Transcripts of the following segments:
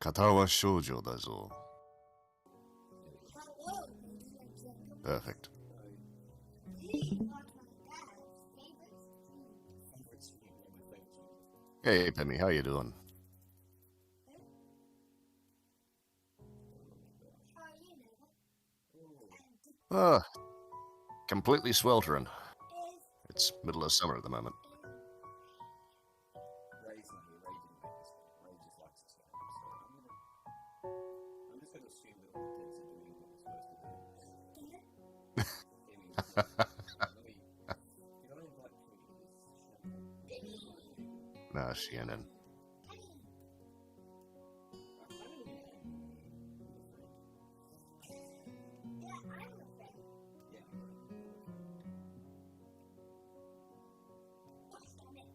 Katawa Shoujo だぞ. Perfect. Hey, Pimmy, how you doing? Completely sweltering. It's middle of summer at the moment. Nah, Shannon.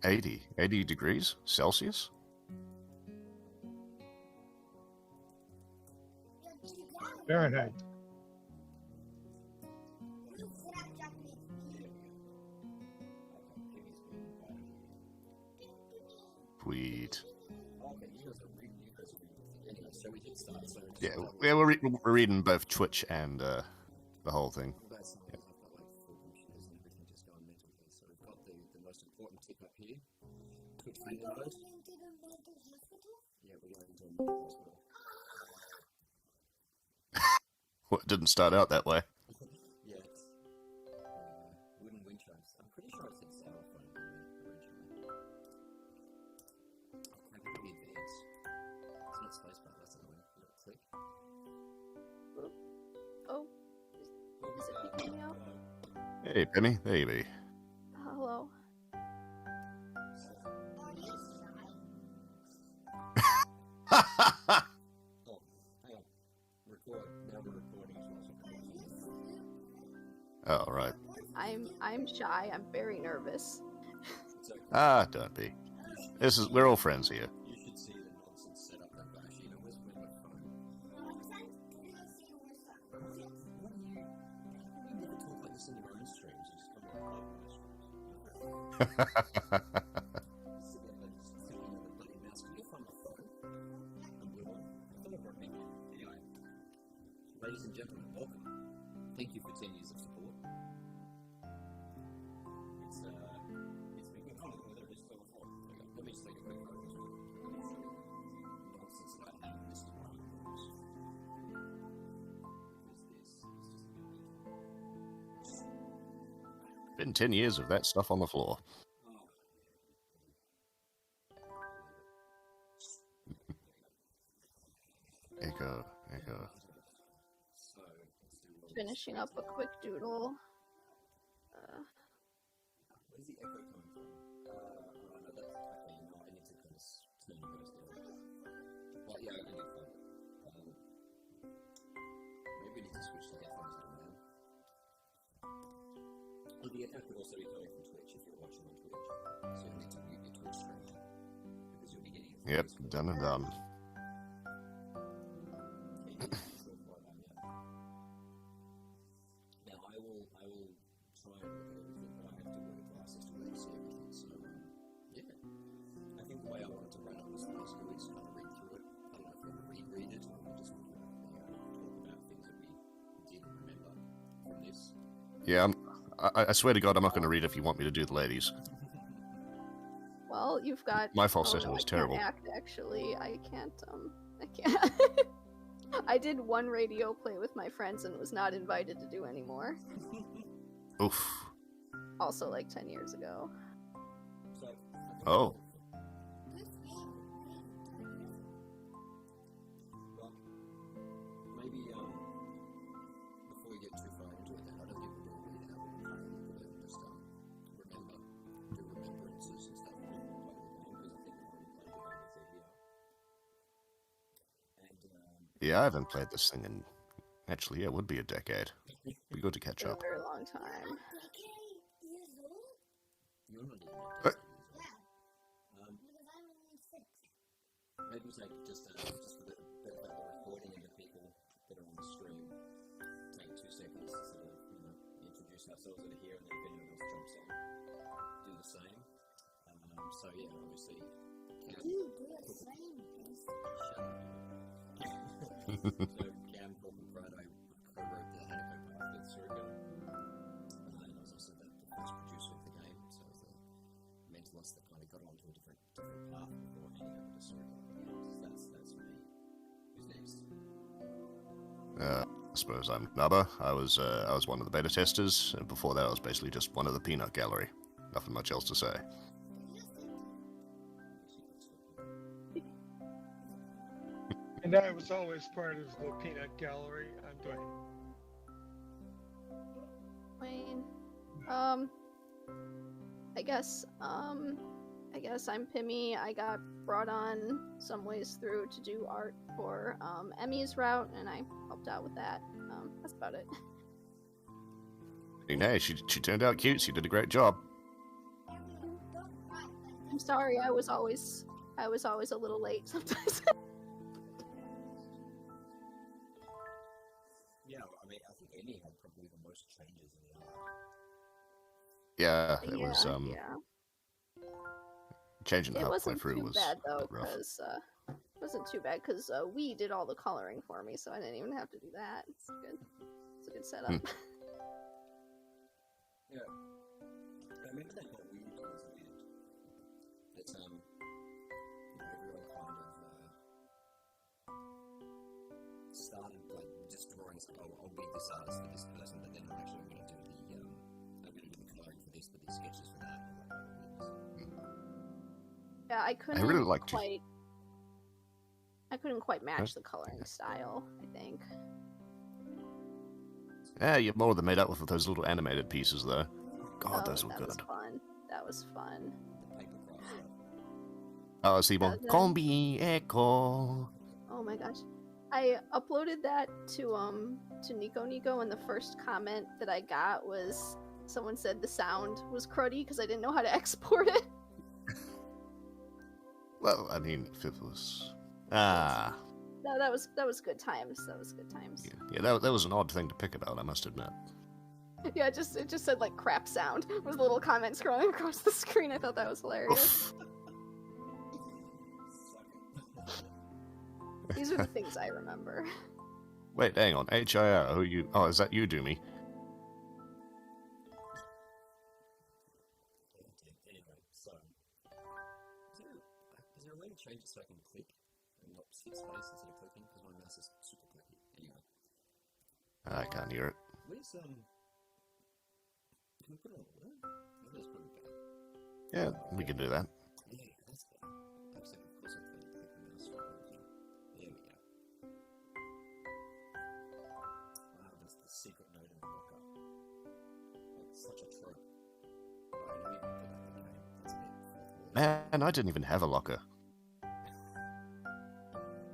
$80 degrees Celsius? Fahrenheit. Sweet. Yeah, we're reading both Twitch and the whole thing. Yep. Well, it didn't start out that way. Yeah, it's wooden wind chimes. I'm pretty sure I said xylophone originally. I could be advanced. It's not spacebar, that's annoying. Click. Oh. Is it picking me up? Hey, Pimmy, there you be. Hello. Oh, hang on. Record. Now we're recording as well. Oh, right. I'm shy. I'm very nervous. Ah, don't be. We're all friends here. You should see the nonsense set up that Bash. You know, where's my phone? You never talk like this in your own streams. You just come like, oh, my streams. Ladies and gentlemen, welcome. Thank you for 10 years of support. It's been kind of whether it's still before. Let me just take a quick photo as well. Nonsense that I have. This is one of the rules. Been 10 years of that stuff on the floor. Echo. Finishing up a quick doodle. Where's the echo coming from? No, that's okay. No, I need to kind of turn you guys down. Well, yeah, I can do that. Maybe we need to switch the headphones down now. Oh, the echo could also be coming from Twitch if you're watching on Twitch. So you need to mute your Twitch stream because you'll be getting. Yep, done and done. I will try and look at everything, but I have to wear glasses to really see everything. So, yeah. I think the way I wanted to run it was basically just kind of read through it. I don't know if we're going to reread it or we just want to talk about things that we didn't remember from this. Yeah, I swear to God, I'm not going to read if you want me to do the ladies. Well, you've got... My falsetto was terrible. Act, actually. I can't. I did one radio play with my friends and was not invited to do anymore. Oof. Also like 10 years ago. Oh. Well, maybe before we get too far into it, then I don't think we'll read it out. We'll kind of look at it and just remember, do remembrances and stuff. Because I think we've already played the game with it here. Yeah, I haven't played this thing in... Actually, yeah, it would be a decade. Be good to catch up. A very long time. You're not even a decade maybe take just for the benefit of the recording and the people that are on the stream, take 2 seconds to sort of, introduce ourselves that are here, and then if anyone else jumps on, do the same. So yeah, obviously... Do the same. Shut up. Cam from Crud, I co-wrote the Hanako part with Suriko. And I was also the first producer of the game, so I was the mentalist that kind of got onto a different path before handing over to Suriko. That's me. Who's next? I suppose I'm Naba. I was one of the beta testers, and before that I was basically just one of the peanut gallery. Nothing much else to say. And I was always part of the peanut gallery. I'm Duane. Wayne. I guess I'm Pimmy. I got brought on some ways through to do art for Emmy's route, and I helped out with that. That's about it. Hey, she turned out cute. She did a great job. I'm sorry. I was always a little late sometimes. Yeah, I mean, I think Emmy had probably the most changes in the art. Yeah, it was yeah. changing It halfway wasn't through too was bad a though, bit rough. because Weee did all the coloring for me, so I didn't even have to do that. It's good. It's a good setup. Yeah. I remember that got weird towards the end. That, everyone kind of, started, like, just drawing, I'll be this artist for this person, but then I'm actually going to do the coloring for this, but the sketches for that. Yeah, I couldn't really liked it. I couldn't quite match the coloring style, I think. Yeah, you're more than made up with those little animated pieces, though. God, those were that good. was fun. That was fun. The paper craft stuff. Oh, see, Yeah, Combi Echo. Oh my gosh. I uploaded that to Nico, and the first comment that I got was someone said the sound was cruddy because I didn't know how to export it. Well, I mean, if it was... No, that was good times. That was good times. Yeah, that was an odd thing to pick about, I must admit. Yeah, it just said like crap sound with a little comment scrolling across the screen. I thought that was hilarious. These are the things I remember. Wait, hang on. HIR, who you... Oh, is that you, Doomy? Anyway, so... Is there a way to change it so I can click and not hit space instead of clicking? Because my mouse is super clicky. Anyway. I can't hear it. Where's, Can we put it on order? Maybe let's put it back. Yeah, we can do that. Yeah, that's better. Absolutely, of course I'm going to click the mouse for everything. There we go. Wow, that's the secret note in the locker. That's such a trope. Alright, I never even put that in the game. That's a bit fourth wall. Man, I didn't even have a locker.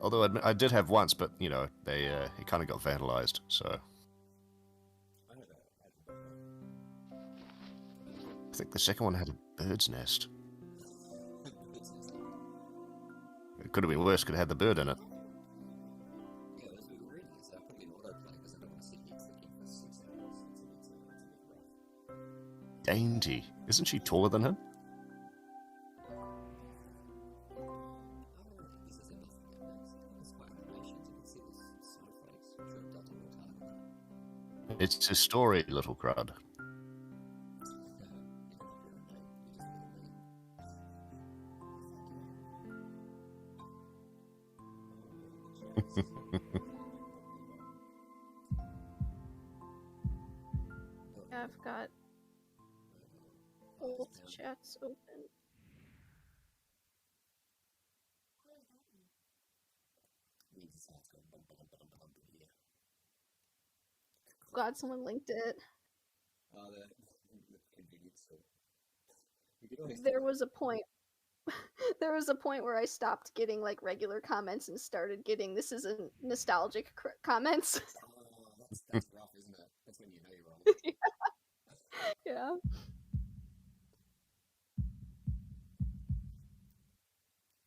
Although I did have once, but, you know, it kind of got vandalized, so... I know that. I think the second one had a bird's nest. It could have been worse, could have had the bird in it. Yeah, that's what we were reading. So I put it in autoplay because I don't want to sit here clicking for 6 hours. It's a bit rough. Dainty. Isn't she taller than him? This is enough of that. That's quite animations. You can see the snowflakes, which are Delta retarded. It's his story, little crud. I've got both chats open. Glad someone linked it. The convenience of... We could always... There was a point. There was a point where I stopped getting like regular comments and started getting "this is a nostalgic" comments. That's rough, isn't it? That's when you know you're wrong. Yeah.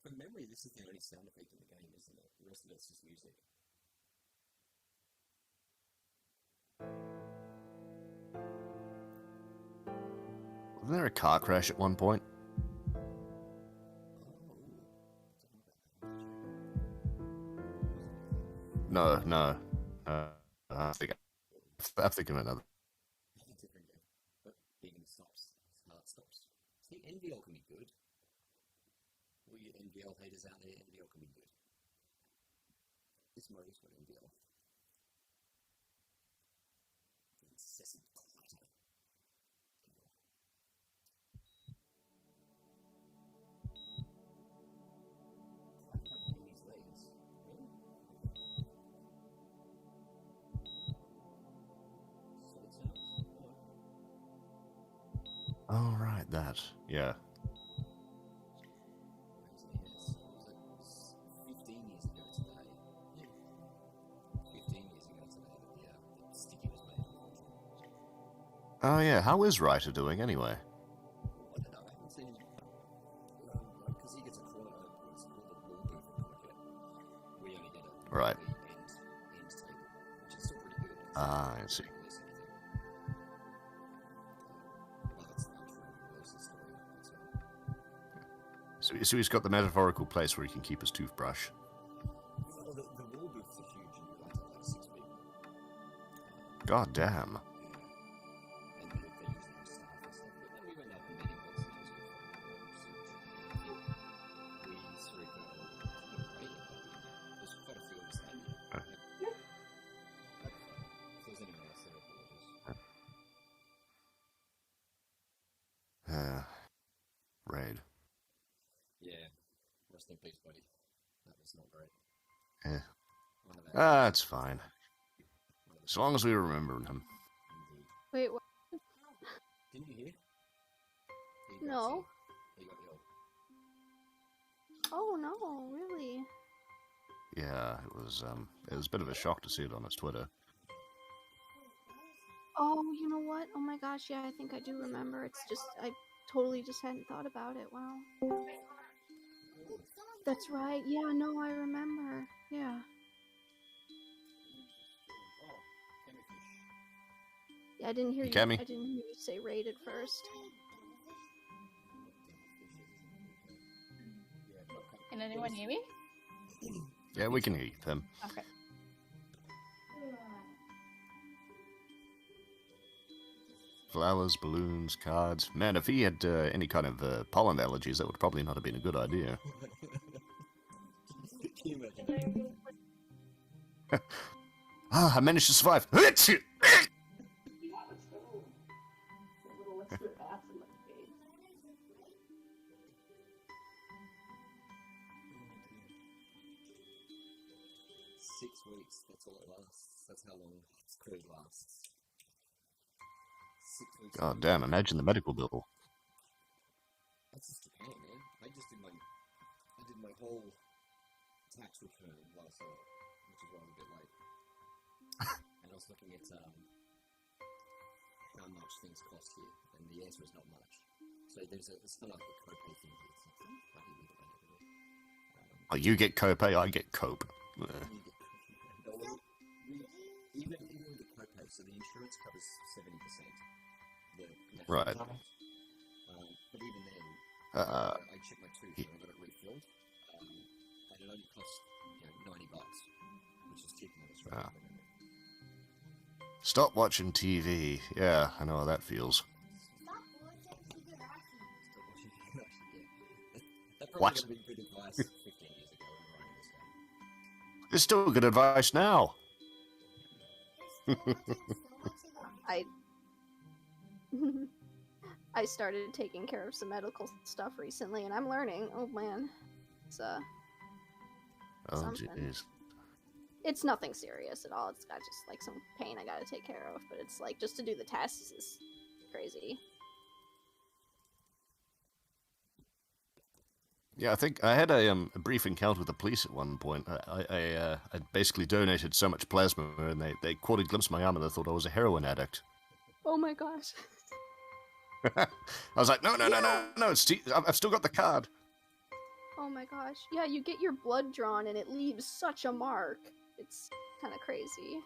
From memory, this is the only sound effect in the game, isn't it? The rest of it's just music. Wasn't there a car crash at one point? No. I think of another. Different game. But being stops. Heart stops. See, NVL can be good. All you NVL haters out there, NVL can be good. This Moody's got NVL. Incessant clatter. Pimmy's legs. Really? Solid sounds? Oh. Oh, right, that. Yeah. Yes. Was it 15 years ago today? Yeah. 15 years ago today that the sticky was made, unfortunately. Oh, yeah. How is Ryder doing anyway? I don't know, I haven't seen him. Because he gets a corner, it's called a wall booth in cricket. We only get a Right. end table, which is still pretty good. Ah, I see. But that's the story. So he's got the metaphorical place where he can keep his toothbrush. Well, the wall booths are huge, and you like 6 people. God damn. And they usually have staff and stuff. But then we went up and met him once, and he was good fun. We sort of got a rating. There's quite a few of us that year. If there's anyone else there, apologies. Raid. Yeah. Rest in peace, buddy. That was not great. Yeah. One of our- Ah, it's fine. As long as we remember him. Indeed. Wait, what? Didn't you hear? He got No. sick. He got ill. Oh no, really? Yeah, it was a bit of a shock to see it on his Twitter. Oh, you know what? Oh my gosh, yeah, I think I do remember. It's just, I totally just hadn't thought about it. Wow. That's right. Yeah, no, I remember. Yeah. Oh, Kamifish. Yeah, I didn't hear you. Kami? I didn't hear you say raid at first. Can anyone hear me? Yeah, we can hear you, Pim. Okay. Flowers, balloons, cards. Man, if he had any kind of pollen allergies, that would probably not have been a good idea. Can you imagine? Ah, I managed to survive. Six weeks, that's all it lasts. That's how long Crud lasts. 6 weeks. God damn, imagine the medical bill. That's just Japan, man. I did my whole tax return last night, which is why I was a bit late. And I was looking at how much things cost here, and the answer is not much. So it's not like a copay thing here. It's like, bloody weird about everything. Oh, you get copay, I get cope. You get even with the copay, so the insurance covers 70%. Right. But even then, I checked my tooth and I got it refilled, and it only cost $90, which is cheaper than Australia. Stop watching TV. Yeah, I know how that feels. That probably What? would have been good advice 15 years ago when writing this game. There's still good advice now. I started taking care of some medical stuff recently, and I'm learning. Oh man, it's Oh, something. jeez. It's nothing serious at all. It's got just like some pain I gotta take care of, but it's like just to do the tests is crazy. Yeah, I think I had a brief encounter with the police at one point. I basically donated so much plasma, and they caught a glimpse of my arm, and they thought I was a heroin addict. Oh my gosh. I was like, no, I've still got the card. Oh my gosh. Yeah, you get your blood drawn and it leaves such a mark. It's kind of crazy. I'm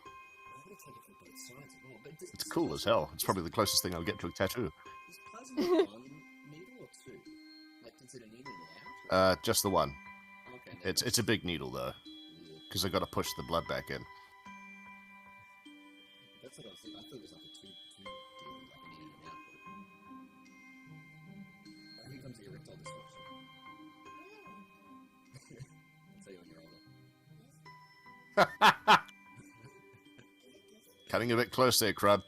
going to take it from both sides as well, but It's cool as hell. It's probably the closest thing I'll get to a tattoo. Is plasma one needle or two? Like, is it a needle in the out? Just the one. Okay. It's a big needle though. Yeah. because I got to push the blood back in. That's what I was thinking. I thought it was like a two deal, like an in and an output. Who comes to your Rtil dysfunction? I'll tell you when you're older. Cutting a bit close there, Crud. Yeah,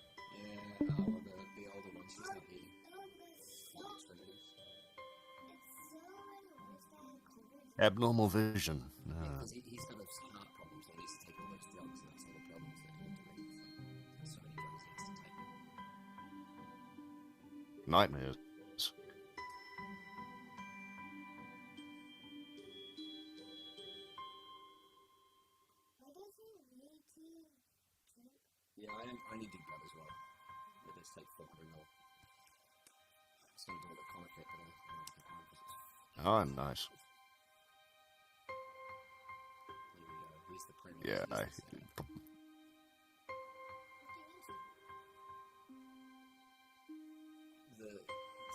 the older one, she's not here. Abnormal vision. No. Because he's got heart problems, so he needs to take all those drugs, and that's all the problems that he had to make. So many drugs he has to take. Nightmares. Yeah, I need to grab as well. But let's take full renal. It's going to do a comic bit, but I want to get home because it's... Oh, nice. Here we go. Here's the premise. Yeah,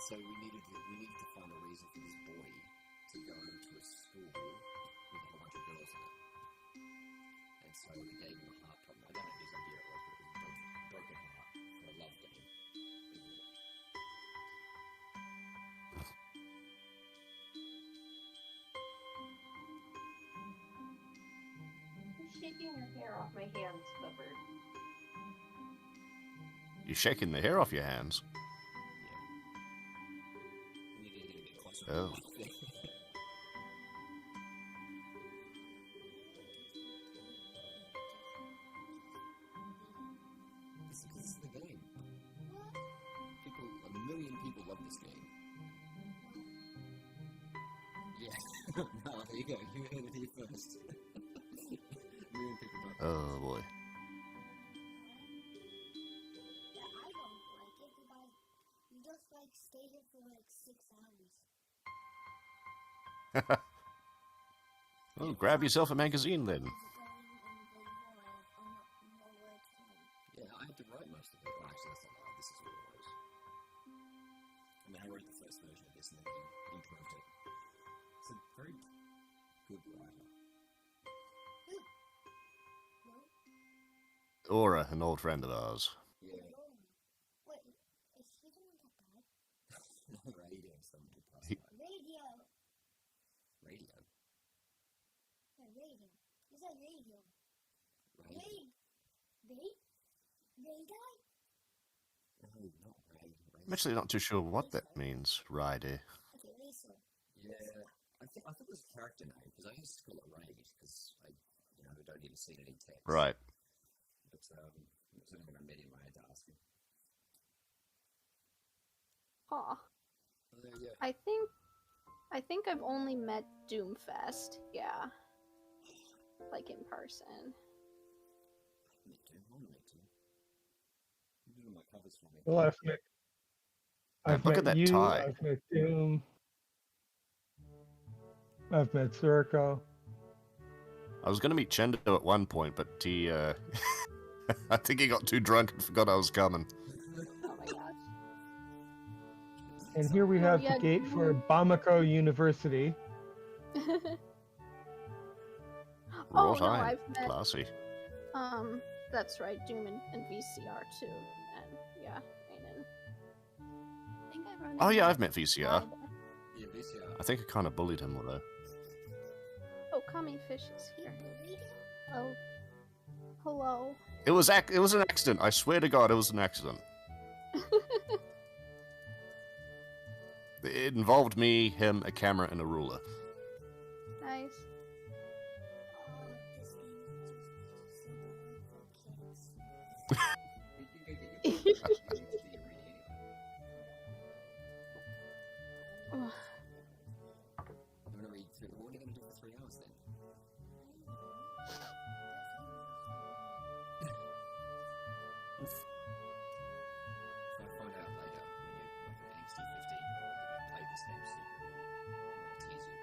So we needed to find a reason for this boy to go into a school with a whole bunch of girls in it. And so we gave him a heart problem. I don't know whose idea it was, but it was a broken heart for a love game. I'm shaking your hair off my hands, covered. You're shaking the hair off your hands. We need to get a bit closer. Oh. This is the game. A million people love this game. Yeah. No, there you go. You heard it here first. A million people love it. Oh boy. I don't like it because you just like stay here for like 6 hours. Well, grab yourself a magazine then. Yeah, I had to write most of it. Well, actually, that's not right. This is what it was. I mean, I wrote the first version of this and then improved it. It's a very good writer. Aura, an old friend of ours. Yeah. Wait, is he the one that died? Radio, somebody passed He- by. Radio. Radio? Yeah, radio. You said radio. Radio? They died? No, not Ray. I'm actually not too sure what that means, Ryder. Okay, Lisa. Yeah, I thought it was a character name because I used to call it Ray because I, don't need to see any text. Right. But it was only when I met him I had to ask him. Aw. Yeah. I think I've only met Doomfest. Yeah. Like in person. Me too. I want to meet him. I'm doing my covers for me. Well, I've Look at met that you, tie. I've met Doom. I've met Circo. I was going to meet Chendo at one point, but he, I think he got too drunk and forgot I was coming. Oh my gosh. And here we have yeah, the gate for Bamako University. Oh, Wrought no, iron. I've met- Classy. That's right, Doom and VCR too. And yeah, Aiden. I think I run Oh yeah, into I've met VCR. Ryder. Yeah, VCR. I think I kind of bullied him though. Oh, Kamifish is here. Oh. Hello. It was an accident. I swear to God, it was an accident. It involved me, him, a camera, and a ruler. Nice. You can go get your book. Do your reading anyway. You want to read through? What are you going to do for 3 hours then? If I find out later when you're like an angsty 15-year-old that you played this game secretly, I'm going to tease you.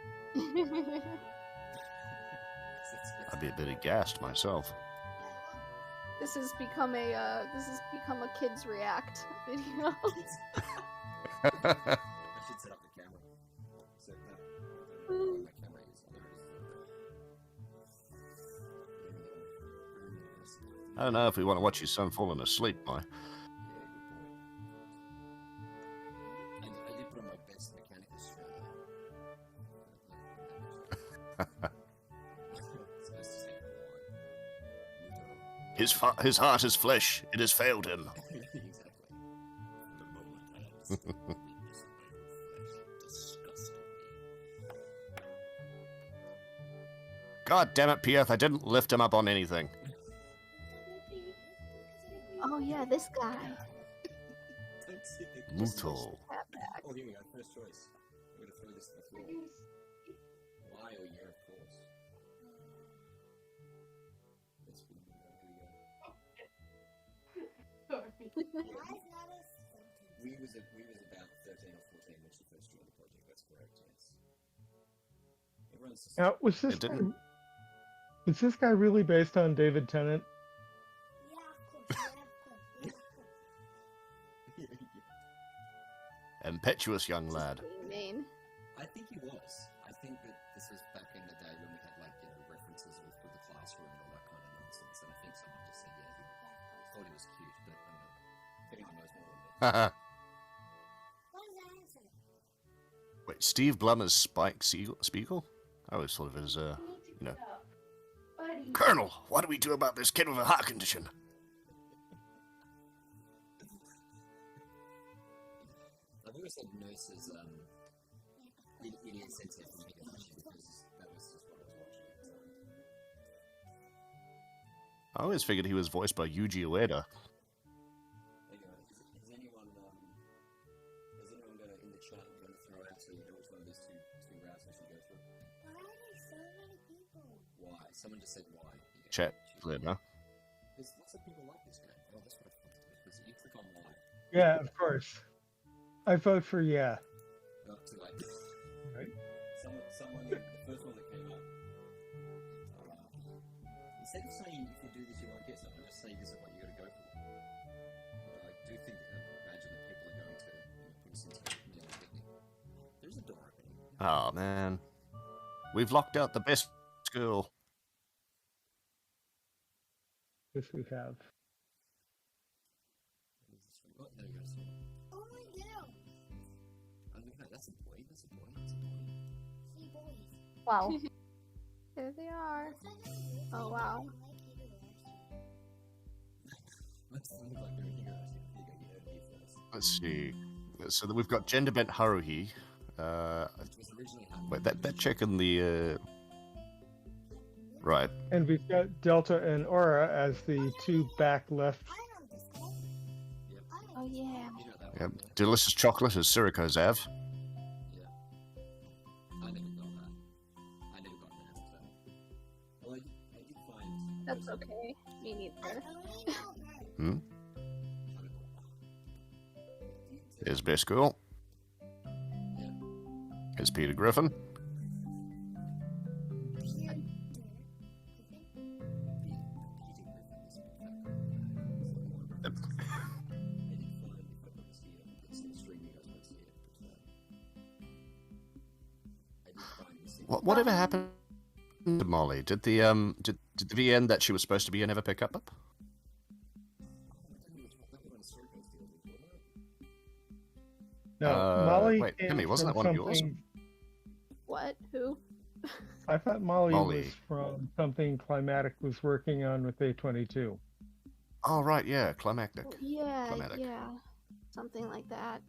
I'd be a bit aghast myself. This has become a kids react video. I should set up the camera. So, I don't know where my camera is. Oh, there it is. I don't know if we want to watch his son falling asleep, boy. Yeah, good point. I did put on my best mechanical strategy. Supposed to say His heart is flesh. It has failed him. exactly. The moment I had this weakness in my own flesh disgusted me. God damn it, Peorth, I didn't lift him up on anything. Oh yeah, this guy. Don't sit there. Muto. Hat back. Oh, here we go. First choice. I'm gonna throw this to the floor. Why or yeah, of course. Let's be here we go. We was about 13 or 14 when she first joined the project. That's correct. Yes. Everyone's just Now, was this guy really based on David Tennant? Impetuous young lad. Being mean. I think he was. I think that this was back in the day when we had references with the classroom and all that kind of nonsense. And I think someone just said, yeah, he thought he was cute, but I don't know. If anyone knows more than me. What is the answer? Wait, Steve Blum as Spike Spiegel? I always thought of it as, you know. Colonel, what do we do about this kid with a heart condition? I've always said nurses, idiot sensitive from Higurashi because that was just what I was watching at the time. I always figured he was voiced by Yuji Ueda. Anyway, has anyone gonna, in the chat, gonna throw out so you know which one of these two routes we should go through? Why are there so many people? Why? Someone just said why. You go, Chat, choose. clear now. There's lots of people like this game. Oh, that's what I thought. Because you click on why. Yeah, of course. I vote for yeah. Not too late. Right. Someone, the first one that came up, instead of saying if you do this you won't get something, just say this is what you got to go for. But I do think imagine that people are going to put us into picnic. There's a door opening. Oh, man. We've locked out the best school. This we have. Oh, there we go. Oh my god! I don't know, that's a boy. That's a boy. That's a boy. See boys. Wow. There they are. Oh, wow. Let's look like they're in Higurashi. Here you go. You heard me first. Let's see. So we've got gender bent Haruhi. It was originally happening. Wait, that chick in the, right. And we've got Delta and Aura as the two back left. I know this guy. Yep. Oh yeah. You know that Yeah, one. Delicious Chocolate as Siriko Zav. Yeah. I never got that. I never got an answer. Well, I did find. That's okay. Me neither. I only know her. Hmm? Here's Best Girl. Yeah. Here's Peter Griffin. Whatever happened to Molly? Did the VN that she was supposed to be in ever pick up? No, Molly. wait, came Pimmy, wasn't from that one of yours? something- What? Who? I thought Molly Molly. was from something Climatic was working on with A22. Oh right, yeah, climactic. Yeah, Climatic. yeah. Something like that.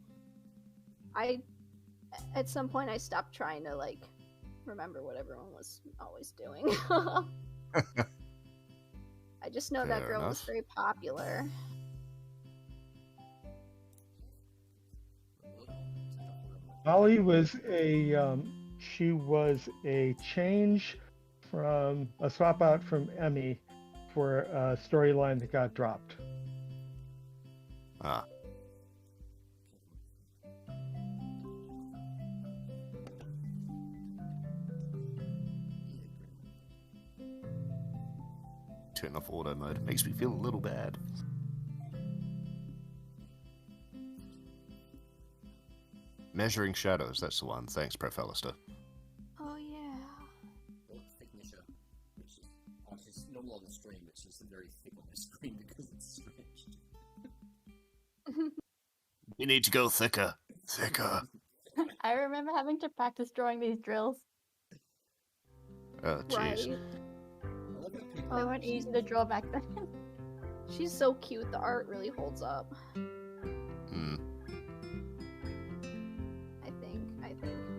At some point I stopped trying to remember what everyone was always doing. I just know that Fair girl was enough. very popular. Molly was she was a change from a swap out from Emmy for a storyline that got dropped. Ah. Turn off auto mode. Makes me feel a little bad. Measuring shadows, that's the one. Thanks, Oh yeah. Thicknesser, which is normal on the stream, it's just very thick on the screen because it's stretched. You need to go thicker. Thicker. I remember having to practice drawing these drills. Oh, jeez. Right. I love how people They weren't easy to draw back then. She's so cute. The art really holds up. Hmm. I think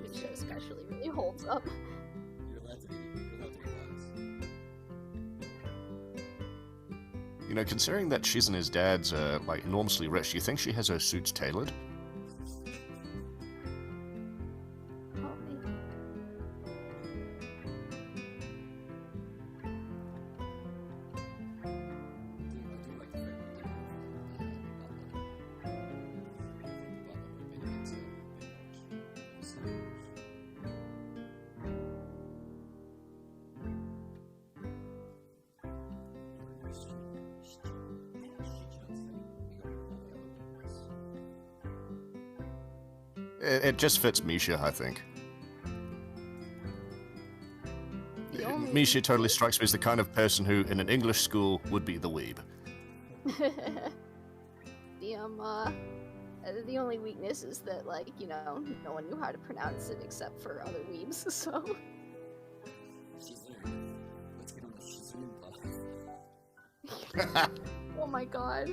Misha especially really holds up. you're allowed to be biased. You know, considering that she's and his dad's, like, enormously rich, do you think she has her suits tailored? Oh, maybe. I do like the fact that It just fits Misha, I think. The only Misha totally strikes me as the kind of person who, in an English school, would be the weeb. The only weakness is that, like, you know, no one knew how to pronounce it except for other weebs, so. she's learning. Let's get on the Shizune path. Oh my god.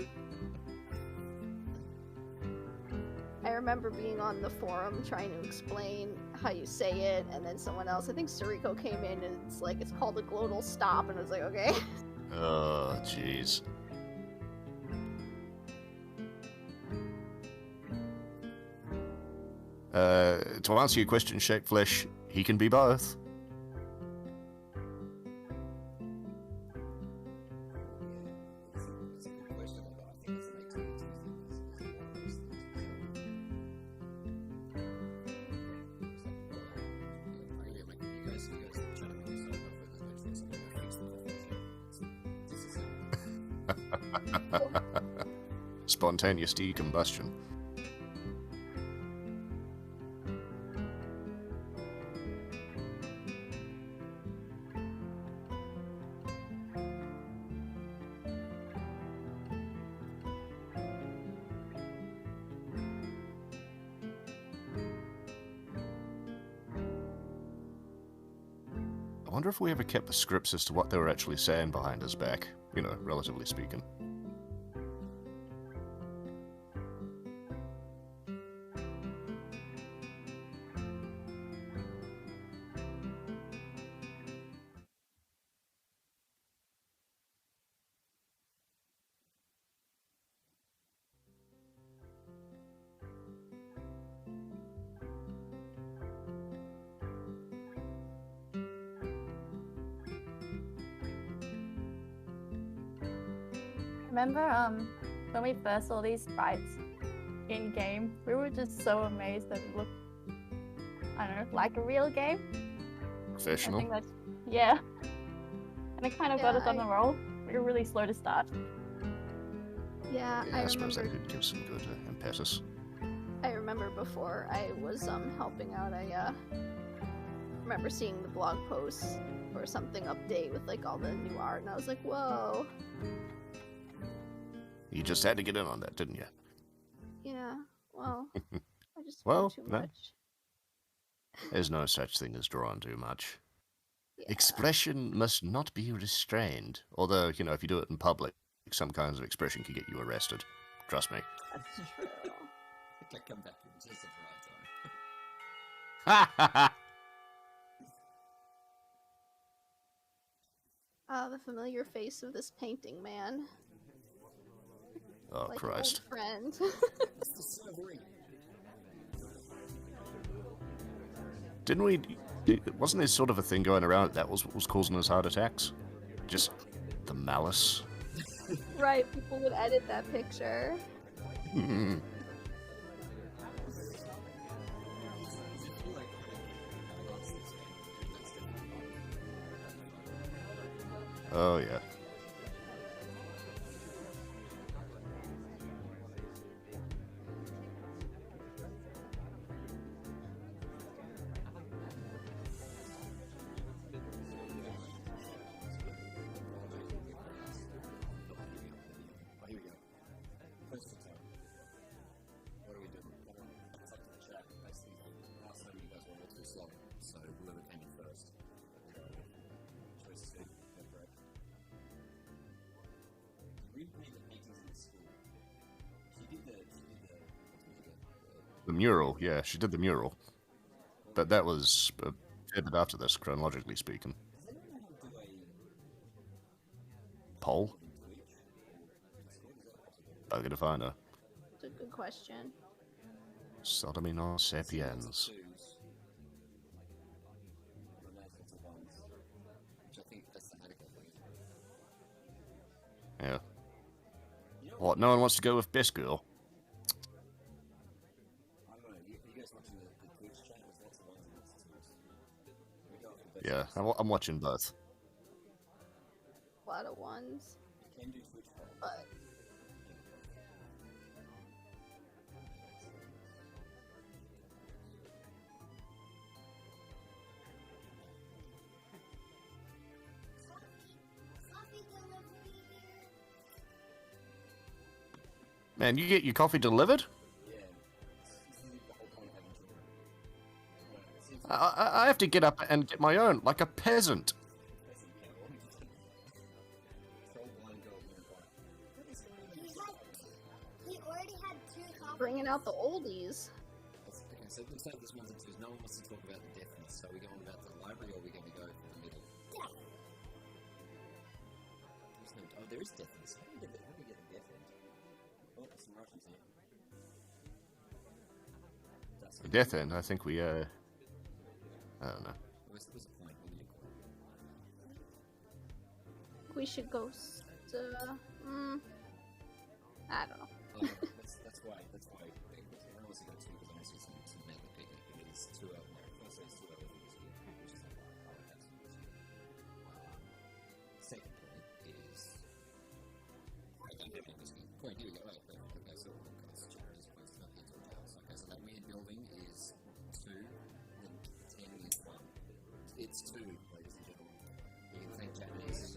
I remember being on the forum trying to explain how you say it, and then someone else, I think Sariko, came in and it's like, it's called a glottal stop, and I was like, okay. Oh, jeez. To answer your question, Shaped Flesh, he can be both. It's a good question, but I think it's an 18 Spontaneous decombustion. I wonder if we ever kept the scripts as to what they were actually saying behind his back, you know, relatively speaking. Remember when we first saw these sprites in game, we were just so amazed that it looked, I don't know, like a real game. I Professional. think that's, yeah. And it kind of got Yeah, us on the roll. We were really slow to start. Yeah, Yeah, I suppose that remember. could give some good impetus. I remember before I was helping out. I remember seeing the blog posts or something update with like all the new art, and I was like, whoa. You just had to get in on that, didn't you? Yeah. Well, I just Well, well, too no. much. There's no such thing as drawn too much. Yeah. Expression must not be restrained. Although, you know, if you do it in public, some kinds of expression can get you arrested. Trust me. That's true. I come back in just at the right time. The familiar face of this painting man. Oh, Like Christ. Old friend. It's the server. Didn't we... Wasn't there sort of a thing going around that was what was causing his heart attacks? Just the malice. Right, people would edit that picture. Oh, yeah. We painted the paintings in the school. She did the The mural, yeah, she did the mural. But that was a fair bit after this, chronologically speaking. Does anyone know how to do a Poll? Twitch? I'm gonna find her. It's a good question. Sodomy non sapiens. Twos. And that's the ones. Which I think that's the Hanako thing. Yeah. What, no one wants to go with Best Girl? I don't know. You guys watching the Twitch chat? There's lots of ones and lots of twos. We go for the best. Yeah, I'm watching both. A lot of ones, You can do Twitch polls. but Coffee delivery here. Man, you get your coffee delivered? Yeah. This is the whole point of having children. I have to get up and get my own, like a peasant. He already had 2 coffees. bringing out the oldies. Okay, so let's have this ones and twos. No one wants to talk about the deafness. So are we going about the library or are we going to go for the middle? Death. There's no, oh, there is deafness. How do we get the deaf end? Oh, there's some Russians here. That's The death end, I think we, I don't know. What's the point? We need a point. We should go. I don't know. Oh, that's why. I also got 2 because I also see some mega picking. It is 2 out there. First, it's 2 out there, which is like, I would have to use it. Second point is. I don't have any whiskey. Point, here we go. Right, perfect. Okay, so that's chapters opposed to heads or tails. Okay, so that weird building is 2, then 10 is 1. It's 2, ladies and gentlemen. You can think Japanese.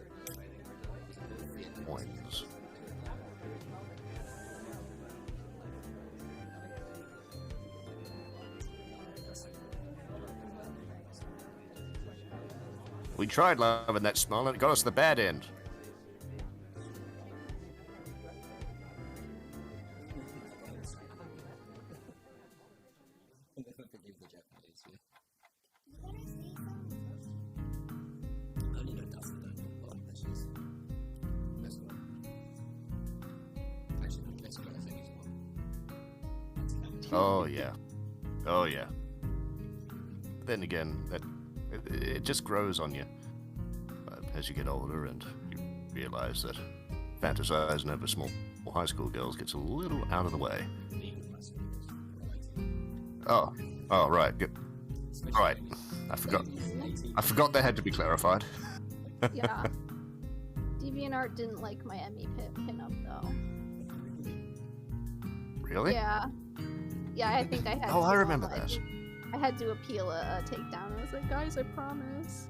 Coins. We tried loving that smell and it got us the bad end. I'll never forgive the Japanese, yeah. You better say something. I only know Dustin, don't know what that is. Best one. Actually, the best one I think is one. That's Kenji. Oh yeah. Oh yeah. But then again, it just grows on you as you get older and you realize that fantasizing over small high school girls gets a little out of the way. Oh, right. Good. Right. I forgot that had to be clarified. Yeah. DeviantArt didn't like my Emmy pin-up though. Really? Yeah. Yeah, I think I had. Oh, to, I remember that. I had to appeal a takedown. I was like, guys, I promise.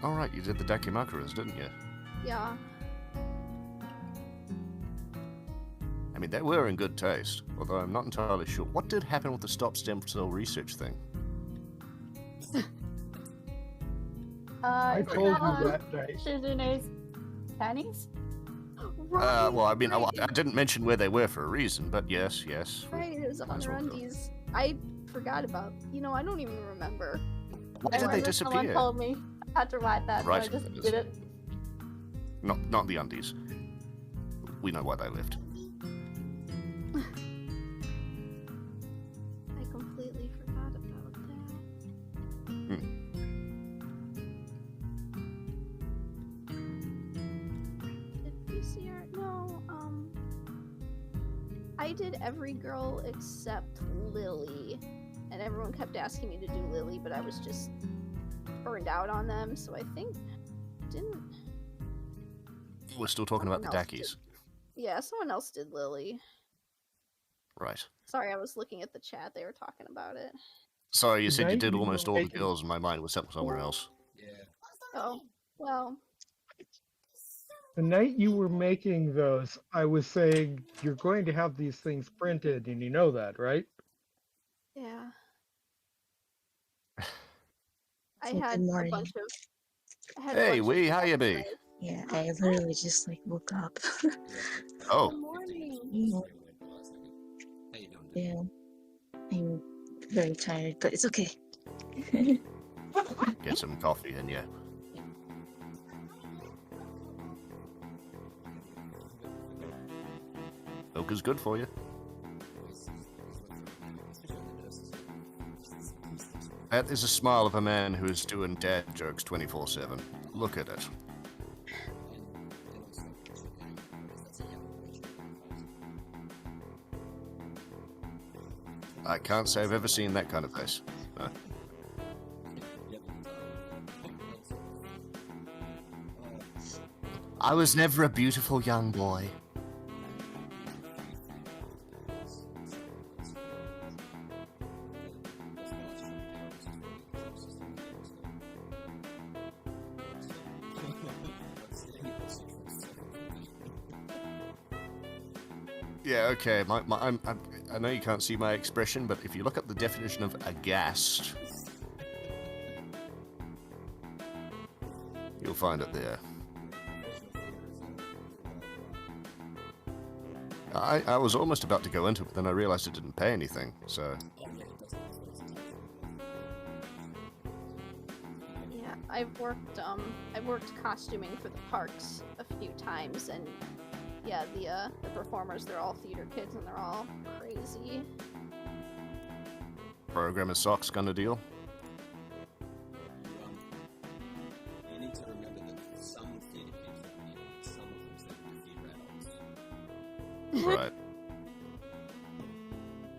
All right, you did the Dakimakuras, didn't you? Yeah. I mean, they were in good taste, although I'm not entirely sure. What did happen with the stop stem cell research thing? I told you that night. Shizune's panties? Right. Well, I mean, right. I didn't mention where they were for a reason, but yes. Right, it was on Might as her well go. undies. I forgot about. I don't even remember. Why I did they remember Someone disappear? told me I had to write that, Right, so I just it is. did it. Not the undies. We know why they left. I completely forgot about that. Did PCR? No. I did every girl except Lily, and everyone kept asking me to do Lily, but I was just burned out on them, so I think didn't. We're still talking about the Someone else Dakis. Yeah, someone else did Lily. Right. Sorry, I was looking at the chat. They were talking about it. Sorry, you said you Tonight did we almost were all the making- girls, and my mind was set somewhere else. Yeah. Oh, well, The night you were making those, I was saying you're going to have these things printed, and you know that, right? yeah. I So had good a morning. bunch of. I had a Hey, bunch of Weee, how you stuff be? that Yeah, I literally just like woke up. Oh, Good morning. Mm, How you doing? yeah, I'm very tired, but it's okay. get some coffee in you. Milk is good for you. That is a smile of a man who is doing dad jokes 24/7. Look at it. I can't say I've ever seen that kind of face. No. I was never a beautiful young boy. Yeah, okay. I know you can't see my expression, but if you look up the definition of aghast, you'll find it there. I was almost about to go into it, but then I realized it didn't pay anything, so... Yeah, I've worked costuming for the parks a few times, and yeah, the performers, they're all theater kids and they're all crazy. Programmer socks kind of deal. You need to remember that some theatre kids are new, some of them are theatre adults. Right.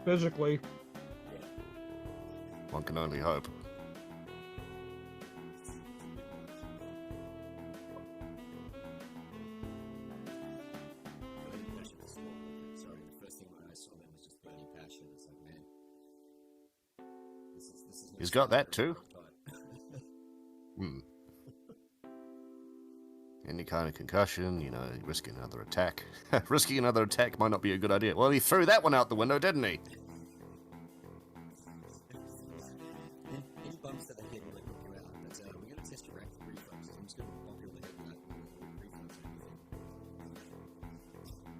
Physically. One can only hope. Sorry, the first thing when I saw them was just burning passion. It's like, man, this is He's got that too. Hmm. Any kind of concussion, you know, risking another attack. Risking another attack might not be a good idea. Well, he threw that one out the window, didn't he? Any bumps that they hit will knock you out. But we're going to test your active reflexes. I'm just going to bump you on the head with that reflex and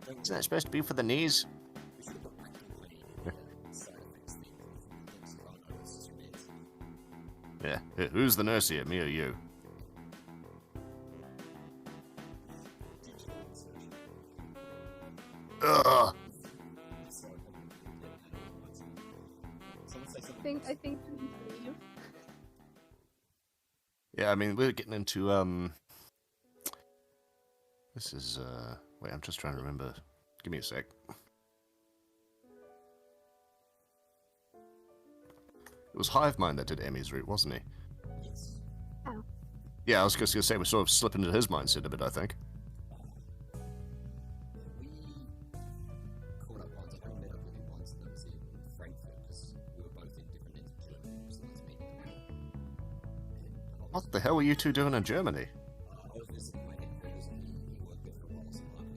everything. Isn't that supposed to be for the knees? We should have put active play in the side effects thing. Things are on those 2 minutes. Yeah. Who's the nurse here, me or you? Ugh. I think we need to leave. Yeah, I mean, we're getting into, this is, wait, I'm just trying to remember. Give me a sec. It was Hivemind that did Emmy's route, wasn't he? Oh. Yeah, I was just gonna say, we're sort of slipping into his mindset a bit, I think. We caught up once. I met up with him once, and that was in Frankfurt, because we were both in different ends of Germany, so let's meet him. What the hell were you two doing in Germany? I was visiting my headquarters, and he worked there for a while, so I'm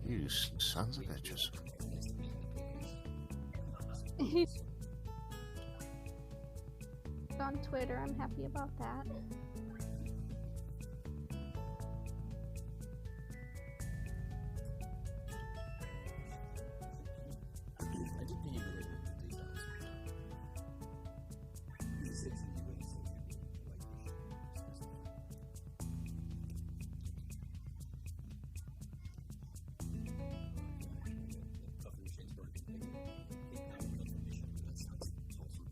You sons of bitches. On Twitter, I'm happy about that. I did think you really the details. He said to me when he said coffee machine's broken. Keep having a coffee machine, but that sounds wholesome.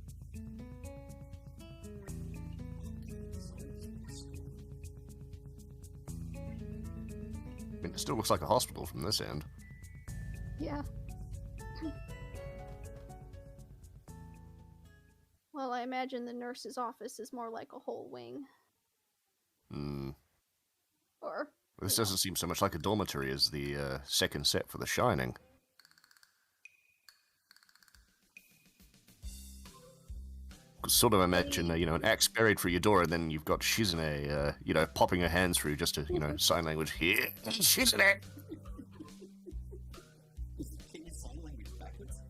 I mean, it still looks like a hospital from this end. Yeah. Well, I imagine the nurse's office is more like a whole wing. Hmm. Or... This doesn't seem so much like a dormitory as the second set for The Shining. Sort of imagine, you know, an axe buried through your door, and then you've got Shizune, you know, popping her hands through just to, you know, sign language. Here, Shizune! Can you sign language backwards?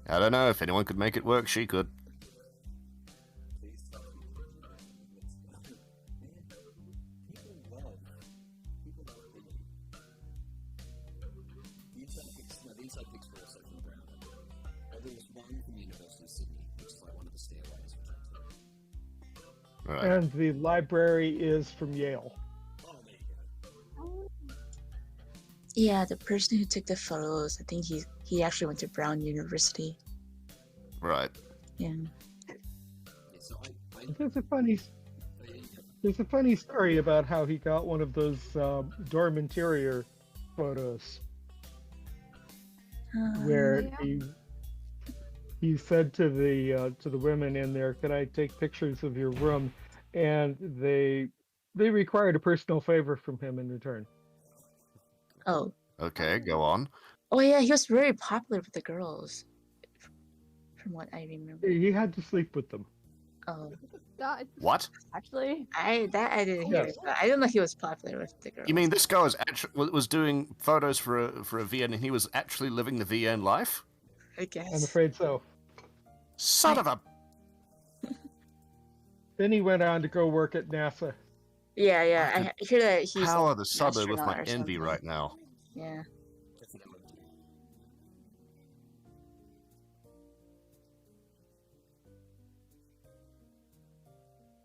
I don't know, if anyone could make it work, she could. Please stop. Let's go. also pics were also from Brown. There was one from University of Sydney, which is like one of the stairways, which I took. Right. And the library is from Yale. Oh, there you go. Yeah, the person who took the photos, I think he actually went to Brown University. Right. Yeah. Yeah, so I There's a funny story about how he got one of those dorm interior photos, where Yeah. he said to the women in there, "Could I take pictures of your room?" And they required a personal favor from him in return. Oh. Okay, go on. Oh yeah, he was very popular with the girls, from what I remember. He had to sleep with them. Oh, God. What? Actually, I didn't hear. Yes. But I don't know if he was popular with the girls. You mean this guy was doing photos for a VN and he was actually living the VN life? I guess. I'm afraid so. Son of a... Then he went on to go work at NASA. Yeah, I hear that he's. Power like, the an suburb with my astronaut or envy something. right now. Yeah. That's an MOD.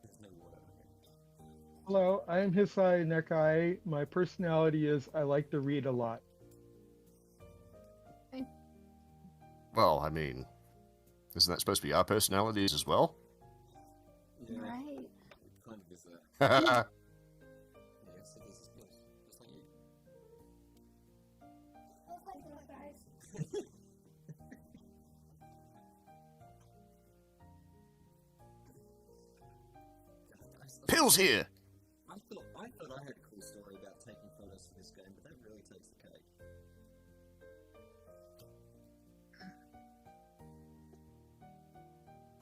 There's no water. Hello, I am Hisai Nekai. My personality is I like to read a lot. Well, I mean, isn't that supposed to be our personalities as well? Yeah, Right. kind of is that. Well, Yes, it is as good. Just like you. Oh my god, guys. Pills here! I thought I had a cool story about taking photos for this game, but that really takes the cake.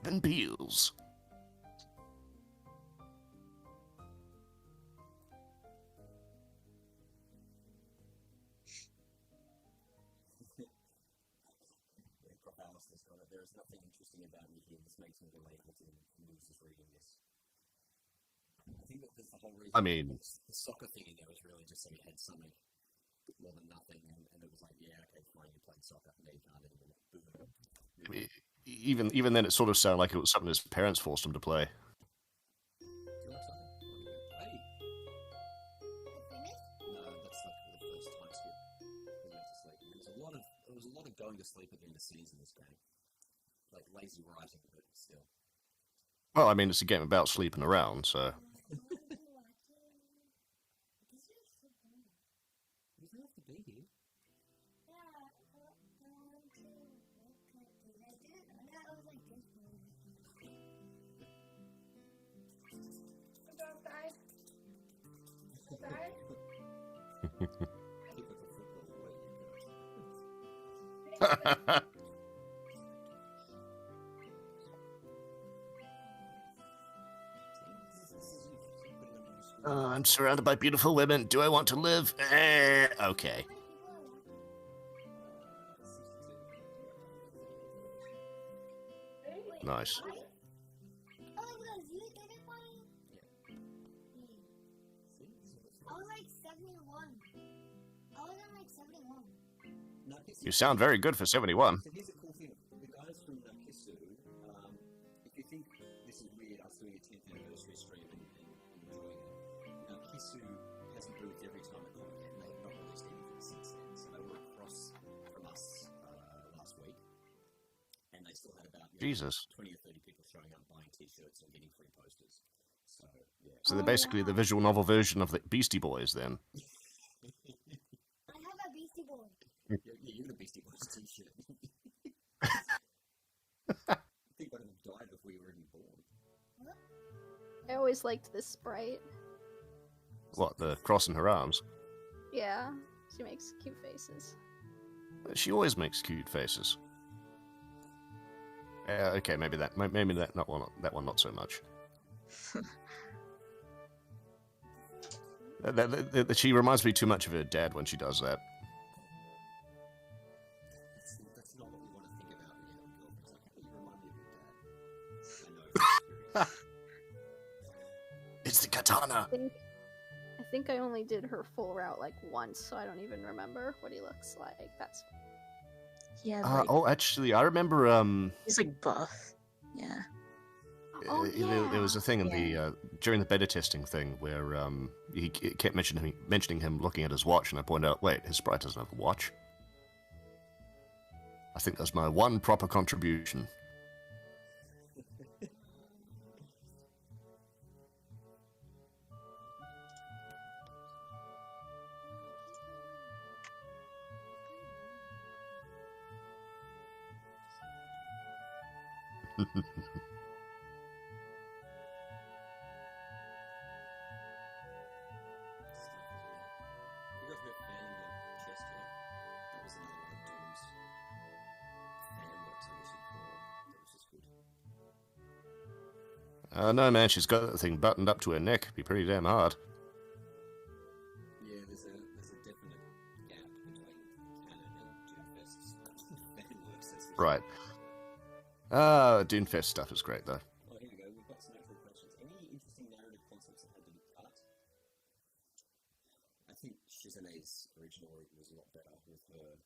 Then peels. Yeah, Crop Alice has got it. There is nothing interesting about me here. This makes me relatable to the losers reading this. I think that there's the whole reason. I mean- the soccer thing in there was really just so he had something more than nothing, and it was like, yeah, okay, fine, you played soccer, no, you can't anymore. Boom. I mean, even then, it sort of sounded like it was something his parents forced him to play. Do you like soccer? Hey. No, that's like the first time skip. He went to sleep. There was a lot of going to sleep at the end of scenes in this game. Like lazy writing, but still. Well, I mean, it's a game about sleeping around, so... You don't have to be here. Typical football way, you guys. I'm surrounded by beautiful women. Do I want to live? Okay. Nice. Oh, because you did it for me? I was like 71. I was on like 71. No, You sound very good for 71. So here's a cool thing. The guys from Kisu, if you think this is weird, us doing a 10th anniversary stream and enjoying it, Kisu has a booth every time at Comic Con. They've not released anything since then. So they were across from us last week. And they still had about Jesus. 20 or 30 people showing up buying t-shirts and getting free posters. So, yeah. So they're basically the visual novel version of the Beastie Boys, then. I have a Beastie Boy. You're the Beastie Boys t-shirt. I think one of them died before you were even born. I always liked this sprite. What, the cross in her arms? Yeah, she makes cute faces. She always makes cute faces. Okay, maybe that one not so much. She reminds me too much of her dad when she does that. That's not what we want to think about when you have a girlfriend. It's like, hey, you remind me of your dad. I know. It's the katana. I think I only did her full route like once, so I don't even remember what he looks like. That's He had like Oh, actually, I remember. he's like buff. Yeah. Oh, There was a thing in Yeah. the during the beta testing thing where he kept mentioning him looking at his watch, and I pointed out, wait, his sprite doesn't have a watch. I think that's my one proper contribution. You got her fanning the chest here. That was another one of Doom's fan works, I guess you'd call it. That was just good. No, man, she's got that thing buttoned up to her neck. Be pretty damn hard. Yeah, there's a definite gap between canon and Doomfest's fan works. That's for Right. Dunefest stuff is great, though. Oh, here we go. We've got some actual questions. Any interesting narrative concepts that had to be cut? I think Shizane's original was a lot better with her.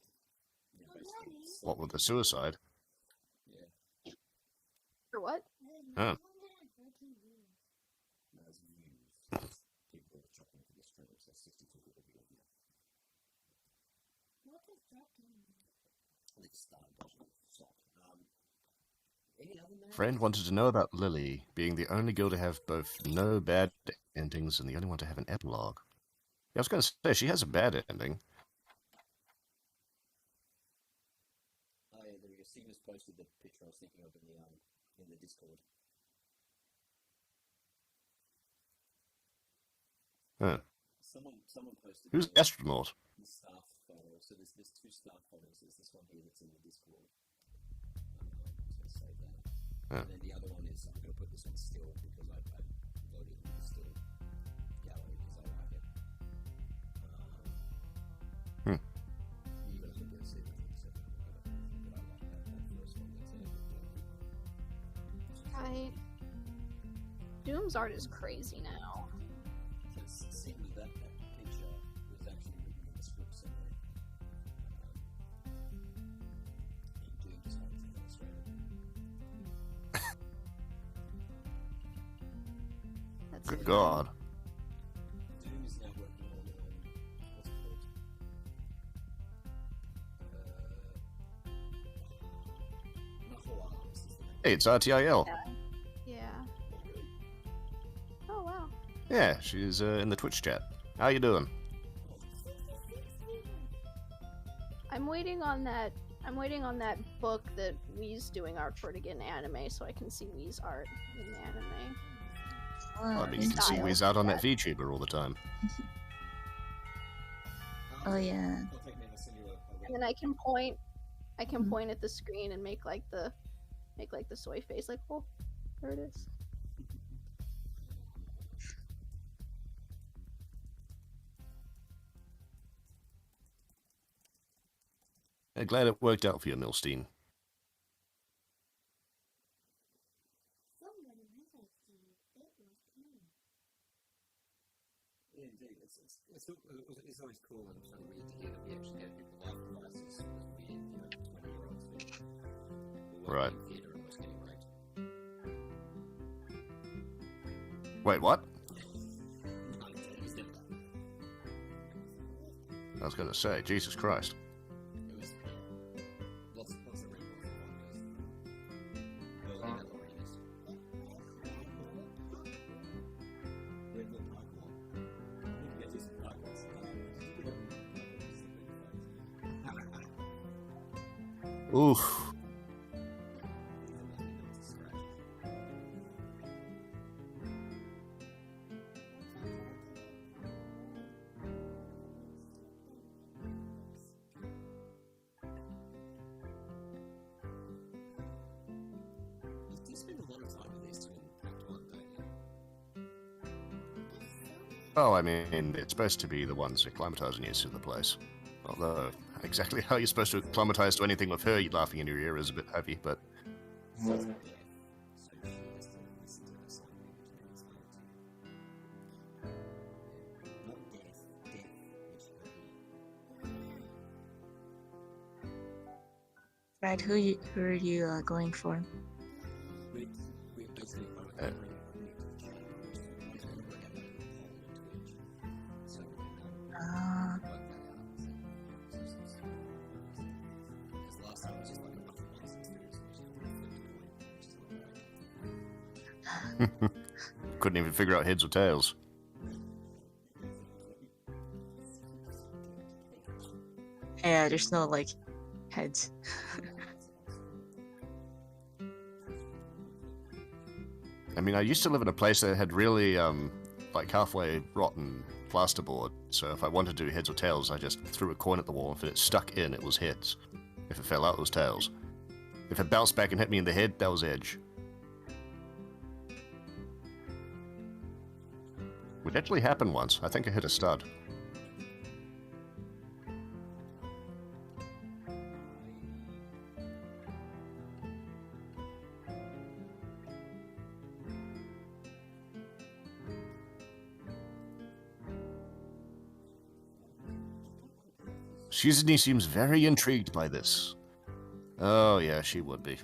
You know, basically What with the suicide? Yeah. For what? Huh. No, it's views. People are chopping for the stream, so 62 people will be here. I think started watching stop. Any other narrative? Friend wanted to know about Lily being the only girl to have both no bad endings and the only one to have an epilogue. Yeah, I was going to say, she has a bad ending. Oh yeah, there we go. Sigma's posted the picture I was thinking of in the Discord. Huh. Someone posted Who's the astronaut? staff photo. So there's two staff photos. There's this one here that's in the Discord. I'm just gonna save that. Huh. And then the other one is I'm gonna put this one still because I voted in the still gallery because I like it. You guys will get to see that in a second. But I like that first one. That's I. Doom's art is crazy now. Just seeing that picture was actually written in the script somewhere. Doom just happens to illustrate it. That's Good it. God. Doom is now working on what's it called? Knuckle Arms is the name. Hey, it's RTIL. Yeah. Oh wow. Yeah, she's in the Twitch chat. How you doing? I'm waiting on that. I'm waiting on that book that Wee's doing art for to get an anime, so I can see Wee's art in the anime. Well, I mean, you can see Style. Wee's out on that VTuber all the time. Oh yeah. Contact me and I'll send you a And then I can point. I can point at the screen and make like the soy face, like, oh, there it is. Glad it worked out for you, Milstein. Yeah, indeed. It's always cool and kind of weird to hear that we actually have people life crisis with weird, 20-year-olds who are Right. in theatre and was getting raped. Wait, what? No, he's never done. I was going to say, Jesus Christ. It was lots of records and photos. Early in the arenas. Red Bull Parkour. You can get this parkour. Oof. You do spend a lot of time with these two in Pact 1, don't you? Oh, I mean, it's supposed to be the ones acclimatizing you to the place. Although, exactly how you're supposed to acclimatize to anything with her laughing in your ear is a bit heavy, but... So she has to listen to her song every time it's not death, which Right, who are you going for? We basically Uh, Ah, because last time it was just like a bunch of nonsense theories, which is Couldn't even figure out heads or tails. yeah, there's no like heads. I mean, I used to live in a place that had really, like halfway rotten plasterboard. So if I wanted to do heads or tails, I just threw a coin at the wall. If it stuck in, it was heads. If it fell out, it was tails. If it bounced back and hit me in the head, that was edge. Which actually happened once. I think I hit a stud. Shizuni seems very intrigued by this. Oh yeah, she would be.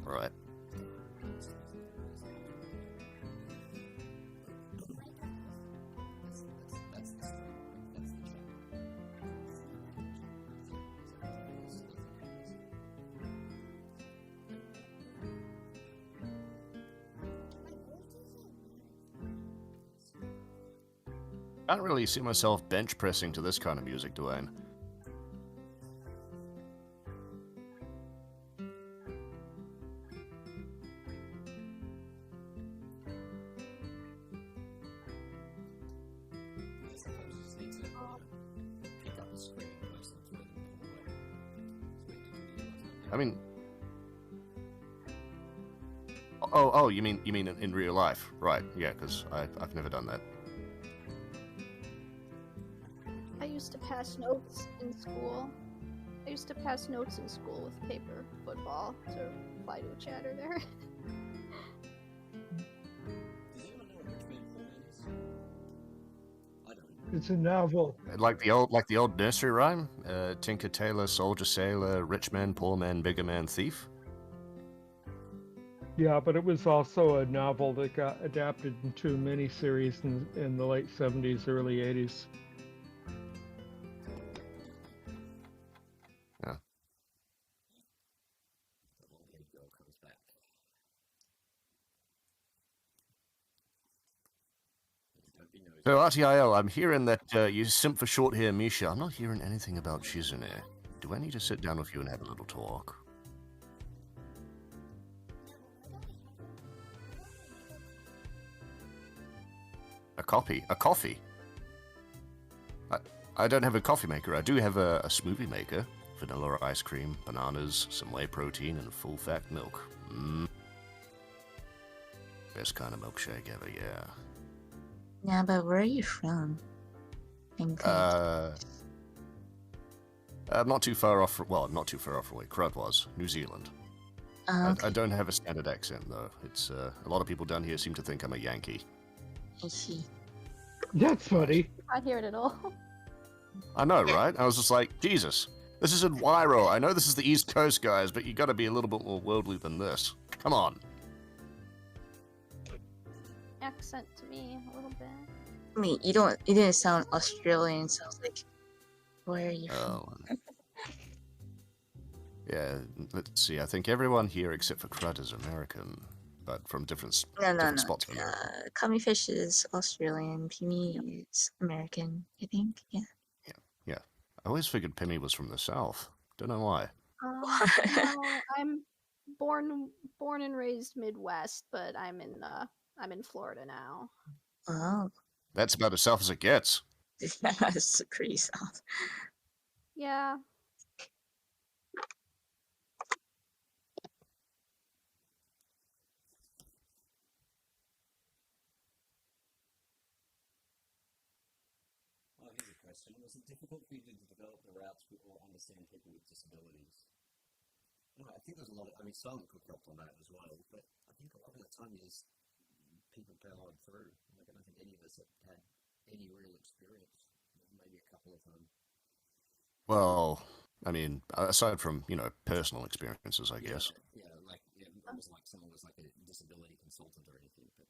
Right. I don't really see myself bench pressing to this kind of music, Duane. I mean, oh, you mean in real life, right? Yeah, because I've never done that. I used to pass notes in school. With paper football to reply to a chatter there. It's a novel. Like the old nursery rhyme, Tinker Tailor, Soldier Sailor, Rich Man, Poor Man, Bigger Man, Thief. Yeah, but it was also a novel that got adapted into a miniseries in the late 70s, early 80s. Yeah. So RTIL, I'm hearing that you simp for short hair, Misha. I'm not hearing anything about Shizune. Do I need to sit down with you and have a little talk? A coffee. I don't have a coffee maker. I do have a smoothie maker. Vanilla ice cream, bananas, some whey protein, and full-fat milk. Best kind of milkshake ever, yeah. Yeah, but where are you from? I'm not too far off. Well, not too far off away. Crud was New Zealand. Okay. I don't have a standard accent though. It's a lot of people down here seem to think I'm a Yankee. I see. That's funny. I hear it at all. I know, right? I was just like, Jesus, this is in Wairo. I know this is the East Coast, guys, but you got to be a little bit more worldly than this. Come on. Accent to me a little bit. I mean, you didn't sound Australian, so I was like, where are you from? Yeah, let's see. I think everyone here except for Crud is American, but from different No. spots of America. Kamifish is Australian. Pimmy is American, I think. Yeah. Yeah. I always figured Pimmy was from the South. Don't know why. No, I'm born and raised Midwest, but I'm in Florida now. Oh. That's about as south as it gets. That's pretty south. Yeah. question. Was it difficult for you to develop the routes or understand people with disabilities? No, I think there's a lot of, I mean, Silent Cook helped on that as well, but I think a lot of the time you just, people powered through. Like, I don't think any of us have had any real experience. Maybe a couple of them. Well, I mean, aside from, personal experiences, I guess. Yeah, it wasn't like someone was like a disability consultant or anything, but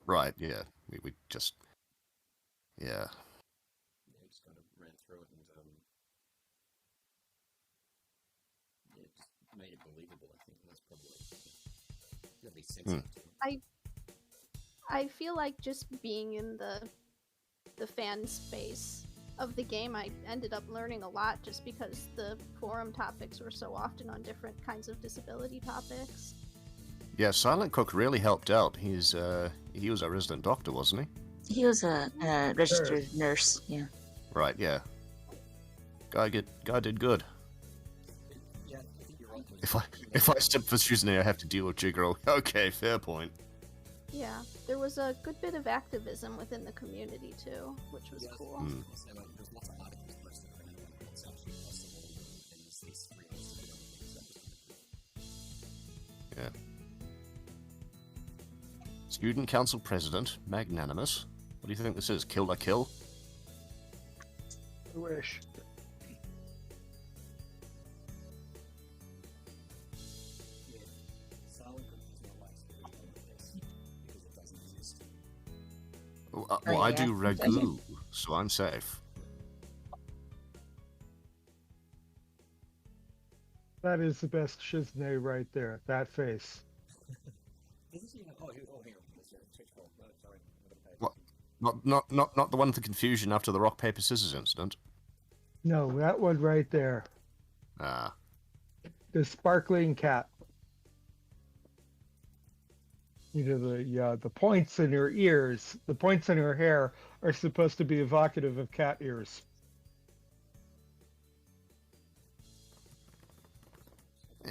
Right, yeah. We just, yeah. Yeah, just kind of ran through it and yeah, just made it believable. I think that's probably at least sensitive. I feel like just being in the fan space of the game, I ended up learning a lot just because the forum topics were so often on different kinds of disability topics. Yeah, Silent Cook really helped out. He was a resident doctor, wasn't he? He was a registered nurse, yeah. Right, yeah. Guy did good. Yeah, I think you're right. If I step for Susanne, I have to deal with Jigro. Okay, fair point. Yeah, there was a good bit of activism within the community too, which was cool. Mm. There's lots of articles posted around what's actually possible, and there's these three things. Yeah. Student Council President, magnanimous. What do you think this is? Kill or kill? I wish. Well, I do ragu, so I'm safe. That is the best Shizune right there. That face. What? Not the one with the confusion after the rock paper scissors incident. No, that one right there. Ah. The sparkling cat. The points in her ears, the points in her hair are supposed to be evocative of cat ears.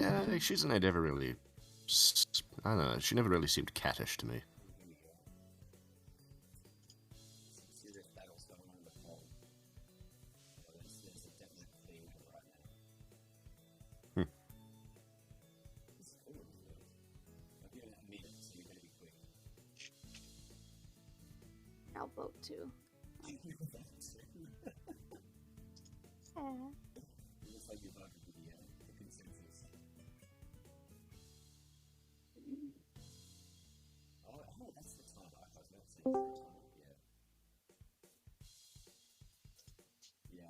Yeah, Shizune never really... I don't know, she never really seemed cattish to me. I'll vote too.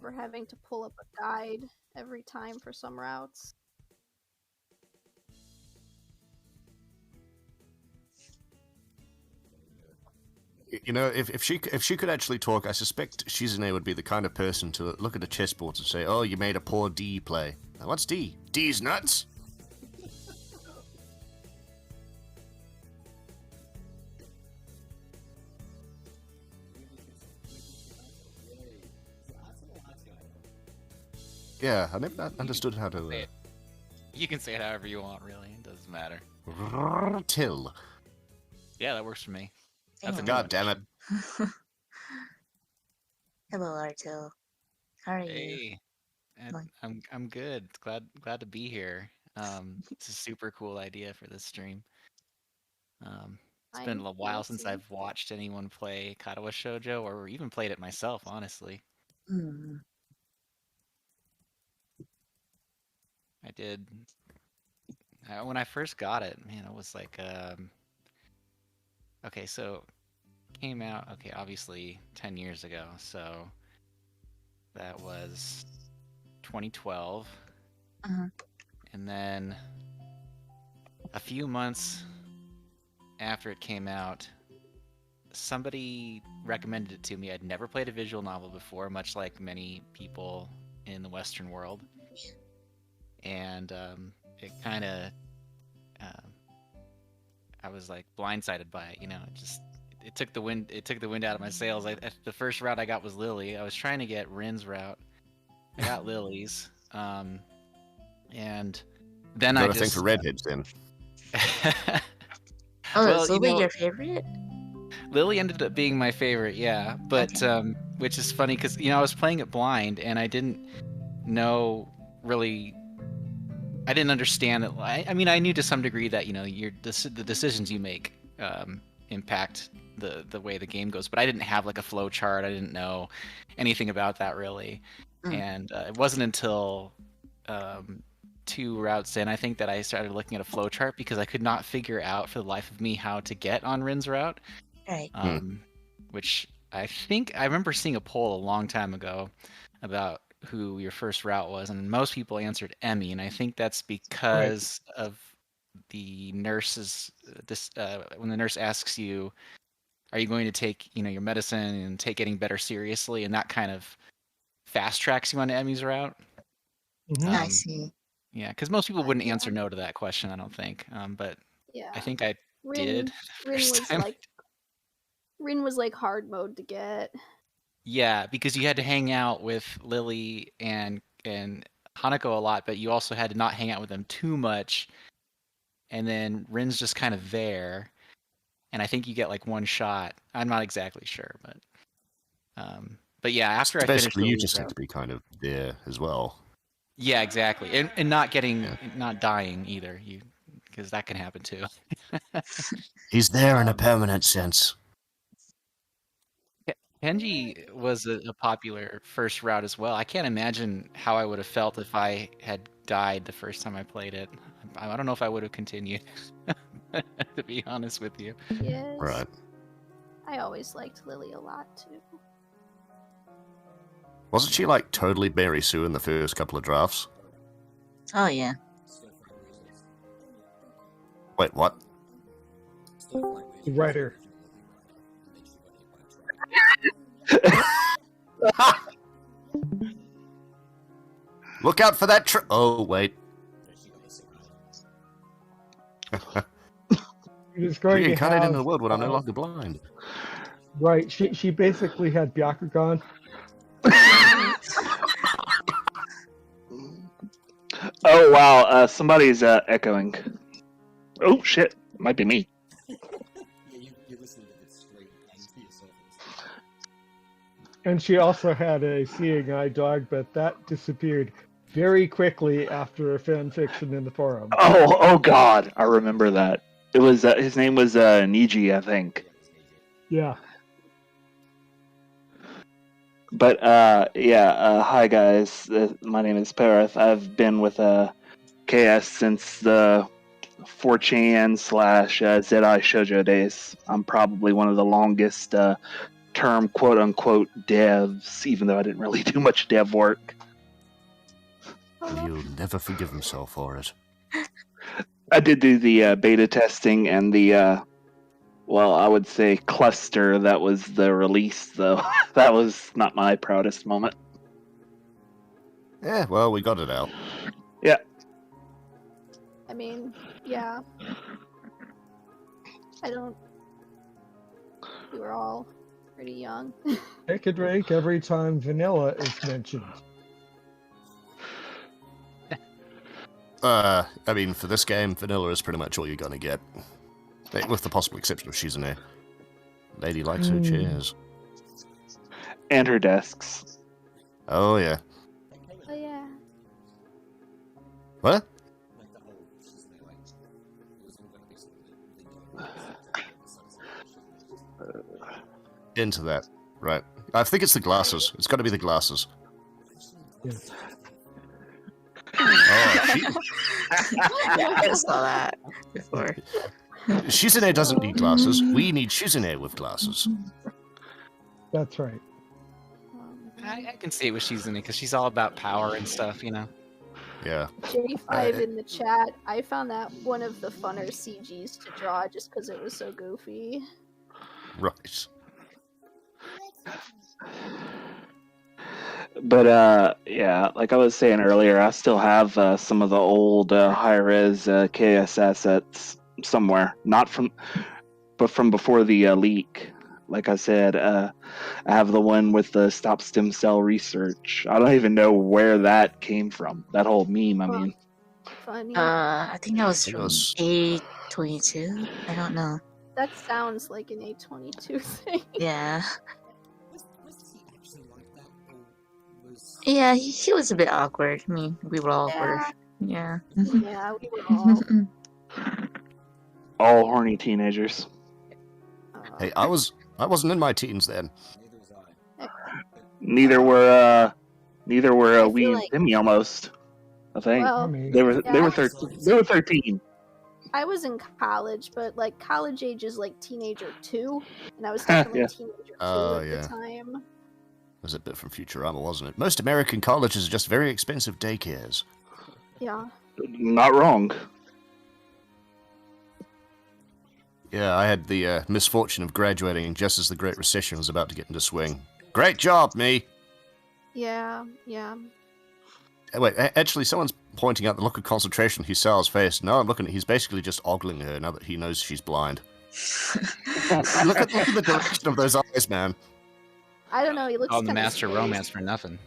We're having to pull up a guide every time for some routes. You know, if she could actually talk, I suspect Shizune would be the kind of person to look at a chessboard and say, "Oh, you made a poor D play." Now, what's D? D's nuts. Yeah, I never understood how to. You can say it however you want, really. It doesn't matter. Rtil. Yeah, that works for me. That's God damn it. Hello, Rtil. How are you? Hey, I'm good. Glad to be here. It's a super cool idea for this stream. It's been a while since I've watched anyone play Katawa Shoujo or even played it myself, honestly. Mm. I did. When I first got it, man, it was like, okay, so came out, okay, obviously 10 years ago, so that was 2012. And then a few months after it came out, somebody recommended it to me. I'd never played a visual novel before, much like many people in the Western world. And it kind of, I was like blindsided by it, you know. It took the wind out of my sails. The first route I got was Lily. I was trying to get Rin's route. I got Lily's, and then Got a thing for redheads, then. Oh, well, is Lily your favorite? Lily ended up being my favorite, yeah. But which is funny because I was playing it blind and I didn't know really. I didn't understand it. I mean, I knew to some degree that the decisions you make impact the way the game goes, but I didn't have like a flow chart. I didn't know anything about that really, and it wasn't until 2 routes in, I think, that I started looking at a flow chart because I could not figure out for the life of me how to get on Rin's route. Right. Which I think I remember seeing a poll a long time ago about who your first route was, and most people answered Emmy, and I think that's because of the nurses. When the nurse asks you, "Are you going to take your medicine and take getting better seriously?" and that kind of fast tracks you onto Emmy's route. I see. Yeah, because most people wouldn't answer no to that question, I don't think. But Yeah. I think I did. Rin was like hard mode to get. Yeah, because you had to hang out with Lily and Hanako a lot, but you also had to not hang out with them too much. And then Rin's just kind of there, and I think you get like one shot. I'm not exactly sure, but yeah, after I finished, basically you just need to be kind of there as well. Yeah, exactly, and not not dying either, because that can happen too. He's there in a permanent sense. Kenji was a popular first route as well. I can't imagine how I would have felt if I had died the first time I played it. I don't know if I would have continued, to be honest with you. Yes. Right. I always liked Lily a lot too. Wasn't she like totally Mary Sue in the first couple of drafts? Oh yeah. Wait, what? The writer. Look out for that oh, wait. He was going to cut it have, into the world when I'm no longer blind. Right. She basically had Byakugan. Oh wow, somebody's echoing. Oh shit, might be me. And she also had a seeing eye dog, but that disappeared very quickly after a fan fiction in the forum. Oh god, I remember that. It was his name was Niji, I think. Yeah. But hi guys. My name is Peorth. I've been with KS since the 4chan / ZI Shoujo days. I'm probably one of the longest term quote-unquote devs, even though I didn't really do much dev work. You'll never forgive himself for it. I did do the beta testing and the, I would say cluster that was the release, though. That was not my proudest moment. Yeah, well, we got it out. Yeah. I mean, yeah. We were all pretty young. Take a drink every time vanilla is mentioned. I mean, for this game, vanilla is pretty much all you're gonna get. With the possible exception of Shizune. Lady likes her chairs. And her desks. Oh, yeah. Oh, yeah. What? Into that. Right. I think it's the glasses. It's got to be the glasses. Yes. Oh, Yeah, I saw that before. Shizune doesn't need glasses. We need Shizune with glasses. That's right. I can see it with Shizune because she's all about power and stuff, Yeah. J5 in the chat. I found that one of the funner CGs to draw just because it was so goofy. Right. But like I was saying earlier, I still have some of the old high-res KS assets somewhere, but from before the leak. Like I said, I have the one with the stop stem cell research. I don't even know where that came from. That whole meme. I mean, Funny. I think that was from A22. I don't know. That sounds like an A22 thing. Yeah. Was he actually like that, or was... Yeah, he was a bit awkward. I mean, we were all awkward. Yeah. Yeah. Yeah, we were all. All horny teenagers. Hey, I wasn't in my teens then. Neither were I Weee feel and like- Pimmy almost. I think Well, they were yeah. 13. I was in college, but like college age is like teenager 2, and I was definitely Yeah. teenager 2 Oh, at yeah. the time. Was a bit from Futurama, wasn't it? Most American colleges are just very expensive daycares. Yeah. Not wrong. Yeah, I had the misfortune of graduating just as the Great Recession was about to get into swing. Great job, me! Yeah. Wait, actually, someone's pointing out the look of concentration on Hisal's face. No, I'm looking at he's basically just ogling her now that he knows she's blind. look at the direction of those eyes, man. I don't know. He looks Oh, the kinda master spaced. romance for nothing.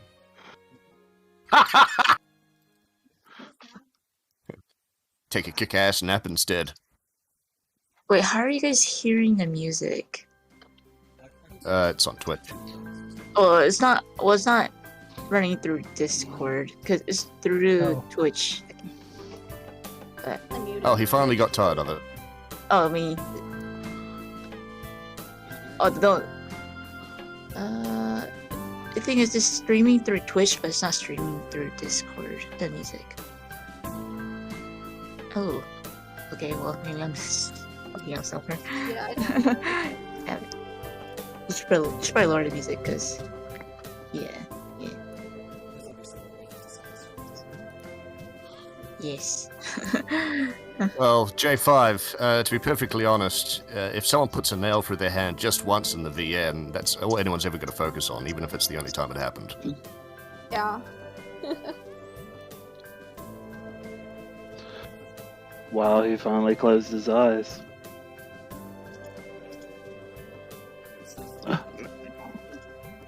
Take a kick-ass nap instead. Wait, how are you guys hearing the music? It's on Twitch. Oh, it's not. Well, it's not running through Discord because it's through Oh. Twitch. I muted Oh, he it. finally got tired of it. Oh, I mean. Oh, don't. The thing is, it's streaming through Twitch, but it's not streaming through Discord. The music. Oh. Okay. Well, maybe I'm just fucking up somewhere. Yeah, I don't Yeah. You should probably lower the music, because. Yeah. Yes. Well, J5, to be perfectly honest, if someone puts a nail through their hand just once in the VN, that's all anyone's ever going to focus on, even if it's the only time it happened. Yeah. Wow, he finally closed his eyes.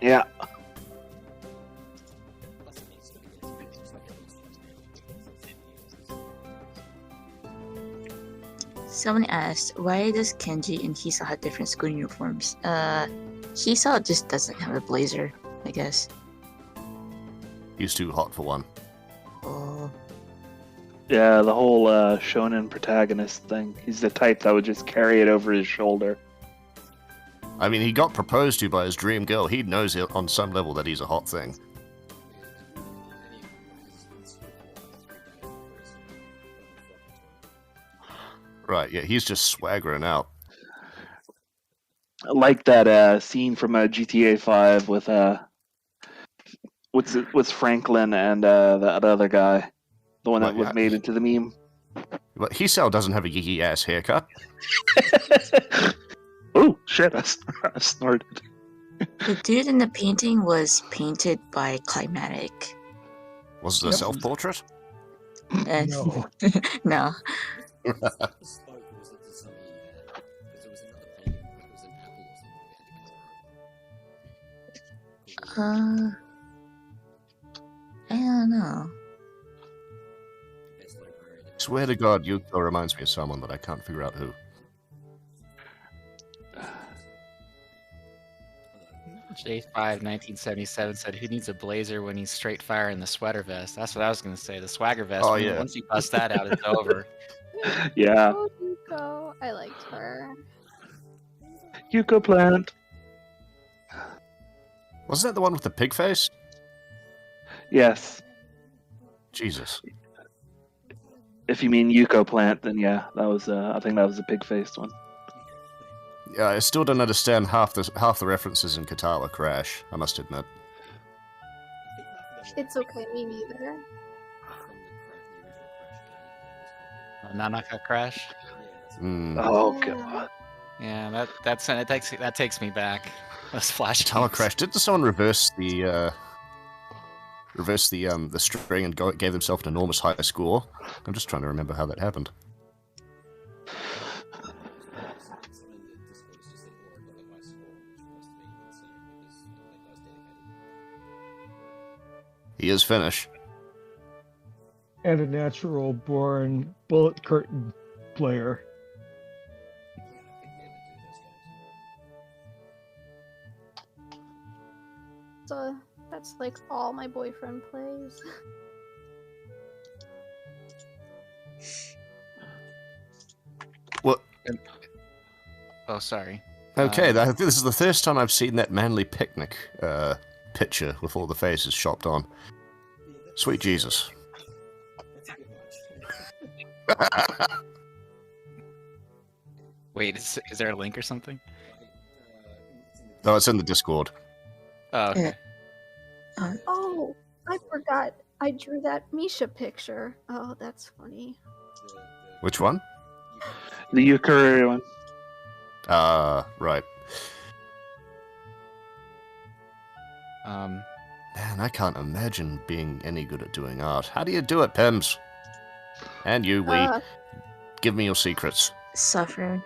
Yeah. Someone asked, why does Kenji and Hisa have different school uniforms? Hisa just doesn't have a blazer, I guess. He's too hot for one. Oh. Yeah, the whole shonen protagonist thing. He's the type that would just carry it over his shoulder. I mean, he got proposed to by his dream girl. He knows it on some level that he's a hot thing. Right, yeah, he's just swaggering out. I like that scene from GTA 5 with what's Franklin and that other guy, the one that was made into the meme. But Hisao doesn't have a yee ass haircut. Oh shit! I snorted. The dude in the painting was painted by Climatic. Was it a self-portrait? No. No. I don't know. Swear to God, Yuko reminds me of someone, but I can't figure out who. J5 1977 said, "Who needs a blazer when he's straight fire in the sweater vest?" That's what I was gonna say. The swagger vest. Oh, yeah. Once you bust that out, it's over. Yeah. Oh, Yuko. I liked her. Yuko plant. Wasn't that the one with the pig face? Yes. Jesus. If you mean Yuko plant, then yeah, that was. I think that was the pig-faced one. Yeah, I still don't understand half the references in Katawa Crash, I must admit. It's okay, me neither. Nanaka Crash. Oh god. Yeah, that takes me back. Those flashbacks. Katawa Crash. Didn't someone reverse the string and gave themselves an enormous high score? I'm just trying to remember how that happened. He is Finnish. And a natural born bullet curtain player. that's like all my boyfriend plays. What? Oh, sorry. Okay, this is the first time I've seen that manly picnic picture with all the faces shopped on. Sweet Jesus. Wait, is there a link or something? Oh, it's in the Discord. Oh, okay. Oh, I forgot. I drew that Misha picture. Oh, that's funny. Which one? The ukulele one. Right. Um, Man, I can't imagine being any good at doing art. How do you do it, Pims? And you, Weee. Give me your secrets. Suffering.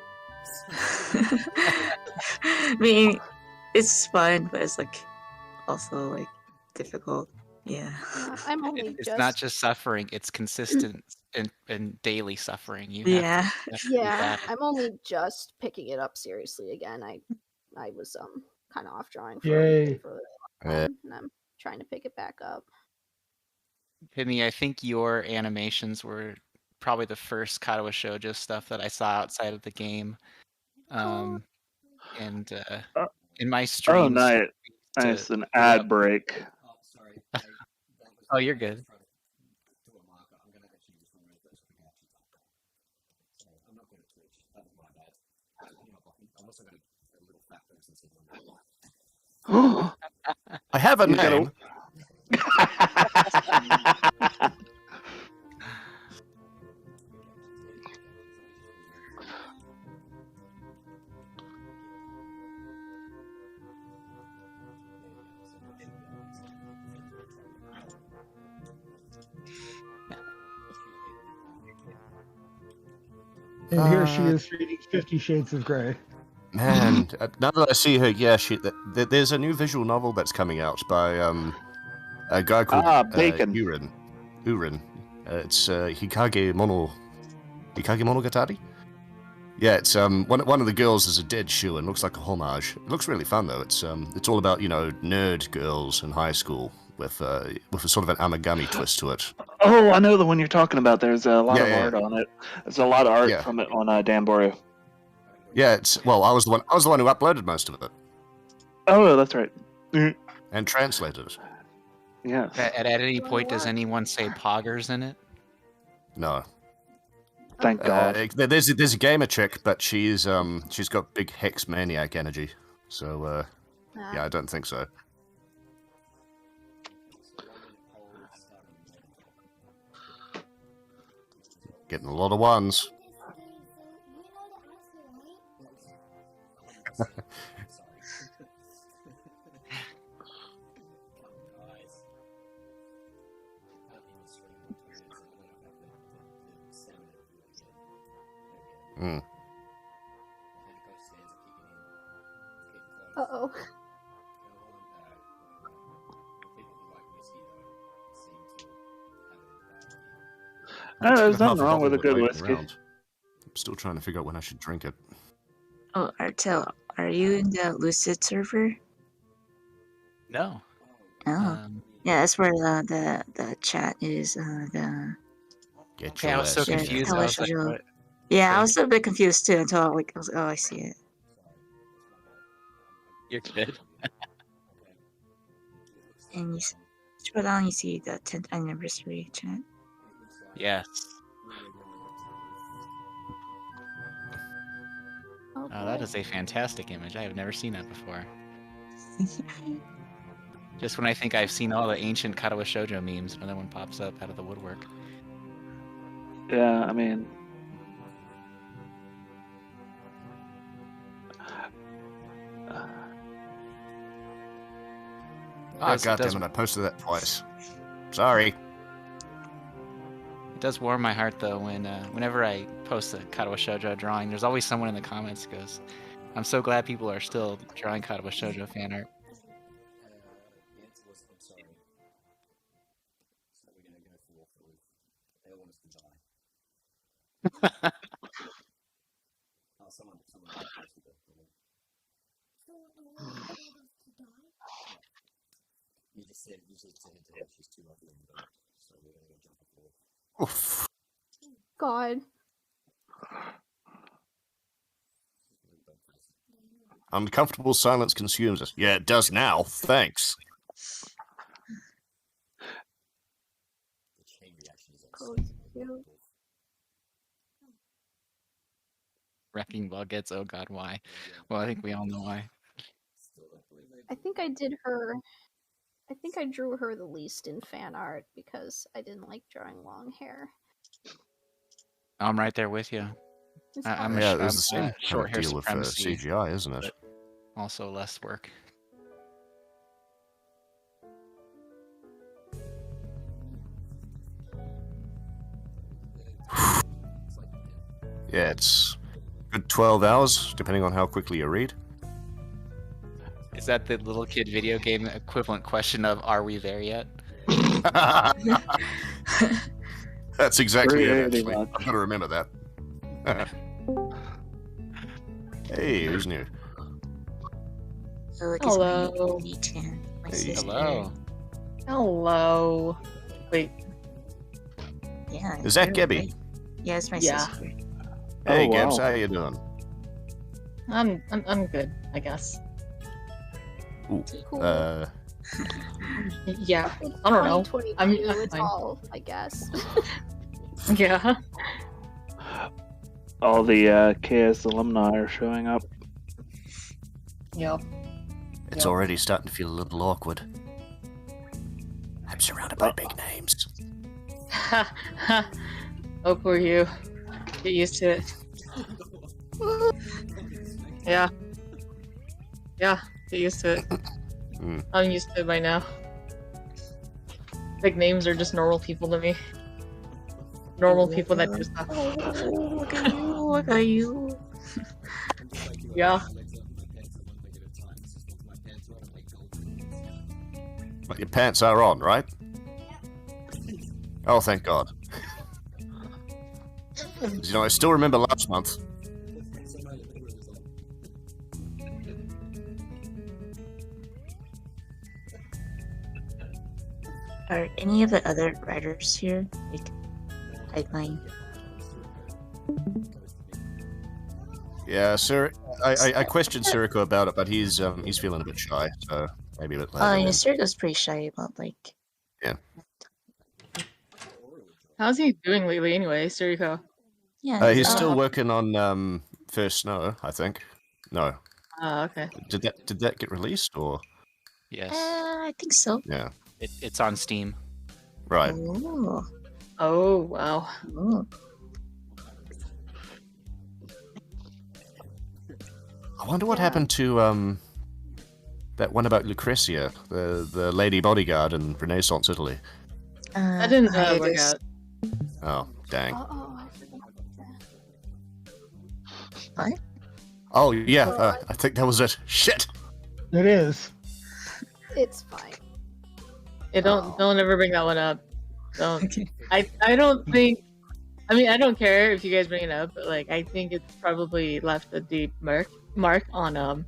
I mean, it's fun, but it's like also like difficult. Yeah. I'm only it's not just suffering; it's consistent and daily suffering. You have Yeah. Yeah, I'm only just picking it up seriously again. I was kind of off drawing for a long time, and I'm trying to pick it back up. Pimmy, I think your animations were probably the first Katawa Shoujo stuff that I saw outside of the game. And in my streams... Oh, nice. Nice, an ad break. Oh, you're good. I have a name. And here she is reading 50 Shades of Grey. Man, now that I see her, yeah, there's a new visual novel that's coming out by a guy called Bacon. Urin. It's Hikage Monogatari? Yeah, it's one of the girls is a dead shoe and looks like a homage. It looks really fun though. It's all about, nerd girls in high school with a sort of an Amagami twist to it. Oh, I know the one you're talking about. There's a lot of art on it. There's a lot of art from it on Danboru. Yeah, I was the one who uploaded most of it. Oh, that's right. And translated it. Yeah. At any point, does anyone say poggers in it? No. Thank God. There's a gamer chick, but she's got big hex maniac energy. So yeah, I don't think so. Getting a lot of ones. Uh-oh. There's nothing wrong with a good whiskey. I'm still trying to figure out when I should drink it. Oh, Rtil, are you in the Lucid server? No. Oh. Yeah, that's where the chat is. I was so confused. I was like, I was a bit confused too until I was like, oh, I see it. You're good. And you scroll down, you see the 10th anniversary chat. Yes. Oh, that is a fantastic image. I have never seen that before. Just when I think I've seen all the ancient Katawa Shoujo memes, another one pops up out of the woodwork. Yeah, I mean... Oh, goddammit, I posted that twice. Sorry. It does warm my heart, though, whenever I post a Katawa Shoujo drawing, there's always someone in the comments who goes, I'm so glad people are still drawing Katawa Shoujo fan art. she's too ugly, so we're gonna go jump a pool. Oof. God. Uncomfortable silence consumes us. Yeah, it does now. Thanks. The chain reaction is Code's cute. Wrecking ball gets, oh god, why? Well, I think we all know why. I think I did her. I think I drew her the least in fan art because I didn't like drawing long hair. I'm right there with you. It's I'm hard. Yeah, I'm there's the same short kind hair of deal with supremacy, CGI, isn't it? but also less work. Yeah, it's a good 12 hours, depending on how quickly you read. Is that the little kid video game equivalent question of "Are we there yet?" That's exactly it, Pretty actually. much. I've got to remember that. Hey, who's new? So look, Hello. it's me, my Hey. sister. Hello. Hello. Wait. Yeah. Is that you're Gebby? right. Yeah, it's my Yeah. sister. Hey, Oh, Gebs, wow. how you doing? I'm good, I guess. Ooh, Cool. Yeah. It's I don't know. 2022, I'm it's fine. all, I guess. Yeah. All the KS alumni are showing up. Yep. it's Yep. already starting to feel a little awkward. I'm surrounded by big names. Ha ha. Oh, poor you. Get used to it. Yeah. Yeah, get used to it. Hmm. I'm used to it by now. Big names are just normal people to me. Normal people that do stuff. Oh, look at you! Look at you! Yeah. But your pants are on, right? Oh, thank God. You know, I still remember last month. Are any of the other writers here? Like, Pipeline? Yeah, sir. I questioned Siriko about it, but he's feeling a bit shy, so maybe a bit later. Oh, yeah, Siriko's pretty shy about, like... Yeah. How's he doing lately anyway, Siriko? Yeah, He's still working on First Snow, I think. No. Oh, okay. Did that get released or? Yes. I think so. Yeah. It's on Steam. Right. Oh. Oh, wow. Oh. I wonder what happened to that one about Lucrezia, the lady bodyguard in Renaissance Italy. That didn't work hiatus. out. Oh, dang. Oh, I forgot about that. What? Oh, yeah, I think that was it. Shit! It is. It's fine. Yeah, don't ever bring that one up. Don't. I don't think. I mean, I don't care if you guys bring it up, but like, I think it's probably left a deep mark on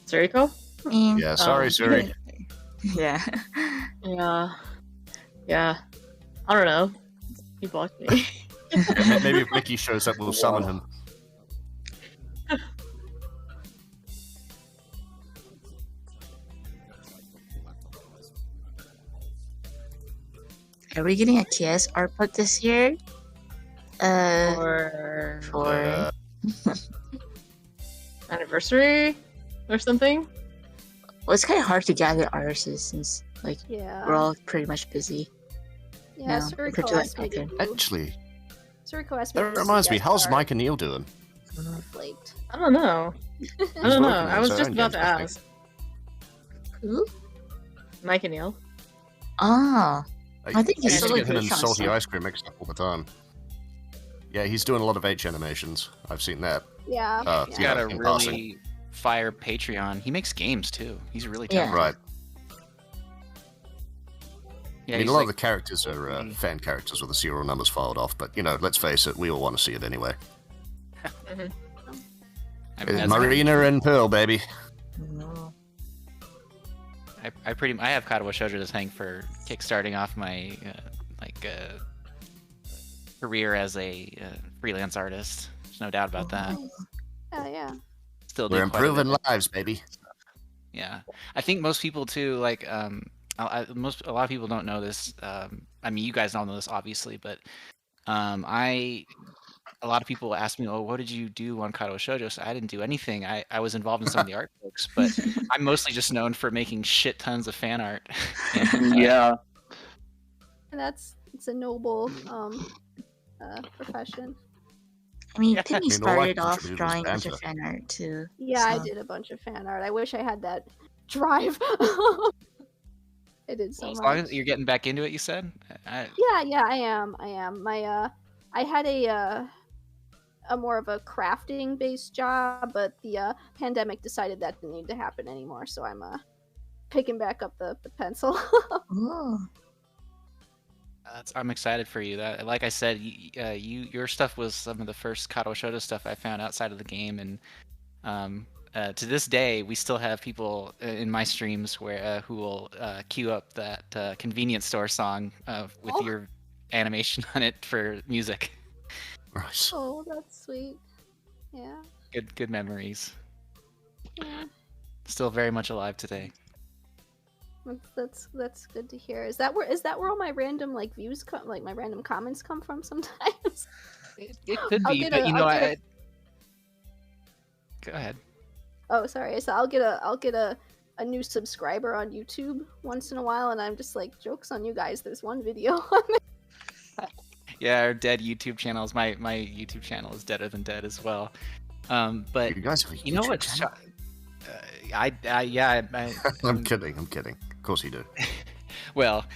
Siriko. Yeah, sorry, Suri. Yeah. Yeah. I don't know. He blocked me. Maybe if Mickey shows up, we'll summon him. Are we getting a KS art book this year? Or For anniversary or something. well, it's kind of hard to gather artists since like Yeah. we're all pretty much busy. Yeah, No, Siriko compared to that asked me to pattern. do. Actually, Siriko asked me that to reminds me, guest how's art. Mike and Neil doing? I flaked. I don't know. I don't know. working on I was his just own about to games, I think. ask. Who? Mike and Neil. Ah, I think I he's used to still get him like and Patreon Salty stuff. Ice Cream mixed up all the time. Yeah, he's doing a lot of H animations. I've seen that. Yeah. He's Yeah, got a in really passing. fire Patreon. He makes games too. He's really Yeah. talented. Right. Yeah, I mean, he's a lot like, of the characters are fan characters with the serial numbers filed off, but, you know, let's face it, we all want to see it anyway. I mean, It's that's, Marina and Pearl, baby. No. I have Katawa Shoujo to thank for kickstarting off my career as a freelance artist. There's no doubt about that. Yeah. Still We're do quite a improving bit. lives, baby. Yeah, I think most people too, like a lot of people don't know this. I mean, you guys don't know this obviously, but a lot of people ask me, "Oh, what did you do on Katawa Shoujo?" So I didn't do anything. I was involved in some of the art books, but I'm mostly just known for making shit tons of fan art. And, Yeah. It's a noble profession. I mean, Yeah. Pimmy I mean, all I started off contributed was drawing a bunch of banter. fan art too. Yeah, I so- did a bunch of fan art. I wish I had that drive. I did so As much. long as you're getting back into it, you said. Yeah, I am. My I had a more of a crafting based job, but the pandemic decided that didn't need to happen anymore, so I'm picking back up the pencil. Oh. I'm excited for you. That, like I said, your stuff was some of the first Katawa Shoujo stuff I found outside of the game, and to this day, we still have people in my streams where who will queue up that convenience store song with your animation on it for music. Right. Oh, that's sweet. Yeah. Good memories. Yeah. Still very much alive today. That's good to hear. Is that where all my random views come, like my random comments come from sometimes? It could be, but go ahead. Oh, sorry. So I'll get a new subscriber on YouTube once in a while, and I'm just like, jokes on you guys. There's one video on there. Yeah, our dead YouTube channels. My YouTube channel is deader than dead as well. But You guys have a you know YouTube what? channel? I'm kidding. Of course you do. Well,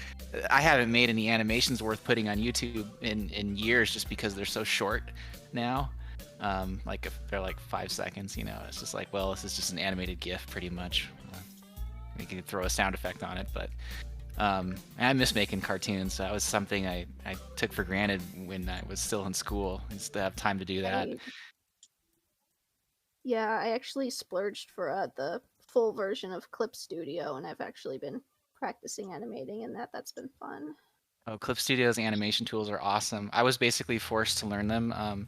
I haven't made any animations worth putting on YouTube in years, just because they're so short now. Like if they're like 5 seconds, it's just like, well, this is just an animated GIF pretty much. We could throw a sound effect on it, but I miss making cartoons. That was something I took for granted when I was still in school. I used to have time to do that. Yeah, I actually splurged for the full version of Clip Studio, and I've actually been practicing animating, and that's been fun. Oh, Clip Studio's animation tools are awesome. I was basically forced to learn them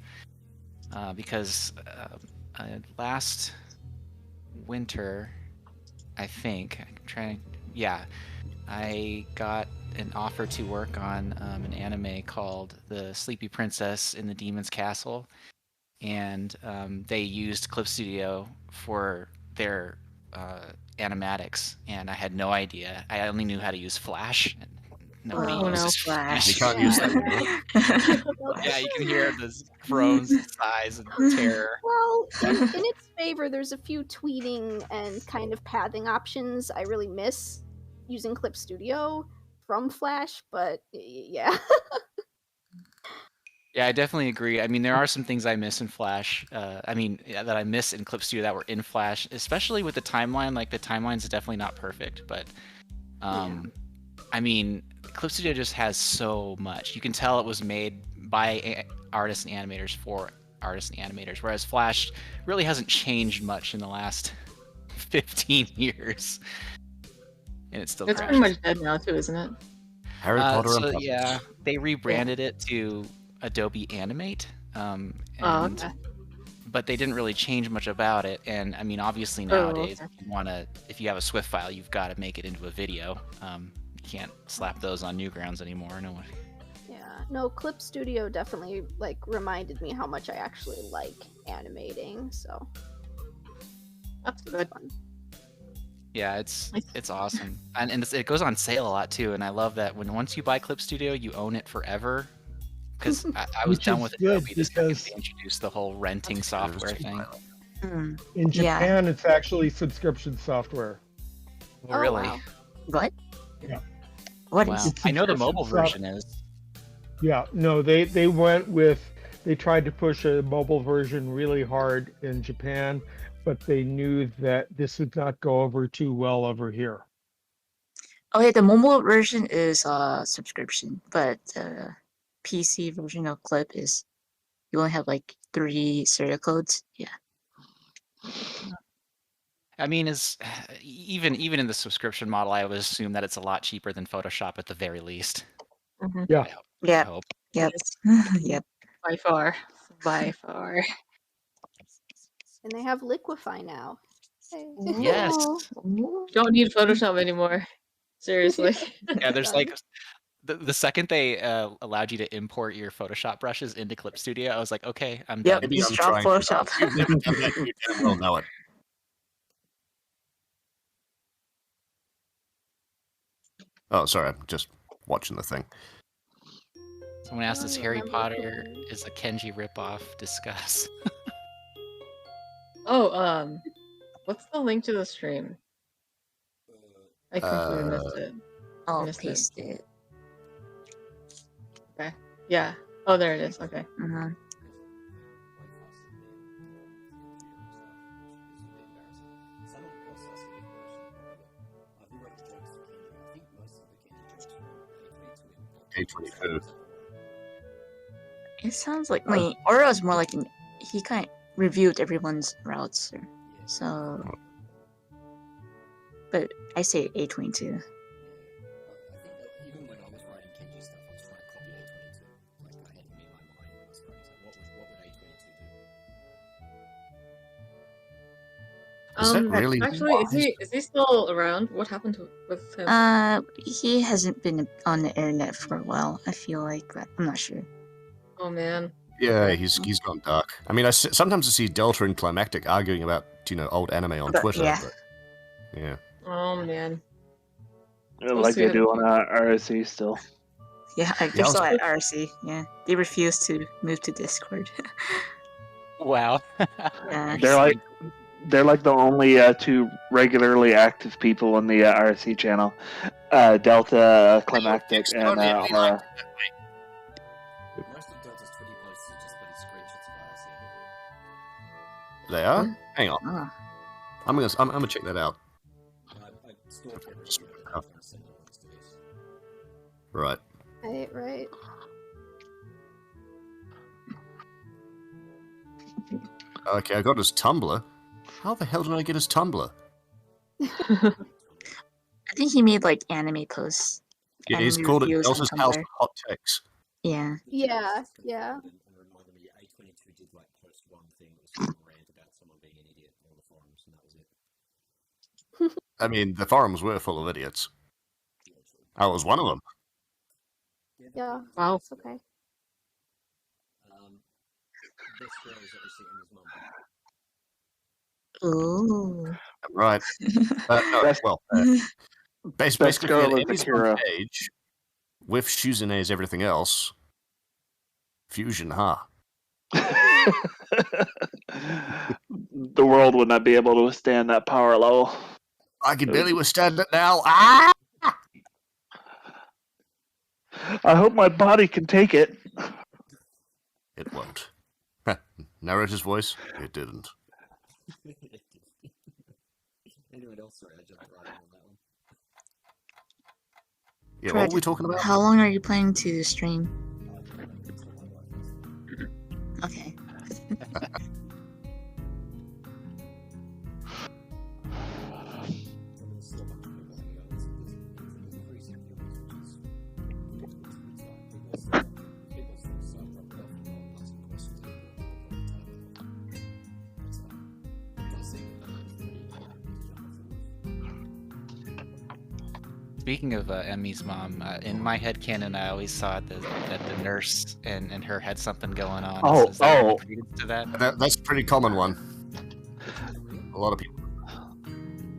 because last winter, I think, I got an offer to work on an anime called The Sleepy Princess in the Demon's Castle, and they used Clip Studio for their animatics, and I had no idea. I only knew how to use Flash. And nobody uses Flash. You can't use that. Yeah, you can hear the groans, sighs, and terror. Well, in its favor, there's a few tweeting and kind of pathing options I really miss using Clip Studio from Flash, but yeah. Yeah, I definitely agree. I mean, there are some things I miss in Flash. That I miss in Clip Studio that were in Flash, especially with the timeline. Like, the timeline's definitely not perfect, but I mean, Clip Studio just has so much. You can tell it was made by artists and animators for artists and animators, whereas Flash really hasn't changed much in the last 15 years. And it's still It's pretty much dead now too, isn't it? Harry Potter and so, yeah, they rebranded it to Adobe Animate. Okay. But they didn't really change much about it. And I mean, obviously nowadays, if you have a Swift file, you've got to make it into a video. You can't slap those on Newgrounds anymore. No one. Yeah, no, Clip Studio definitely reminded me how much I actually like animating. So that's good. Fun. Yeah, it's awesome, and it goes on sale a lot too. And I love that once you buy Clip Studio, you own it forever. Because I was done with Adobe the second they introduced the whole renting software thing. In Japan, it's actually subscription software. Oh, really? Wow. What? Yeah. What wow. is? I know the mobile version is. Yeah, no, they tried to push a mobile version really hard in Japan, but they knew that this would not go over too well over here. Oh yeah, the mobile version is subscription, but PC version of Clip is you only have 3 serial codes. Yeah. I mean, is even in the subscription model, I would assume that it's a lot cheaper than Photoshop at the very least. Yeah. I Yep. hope. Yep. Yep. By far. By far. And they have Liquify now. Hey. Yes. Don't need Photoshop anymore. Seriously. Yeah, there's Done. like the second they allowed you to import your Photoshop brushes into Clip Studio, I was like, okay, I'm Yep. done. Maybe Just I'm drop trying. Photoshop. You've never done that. You damn well know it. Oh, sorry. I'm just watching the thing. Someone asked, I "Is don't Harry remember Potter playing. is a Kenji ripoff?" Discuss. Oh, what's the link to the stream? I completely missed it. I'll Missed it. paste it. Okay. Yeah. Oh, there it is. Okay. Uh-huh. A22. It sounds like Oro is more like he kind of reviewed everyone's routes, so. But I say A22. I think that even when I was writing Kenji stuff, I was trying to copy A22. Like, I had him in my mind when I was writing. So what would A22 do? Is that really? Actually, is he still around? What happened with him? He hasn't been on the internet for a while. I feel like, but I'm not sure. Oh man. Yeah, he's gone dark. I mean, sometimes I see Delta and Climactic arguing about old anime on Twitter. Yeah. But, yeah. Oh man. Like they do on RSC still. Yeah, they're still at RC. Yeah, they refuse to move to Discord. Wow. Yeah. They're like the only two regularly active people on the RC channel. Delta, Climactic, and Aura. Most of Delta's Twitter posts are just bloody screenshots of IRC. They are? Hang on. Ah. I'm gonna check that out. I stalk every Twitter and I'm trying to send the links to this. Right. Right. Okay, I got his Tumblr. How the hell did I get his Tumblr? I think he made like anime posts. Yeah, he's anime called it reviews on Delta's House Tumblr. of Hot Takes. Yeah. Yeah. And reminded me, A22 did like post one thing that was just a rant about someone being an idiot on the forums, and that was it. I mean, the forums were full of idiots. I was one of them. Yeah. Wow. It's okay. This girl is obviously Emmy's mum. Ooh. Right. Basically, girl is Emmy's Akira. on page with Shuzune's everything else. Fusion, huh? The world would not be able to withstand that power level. I can barely withstand it now. Ah! I hope my body can take it. It won't. Narrator's voice? It didn't. Anyone else? Sorry, I jumped right in on that one. Yeah, what were we talking about? How long are you planning to stream? Okay. Speaking of Emmy's mom, in my headcanon, I always thought that the nurse and her had something going on. Oh, Is there any credence to that? That's a pretty common one. A lot of people.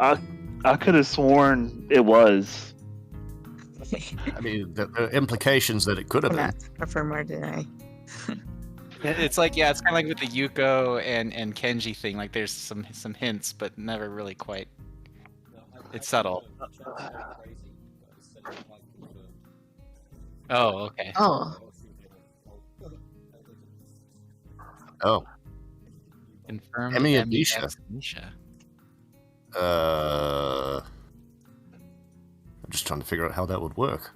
I could have sworn it was. I mean, the implications that it could have been. Affirm or deny. It's like, yeah, it's kind of like with the Yuko and Kenji thing. Like, there's some hints, but never really quite. It's subtle. Oh, okay. Oh. Oh. Confirmed. Emmy and Emmy Nisha. X Nisha. I'm just trying to figure out how that would work.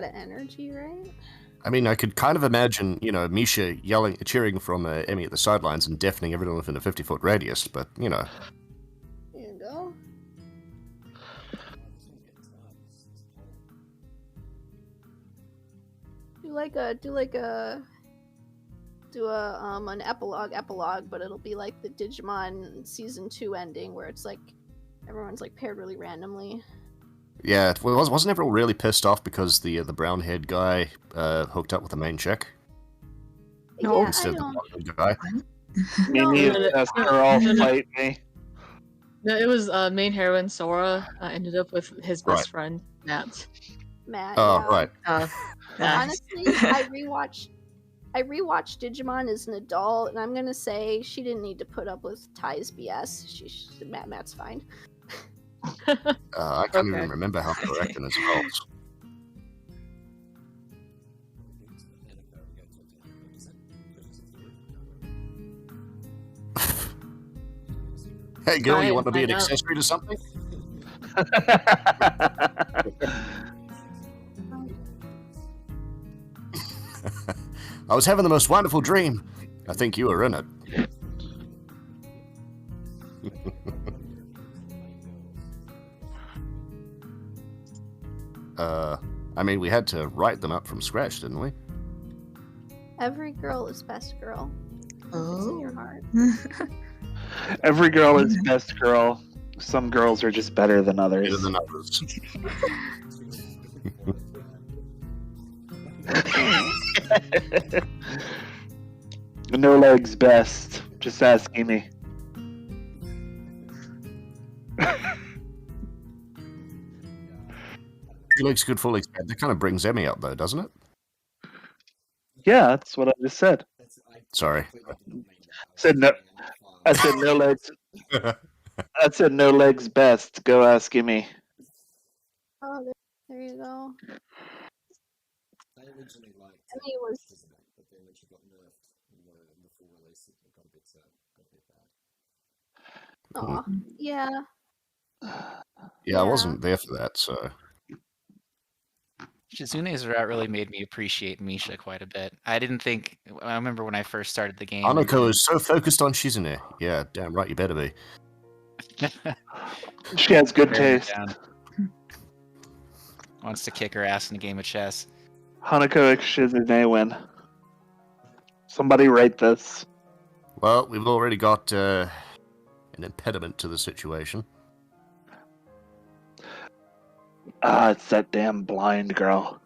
lot of energy, right? I mean, I could kind of imagine, Misha cheering from Emmy at the sidelines and deafening everyone within a 50-foot radius, but, Here you go. Do an epilogue, but it'll be like the Digimon season 2 ending where it's like everyone's like paired really randomly. Yeah, wasn't everyone really pissed off because the brown-haired guy hooked up with the main chick? No. Instead of the blonde guy. Me and all fight me. No, it was main heroine Sora ended up with his best friend Matt. Oh, right. Honestly, I rewatched Digimon as an adult, and I'm gonna say she didn't need to put up with Ty's BS. Matt's fine. I can't even remember how correct in his faults. Hey, girl, you want to be an accessory to something? I was having the most wonderful dream. I think you were in it. I mean, we had to write them up from scratch, didn't we? Every girl is best girl. It's in your heart. Every girl is best girl. Some girls are just better than others. Better than others. No legs best. Just ask Amy. He looks good fully expand. That kind of brings Emmy up, though, doesn't it? Yeah, that's what I just said. Sorry. I said no legs. I said no legs best. Go ask Amy. Oh, there you go. I originally liked Emmy was. But then when she got nerfed in the full release, it got a bit bad. Aw, yeah. Yeah, I wasn't there for that, so. Shizune's route really made me appreciate Misha quite a bit. I remember when I first started the game. Hanako is so focused on Shizune. Yeah, damn right, you better be. She has good taste. Wants to kick her ass in a game of chess. Hanako x Shizune win. Somebody write this. Well, we've already got an impediment to the situation. Ah, it's that damn blind girl.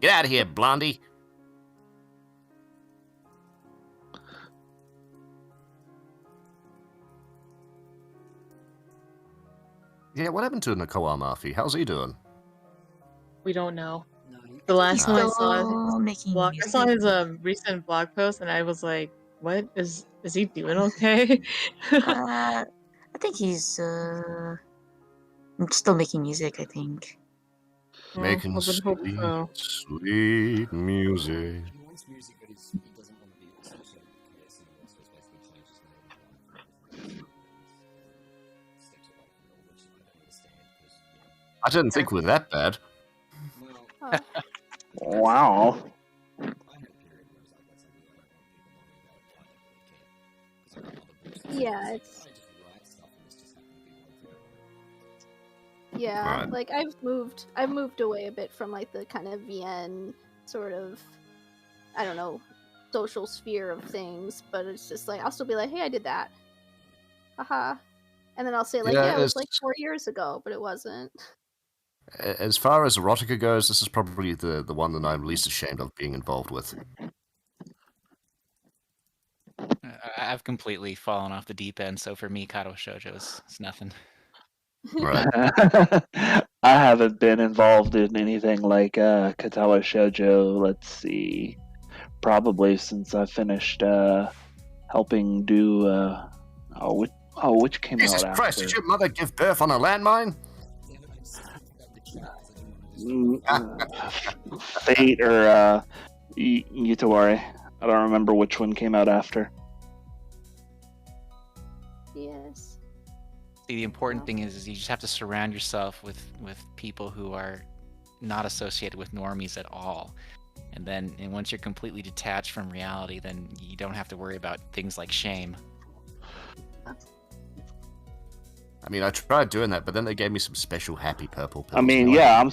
Get out of here, Blondie! Yeah, what happened to Nakoa Mafi? How's he doing? We don't know. The last time I saw his recent blog post, and I was like, "What is he doing? Okay?" I think he's still making music. I think. Making sweet music. He wants music, but he doesn't want to be associated with KSC, so it's basically changed his name. Steps away from it all, which I don't understand. I didn't think we were that bad. Wow. Yeah, it's. Yeah, Right. like I've moved away a bit from like the kind of VN sort of, I don't know, social sphere of things, but it's just like I'll still be like, hey, I did that, haha, and then I'll say like, yeah, it was like 4 years ago, but it wasn't. As far as erotica goes, this is probably the one that I'm least ashamed of being involved with. I've completely fallen off the deep end, so for me, Katawa Shoujo is nothing. Right. I haven't been involved in anything like Katawa Shoujo, let's see, probably since I finished helping do which came Jesus out Christ, after. did your mother give birth on a landmine? Fate or Yutawari. I don't remember which one came out after. Yes. See, the important thing is you just have to surround yourself with people who are not associated with normies at all. And once you're completely detached from reality, then you don't have to worry about things like shame. I mean, I tried doing that, but then they gave me some special happy purple pills. I mean, yeah, I'm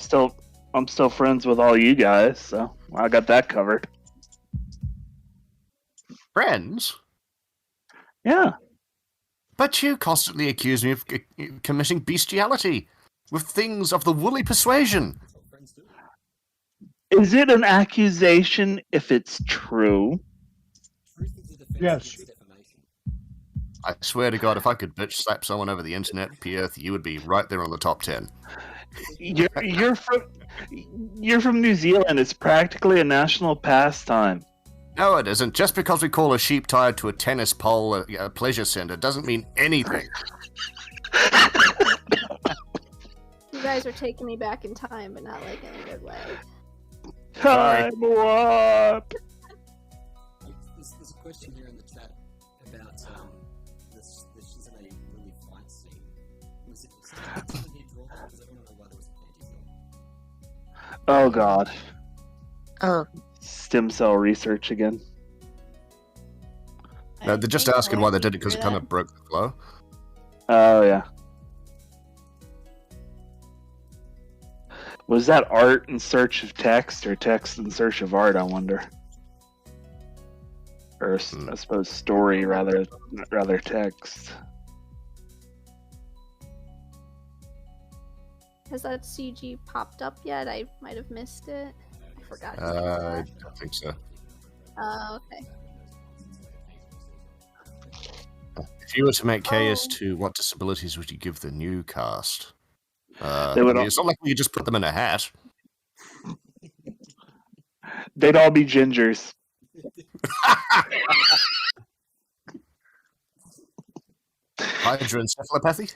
still friends with all you guys, so I got that covered. Friends? Yeah. But you constantly accuse me of committing bestiality with things of the woolly persuasion. Is it an accusation if it's true? Yes. I swear to God, if I could bitch slap someone over the internet, Peorth, you would be right there on the top 10. You're from New Zealand. It's practically a national pastime. No, it isn't. Just because we call a sheep tied to a tennis pole a pleasure center doesn't mean anything. You guys are taking me back in time, but not like in a good way. Time warp. There's a question here in the chat about this isn't a really fight scene. Was it because I don't know why there was a panty drop. Oh God. Oh. Stem cell research again. No, they're just asking why they did it because it kind of broke the flow. Oh yeah. Was that art in search of text or text in search of art? I wonder. Or I suppose story rather text. Has that CG popped up yet? I might have missed it. I forgot. I don't think so. Okay. If you were to make KS2, what disabilities would you give the new cast? It's not like we could just put them in a hat. They'd all be gingers. Hydroencephalopathy?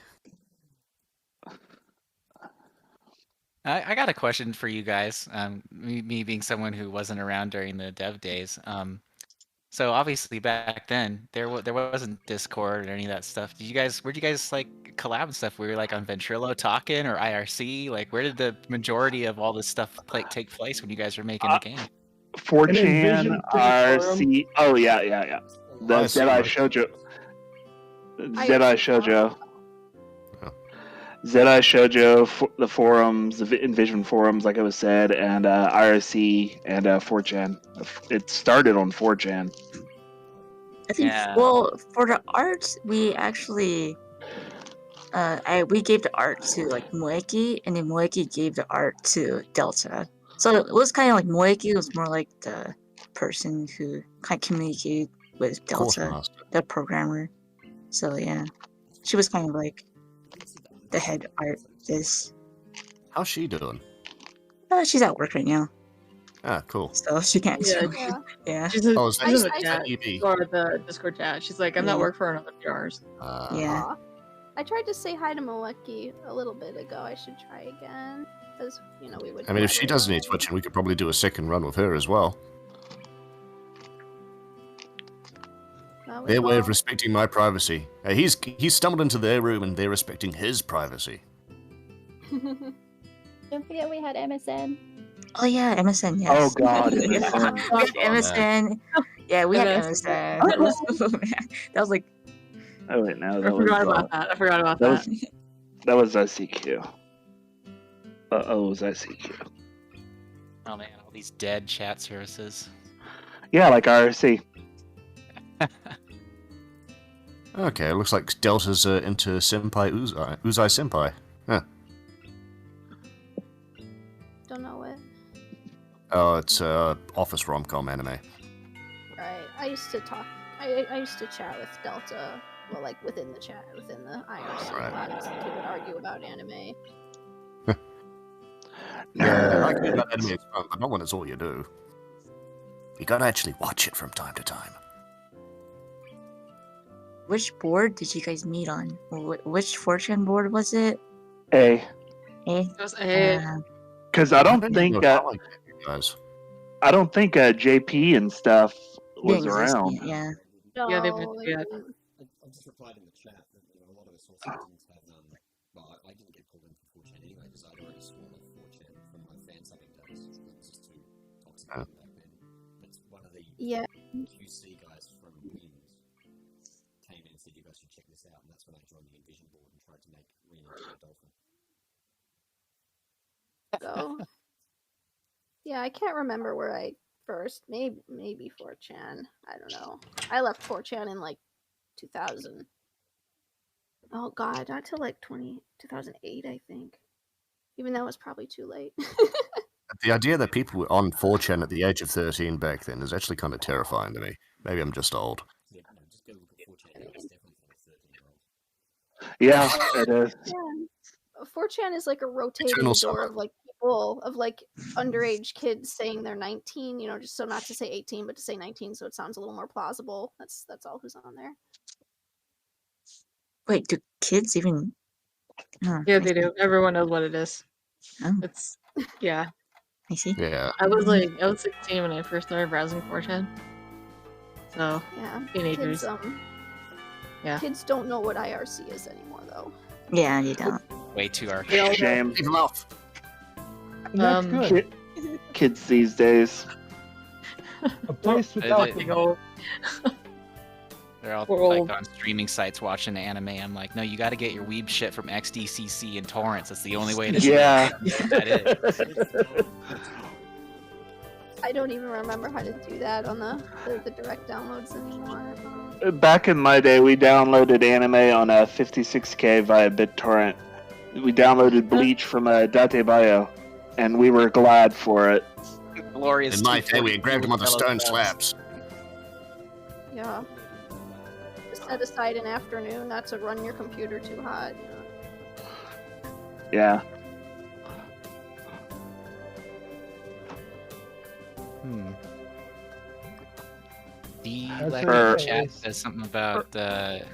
I got a question for you guys. Me being someone who wasn't around during the dev days. So obviously back then there wasn't Discord or any of that stuff. Where'd you guys like collab and stuff? Were you like on Ventrilo talking or IRC? Like where did the majority of all this stuff take place when you guys were making the game? 4chan, IRC. Oh yeah. The Zedai Shoujo. Zedai Shoujo, the forums, the Envision forums, like I was said, and IRC and 4chan. It started on 4chan. I think. Yeah. Well, for the art, we actually, we gave the art to like Moekki, and then Moekki gave the art to Delta. So it was kind of like Moekki was more like the person who kind of communicated with Delta, the programmer. So yeah, she was kind of like the head artist. How's she doing? She's at work right now. Ah, cool. So she can't. Yeah. She's in the chat or the Discord chat. She's like, I'm at work for another few hours. Yeah. I tried to say hi to Moekki a little bit ago. I should try again. Because, we would. I mean, if she does need Twitching, we could probably do a second run with her as well. Their way of respecting my privacy. He's stumbled into their room and they're respecting his privacy. Don't forget we had MSN. Oh yeah, MSN, yes. Oh god, MSN. We had MSN. Yeah, we had MSN. That was like... Oh wait, no. I forgot about that. That was ICQ. It was ICQ. Oh man, all these dead chat services. Yeah, like IRC. Okay, looks like Delta's into Senpai Uzai Senpai. Huh. Don't know it. Oh, it's office rom-com anime. Right. I used to chat with Delta, well, like within the chat, within the IRC bots. He would argue about anime. Yeah, arguing about anime is fun, but not when it's all you do. You gotta actually watch it from time to time. Which board did you guys meet on? Which 4chan board was it? A. It was A. Because I don't think JP and stuff was around. Yeah. No, yeah, they went. Yeah. I'm just replied in the chat that a lot of the sources have. Well, I didn't get pulled into 4chan anyway because I'd already sworn off 4chan from my fan Oh. It's one of the Yeah. QC guys from Wings came in and said, you guys should check this out, and that's when I joined the Envision board and tried to make Reen into a dolphin. So, yeah, I can't remember where I first, maybe 4chan. I don't know. I left 4chan in like 2000. Oh god, not till like 2008, I think. Even though it was probably too late. The idea that people were on 4chan at the age of 13 back then is actually kind of terrifying to me. Maybe I'm just old. Yeah, no, just go look at 4chan now. It's definitely for a 13-year-old. Yeah, it is. Yeah. 4chan is like a rotating Eternal door summer. of like people, of like underage kids saying they're 19, just so not to say 18, but to say 19 so it sounds a little more plausible. That's all who's on there. Wait, do kids even? Oh, Yeah, they do. Everyone knows what it is. Oh. It's yeah. I see. Yeah. I was 16 when I first started browsing 4chan. So Yeah. teenagers. Kids, Yeah. Kids don't know what IRC is anymore though. Yeah, you don't. Way too archaic. Shame. Leave them off. That's good. Kids these days. A place without They- the They're all We're like old. on streaming sites watching anime. I'm like, no, you got to get your weeb shit from XDCC and torrents. That's the only way to. Yeah. That is. I don't even remember how to do that on the direct downloads anymore. Back in my day, we downloaded anime on a 56K via BitTorrent. We downloaded Bleach from a Datebayo, and we were glad for it. Glorious. In my day, we grabbed them on the stone slabs. slabs. Yeah. Set aside an afternoon not to run your computer too hot. Yeah. The That's like right. chat says something about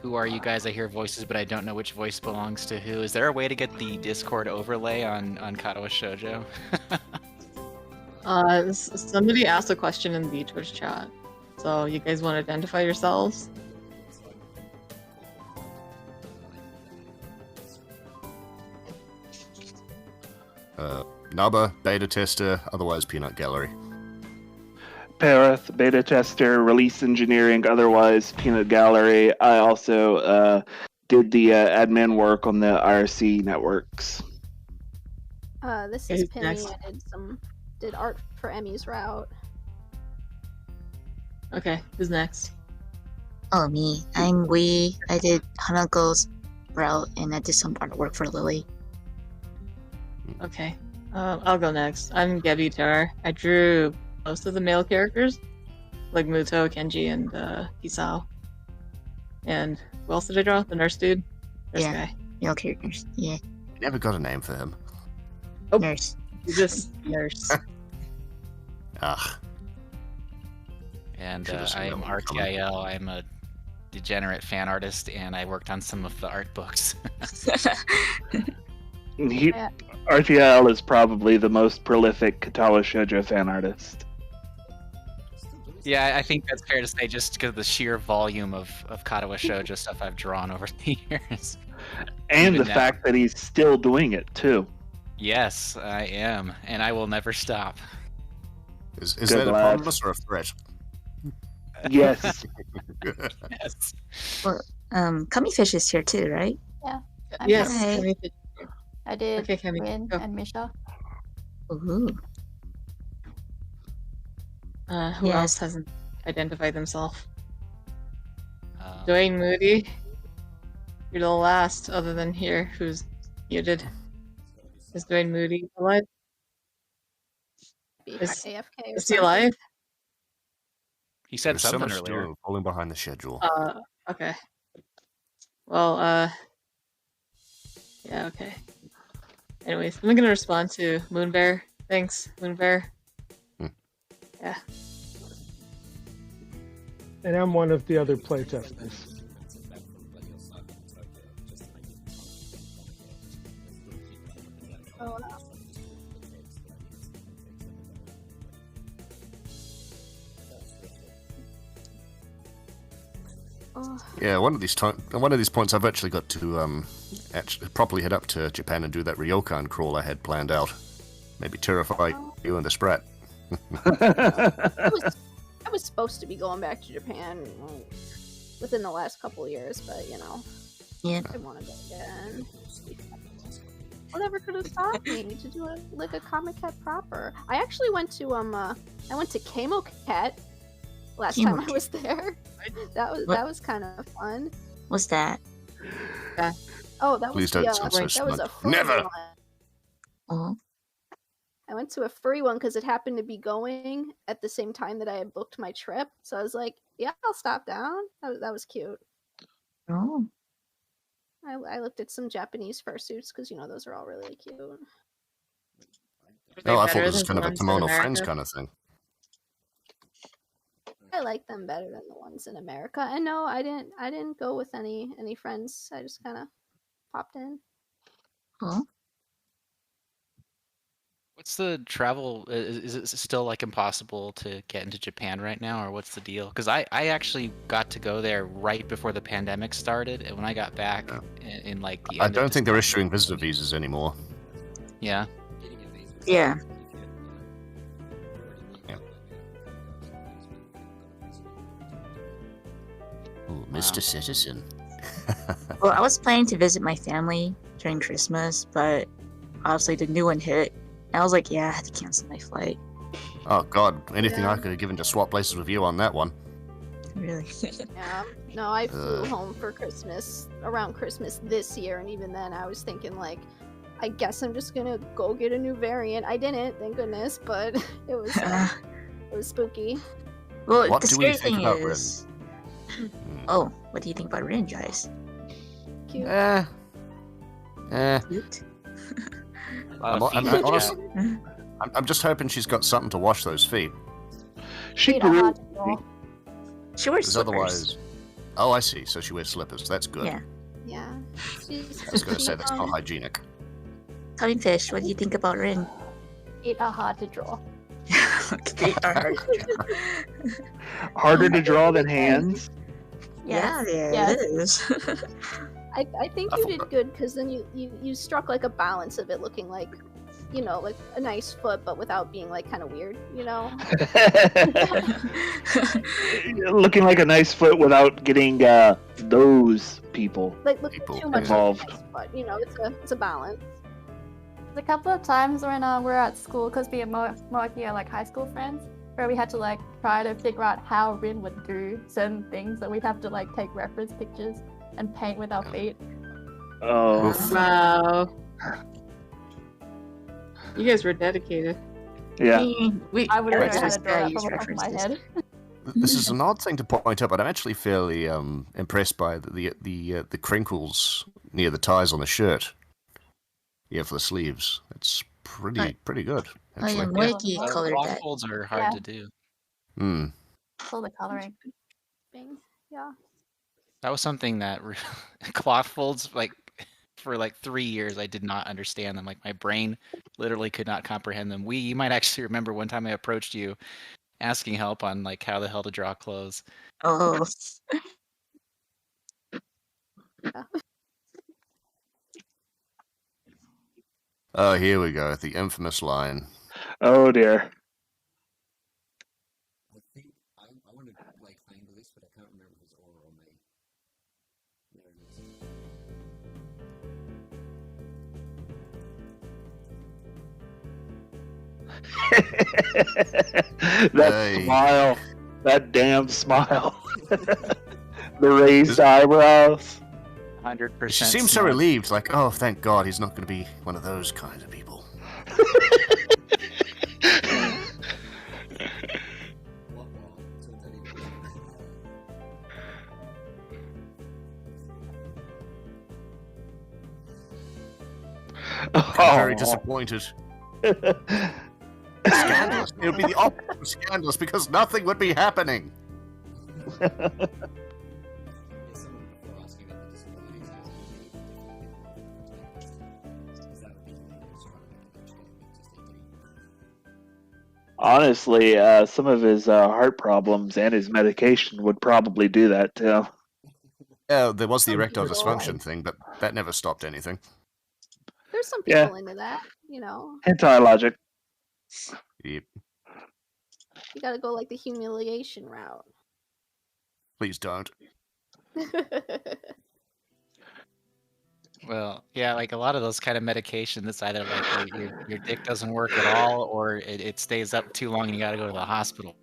who are you guys? I hear voices, but I don't know which voice belongs to who. Is there a way to get the Discord overlay on Katawa Shoujo? Somebody asked a question in the Twitch chat. So you guys want to identify yourselves? Naba, beta tester, otherwise Peanut Gallery. Peorth, beta tester, release engineering, otherwise Peanut Gallery. I also did the admin work on the IRC networks. This Who's is Pimmy. next? I did art for Emmy's route. Okay, who's next? Oh, me. I'm Weee. I did Hanako's route, and I did some artwork for Lily. Okay, I'll go next. I'm Gebutar. I drew most of the male characters, like Muto, Kenji, and Hisao. And who else did I draw? The nurse dude? Nurse Yeah. guy. Male characters. Yeah. Never got a name for him. Oh. Nurse. He's just nurse. Ah. And Should've seen I that am one coming. RTIL. I'm a degenerate fan artist, and I worked on some of the art books. Yeah. RTL is probably the most prolific Katawa Shoujo fan artist. Yeah, I think that's fair to say, just because of the sheer volume of Katawa Shoujo stuff I've drawn over the years. And Even the now. fact that he's still doing it, too. Yes, I am, and I will never stop. Is Good that a lad. promise or a threat? Yes. Yes. Well, Kamifish is here too, right? Yes. Hi. Kami- I did Okay, Kami, Win go. and Misha. Ooh. Who Yes. else hasn't identified themselves? Um, Duane, Moody. You're the last, other than here, who's muted. Is Duane Moody alive? Be Is- AFK or Is he something. alive? he said There's so something much earlier. still falling behind the schedule. Okay. Well, yeah, okay. Anyways, I'm gonna respond to Moonbear. Thanks, Moonbear. Yeah. And I'm one of the other playtesters. Oh, wow. Oh, Yeah, one of these points I've actually got to actually properly head up to Japan and do that ryokan crawl I had planned out. Maybe terrify you and the sprite. I was supposed to be going back to Japan within the last couple of years, but Yeah. I want to go again. Whatever could have stopped me to do a Comic Cat proper. I actually went to Camo Cat last time I was there. That was kind of fun. What's that? Oh, that was Please don't sound so that was a smug. furry Never! one. Oh. I went to a furry one because it happened to be going at the same time that I had booked my trip. So I was like, yeah, I'll stop down. That was cute. Oh. I looked at some Japanese fursuits because those are all really cute. Oh, I thought this was kind of a kimono friends kind of thing. I like them better than the ones in America. And no, I didn't go with any friends. I just kind of popped in. Huh? What's the travel? Is it still like impossible to get into Japan right now, or what's the deal? Because I actually got to go there right before the pandemic started, and when I got back in like the I end don't of think they're issuing visitor visas anymore. Yeah. Yeah. Oh, Mr. Citizen. Well, I was planning to visit my family during Christmas, but obviously the new one hit. And I was like, yeah, I have to cancel my flight. Oh God, anything Yeah. I could have given to swap places with you on that one. Really? Yeah. No, I flew home for Christmas around Christmas this year, and even then I was thinking like, I guess I'm just gonna go get a new variant. I didn't, thank goodness, but it was spooky. Well, What the do we scary think thing about is. Oh, what do you think about Rin, guys? Cute. Cute. I'm just hoping she's got something to wash those feet. She Wait, grew. She wears Because slippers. otherwise... Oh, I see. So she wears slippers. That's good. Yeah. Yeah. I was going to say that's not hygienic. Kamifish, what do you think about Rin? Feet are hard to draw. Feet are hard. Harder to draw than hands. Yeah, Yes. it is. I think you did good because then you struck like a balance of it looking like, like a nice foot, but without being like kind of weird, Looking like a nice foot without getting those people like looking too much involved. like a nice foot, it's a balance. There's a couple of times when we're at school, because me and Moekki are like high school friends, where we had to like try to figure out how Rin would do certain things, so we'd have to like take reference pictures and paint with our feet. Oh. Wow. You guys were dedicated. Yeah. I would have known how References, to draw that use from the top of my references. head. This is an odd thing to point out, but I'm actually fairly impressed by the crinkles near the ties on the shirt. Yeah, for the sleeves. It's pretty good. Oh yeah, Actually. Moekki colored cloth that. folds are hard Yeah. to do. Hmm. All the coloring. Yeah. That was something that cloth folds like for like 3 years I did not understand them. Like my brain literally could not comprehend them. You might actually remember one time I approached you asking help on like how the hell to draw clothes. Oh. Oh, here we go. The infamous line. Oh dear. I think I want to like find this, but I can't remember if it's or me. There it is. That Hey. smile. That damn smile. The raised eyebrows. 100%. She seems so relieved, like, oh, thank God, he's not going to be one of those kinds of people. I'm very disappointed. Scandalous. It would be the opposite of scandalous because nothing would be happening. Honestly, some of his heart problems and his medication would probably do that too. Yeah, there was the erectile dysfunction thing, but that never stopped anything. There's some Yeah. people into that, Hentai logic. Yep. You gotta go like the humiliation route. Please don't. Well, yeah, like a lot of those kind of medications, it's either like your dick doesn't work at all, or it stays up too long and you gotta go to the hospital.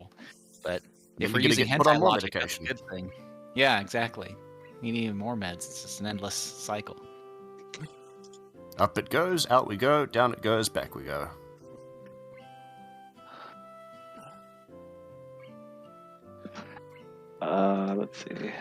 But Then if we're you're gonna using get put on hentai more logic, that's a medication. good thing. Yeah, exactly. You need even more meds. It's just an endless cycle. Up it goes, out we go, down it goes, back we go. Let's see.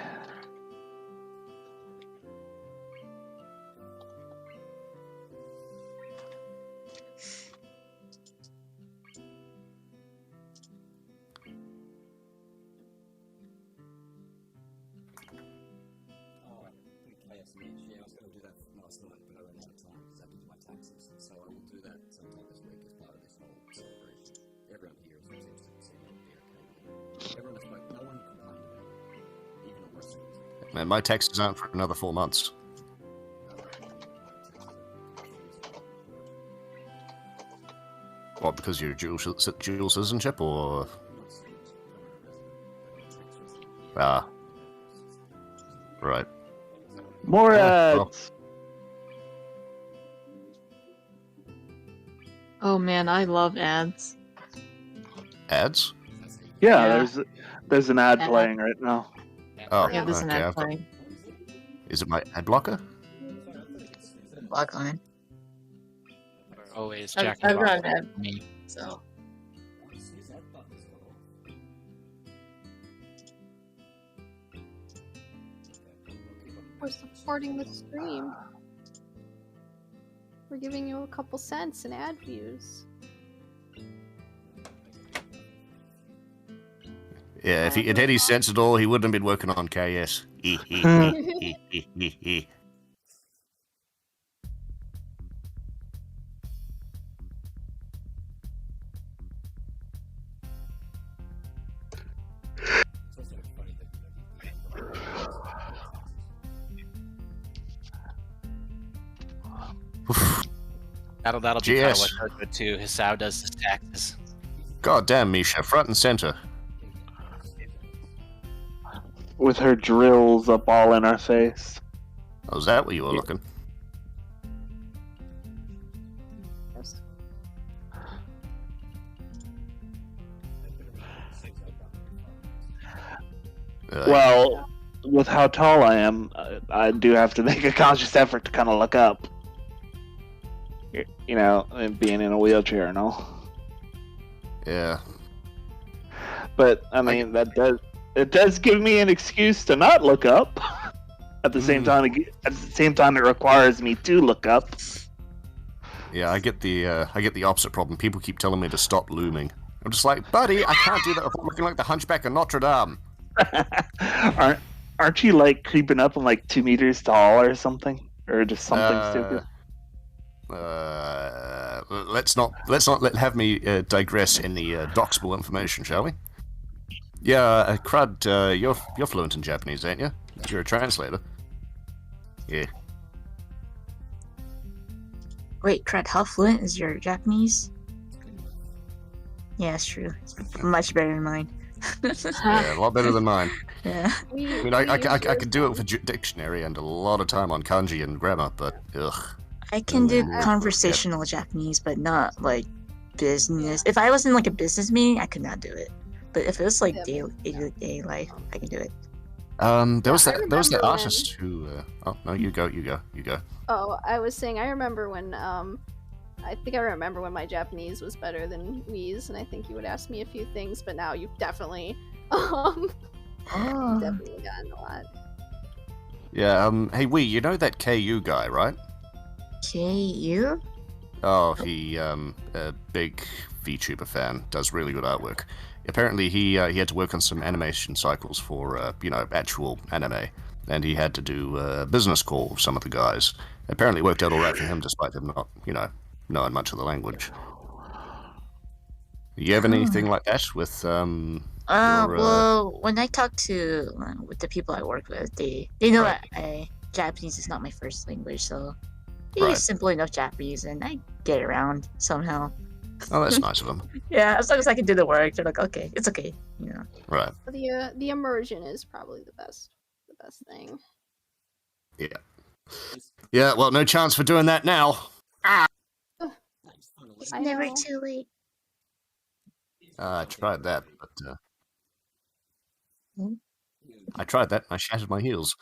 Yeah, I was going to do that last night, but I ran out of time because I have to do my taxes. So I will do that sometime this week as part of this whole celebration. Everyone here seems to say it would be okay. Everyone has spoken, no one complained about it. Even the Westerners. Man, my taxes aren't for another 4 months. What, because you're dual citizenship, or...? Ah. Right. More ads! Oh man, I love ads. Ads? Yeah, there's an ad playing right now. Oh, Yeah, there's an okay, ad I've got- playing. Is it my ad blocker? Log on. Always I've jacking got off an ad. me. So We're supporting the stream. We're giving you a couple cents in ad views. Yeah, if he had any sense at all, he wouldn't have been working on KS. That'll be GS. Katawa Shoujo too. Hisao does his taxes. God damn, Misha, front and center. With her drills up all in our face. Oh, is that what you were looking? Yes. Well, with how tall I am, I do have to make a conscious effort to kind of look up. You know, and being in a wheelchair and all. Yeah. But I mean, it does give me an excuse to not look up. At the same time, it requires me to look up. Yeah, I get the opposite problem. People keep telling me to stop looming. I'm just like, buddy, I can't do that if I'm looking like the Hunchback of Notre Dame. Aren't you like creeping up on like 2 meters tall or something, or just something stupid? Let's not have me digress in the doxable information, shall we? Yeah, Crud, you're fluent in Japanese, ain't you? You're a translator. Yeah. Wait, Crud, how fluent is your Japanese? Yeah, it's true. It's much better than mine. Yeah, a lot better than mine. Yeah. I mean, I could do it with a dictionary and a lot of time on kanji and grammar, but ugh. I can do conversational Japanese, but not like business. If I was in like a business meeting, I could not do it. But if it was like day-to-day life, I can do it. There was that remember artist who. Oh no, you go. Oh, I was saying, I remember when, I think I remember when my Japanese was better than Wee's, and I think you would ask me a few things, but now you've definitely, definitely gotten a lot. Yeah. Hey, Wee, you know that KU guy, right? KU? Oh, he a big VTuber fan, does really good artwork. Apparently, he had to work on some animation cycles for actual anime, and he had to do a business call with some of the guys. Apparently, it worked out all right for him, despite him not knowing much of the language. You have anything like that with Well, when I talk to with the people I work with, they know that Japanese is not my first language, so they use simple enough Japanese, and I get around somehow. Oh, that's nice of them. Yeah, as long as I can do the work, they're like, okay, it's okay, you know. Right. The immersion is probably the best thing. Yeah. Yeah, well, no chance for doing that now. It's I never know. too late. I tried that, but Hmm? I tried that and I shattered my heels.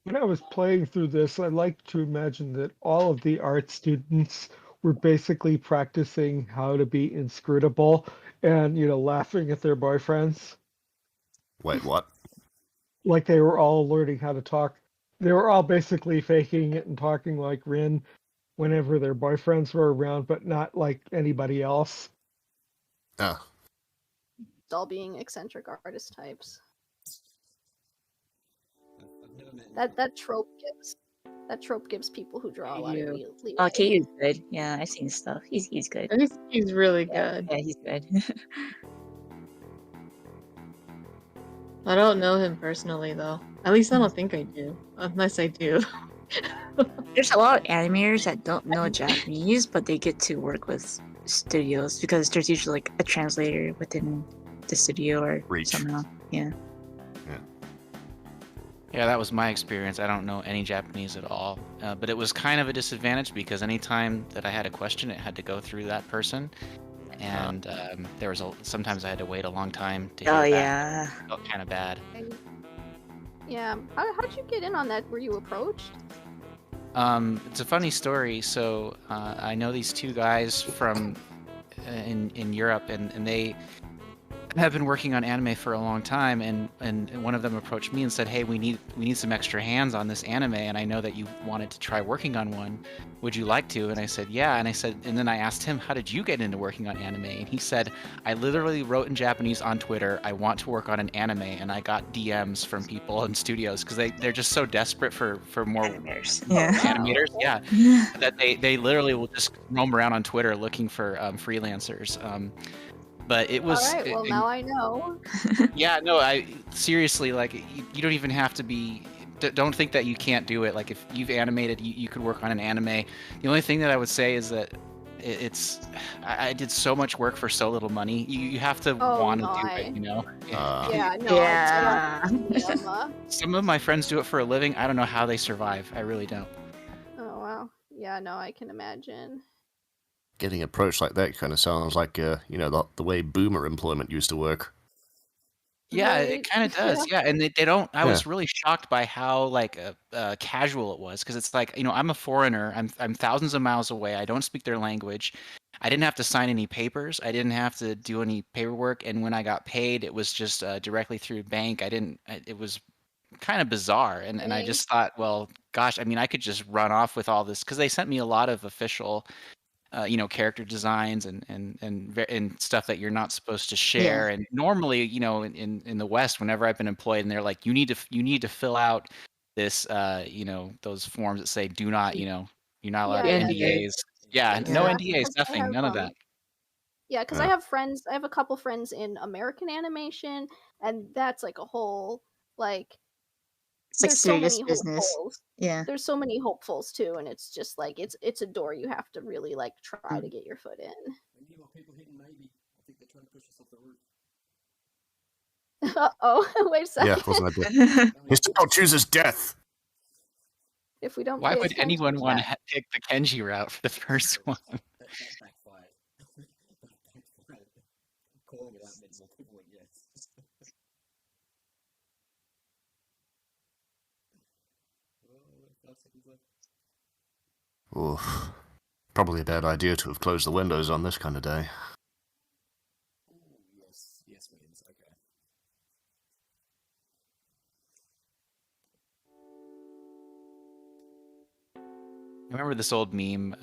When I was playing through this, I like to imagine that all of the art students were basically practicing how to be inscrutable and, laughing at their boyfriends. Wait, what? Like they were all learning how to talk. They were all basically faking it and talking like Rin whenever their boyfriends were around, but not like anybody else. Oh. All being eccentric artist types. That trope gives people who draw a lot of leeway. Oh, Kayu's good. Yeah, I've seen stuff. He's good. He's really Yeah, good. yeah, he's good. I don't know him personally though. At least I don't think I do. Unless I do. There's a lot of animators that don't know Japanese, but they get to work with studios because there's usually like a translator within the studio or somehow. Yeah. Yeah, that was my experience. I don't know any Japanese at all, but it was kind of a disadvantage because anytime that I had a question, it had to go through that person, and there was sometimes I had to wait a long time to hear back. Yeah. It felt kind of bad. Yeah. How'd you get in on that? Were you approached? It's a funny story. So I know these two guys from in Europe, and they have been working on anime for a long time, and one of them approached me and said, hey, we need some extra hands on this anime, and I know that you wanted to try working on one. Would you like to? And I said, yeah. And then I asked him, how did you get into working on anime? And he said, I literally wrote in Japanese on Twitter, I want to work on an anime, and I got DMs from people in studios because they're just so desperate for more animators. Yeah. Animators, yeah. That they literally will just roam around on Twitter looking for freelancers. But it was. All right. Well, now I know. Yeah. No. I seriously, like, you don't even have to be. Don't think that you can't do it. Like, if you've animated, you could work on an anime. The only thing that I would say is that I did so much work for so little money. You have to want to do it. You know. Yeah. No. Yeah. Some of my friends do it for a living. I don't know how they survive. I really don't. Oh wow. Yeah. No, I can imagine. Getting approached like that kind of sounds like, the way boomer employment used to work. Yeah, Right. it kind of does. Yeah, and they don't. I was really shocked by how like casual it was because it's like I'm a foreigner. I'm thousands of miles away. I don't speak their language. I didn't have to sign any papers. I didn't have to do any paperwork. And when I got paid, it was just directly through bank. It was kind of bizarre. And I just thought, well, gosh, I mean, I could just run off with all this because they sent me a lot of official. Character designs and stuff that you're not supposed to share. Yeah. And normally, in the West, whenever I've been employed, and they're like, you need to fill out this, those forms that say do not, you're not allowed Yeah, NDAs. Yeah, no Yeah, NDAs, because I nothing, have, none of that. Yeah, because I have friends. I have a couple friends in American animation, and that's like a whole like. It's like There's so serious many business. hopefuls. Yeah. There's so many hopefuls too, and it's just like it's a door you have to really like try to get your foot in. People hitting maybe. I think they're trying to push us off the roof. Oh, wait a second. Yeah, wasn't that His child chooses death. If we don't. Why pay would attention anyone to want that. to pick the Kenji route for the first one? That backfired. Calling it out made more people like yes. Oof. Probably a bad idea to have closed the windows on this kind of day. Yes, wins. Okay. I remember this old meme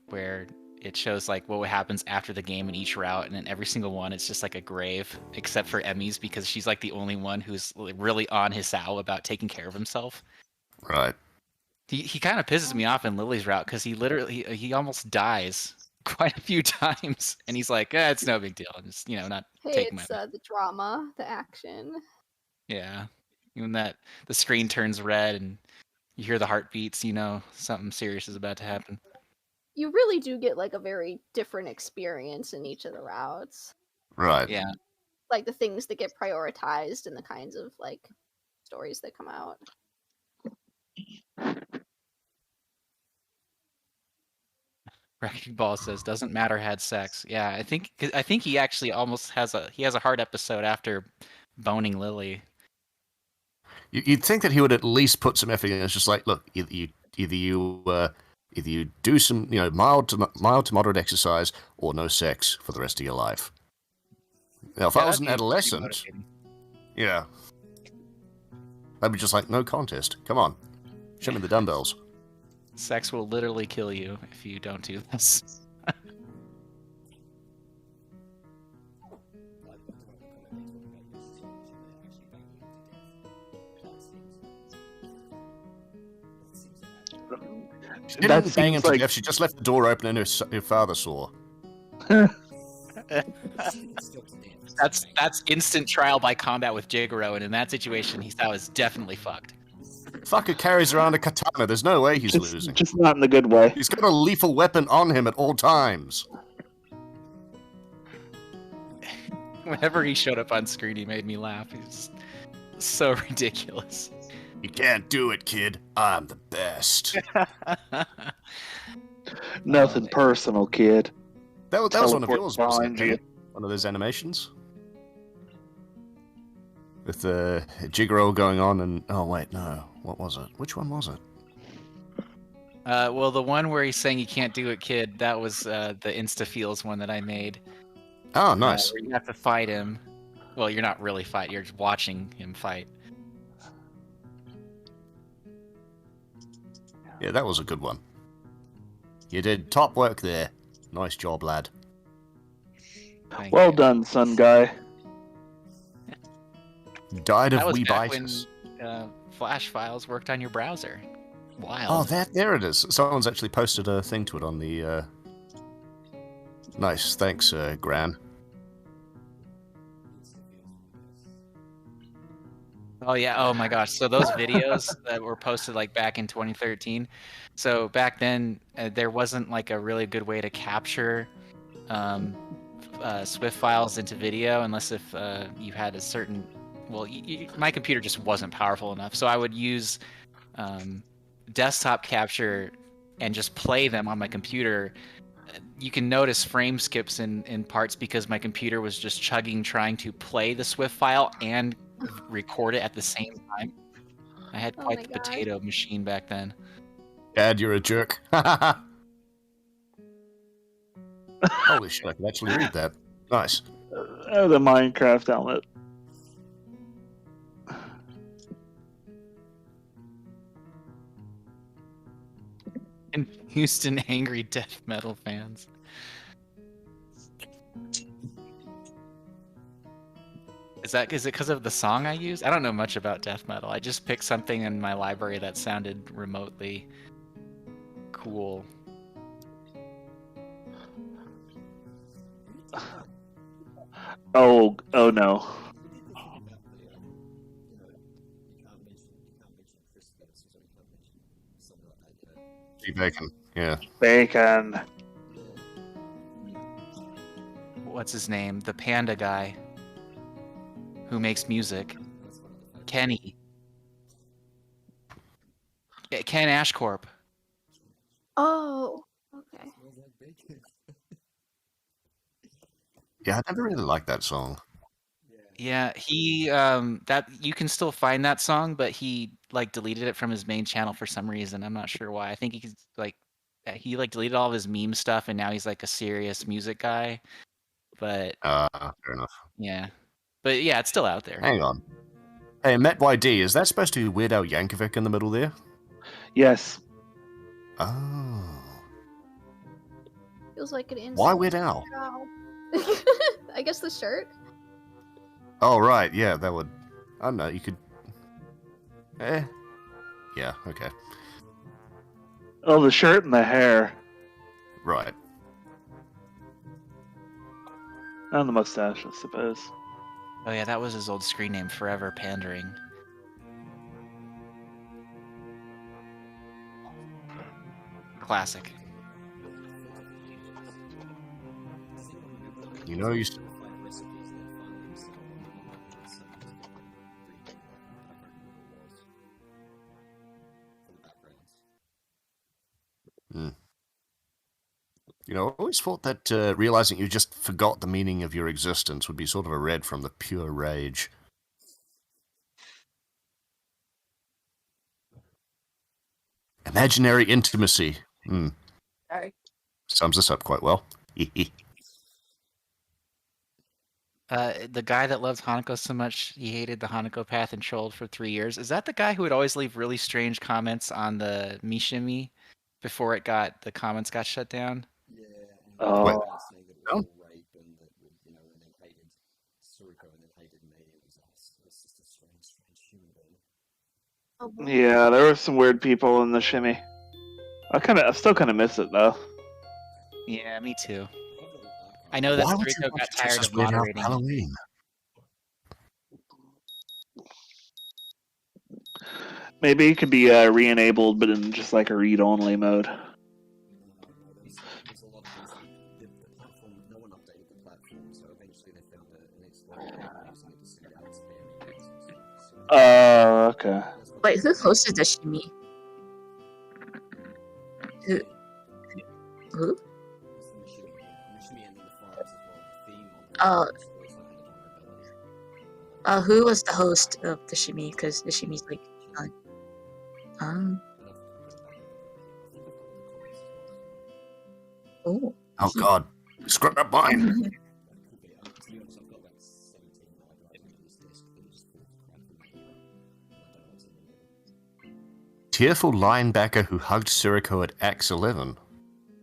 where it shows like what happens after the game in each route, and in every single one it's just like a grave, except for Emmy's because she's like the only one who's really on his sow about taking care of himself. Right. He kind of pisses me off in Lily's route because he almost dies quite a few times, and he's like, it's no big deal. I'm just not Hey, taking it's my the drama, the action. yeah. Even that the screen turns red and you hear the heartbeats, something serious is about to happen. you really do get like a very different experience in each of the routes. Right. Yeah. Like the things that get prioritized and the kinds of like stories that come out. Wrecking Ball says doesn't matter had sex. Yeah, I think he actually almost has a hard episode after boning Lily. You'd think that he would at least put some effort in. It's just like, look, either you do some mild to moderate exercise or no sex for the rest of your life. Now, if I was an adolescent, yeah, I'd be just like, no contest. Come on, show me the dumbbells. Sex will literally kill you if you don't do this. She didn't bang him to death. She just left the door open and her father saw. That's instant trial by combat with Jigoro, and in that situation, Hisao is definitely fucked. Fucker carries around a katana. There's no way he's losing. Just not in the good way. He's got a lethal weapon on him at all times. Whenever he showed up on screen, he made me laugh. He's so ridiculous. You can't do it, kid. I'm the best. Nothing personal, kid. That was one of yours, wasn't you. it? One of those animations? With the Jigoro going on and... Oh, wait, no. What was it? Which one was it? Well, the one where he's saying you can't do it, kid, that was the Insta-Feels one that I made. Oh, nice. Where you have to fight him. Well, you're not really fighting, you're just watching him fight. Yeah, that was a good one. You did top work there. Nice job, lad. Well done, son guy. Died of that was back Weebitis. when Flash files worked on your browser. Wild. Oh, there it is. Someone's actually posted a thing to it on the... Nice, thanks, Gran. Oh yeah, oh my gosh. So those videos that were posted like back in 2013. So back then there wasn't like a really good way to capture Swift files into video unless if you had a certain, well, my computer just wasn't powerful enough. So I would use desktop capture and just play them on my computer. You can notice frame skips in parts because my computer was just chugging trying to play the Swift file and record it at the same time. I had quite the potato machine back then. Dad, you're a jerk. Holy shit, I can actually read that. Nice. The Minecraft outlet. And Houston angry death metal fans. Is it because of the song I used? I don't know much about death metal. I just picked something in my library that sounded remotely cool. Oh no. Bacon, yeah. Bacon. What's his name? The panda guy who makes music. Kenny. Ken Ashcorp. Oh, okay. Yeah, I never really liked that song. Yeah, he that you can still find that song, but he like deleted it from his main channel for some reason. I'm not sure why. I think he deleted all of his meme stuff and now he's like a serious music guy. But fair enough. Yeah. But yeah, it's still out there. Hang on. Hey, Met YD, is that supposed to be Weird Al Yankovic in the middle there? Yes. Oh. Feels like an insult. Why Weird Al? I guess the shirt. Oh, right, yeah, that would... I don't know, you could... Yeah, okay. Oh, the shirt and the hair. Right. And the mustache, I suppose. Oh yeah, that was his old screen name, Forever Pandering. Classic. You know, you. recipes and then finding some something to read. I can't remember what it was. For the backgrounds. You know, I always thought that realizing you just forgot the meaning of your existence would be sort of a red from the pure rage. Imaginary intimacy. Sorry. Sums this up quite well. The guy that loved Hanako so much he hated the Hanako path and trolled for 3 years. Is that the guy who would always leave really strange comments on the Mishimi before the comments got shut down? Yeah. Oh. Saying that it was all rape and that and then hated Suriko and then hated me. It was just a strange human being. Oh, boy. Yeah, there were some weird people in the shimmy. I still kind of miss it though. Yeah, me too. I know that Suriko got tired of moderating. Halloween? Maybe it could be re-enabled, but in just like a read-only mode. There's a lot of things. The platform, no one updated the platform, so eventually they found an exploit using it to send out spam emails. Oh, okay. Wait, who hosted the shimmy? Who? Who was the host of the shimmy? Because the shimmy's like Oh. Oh God! Scrub up mine. Tearful linebacker who hugged Suriko at Axe 11.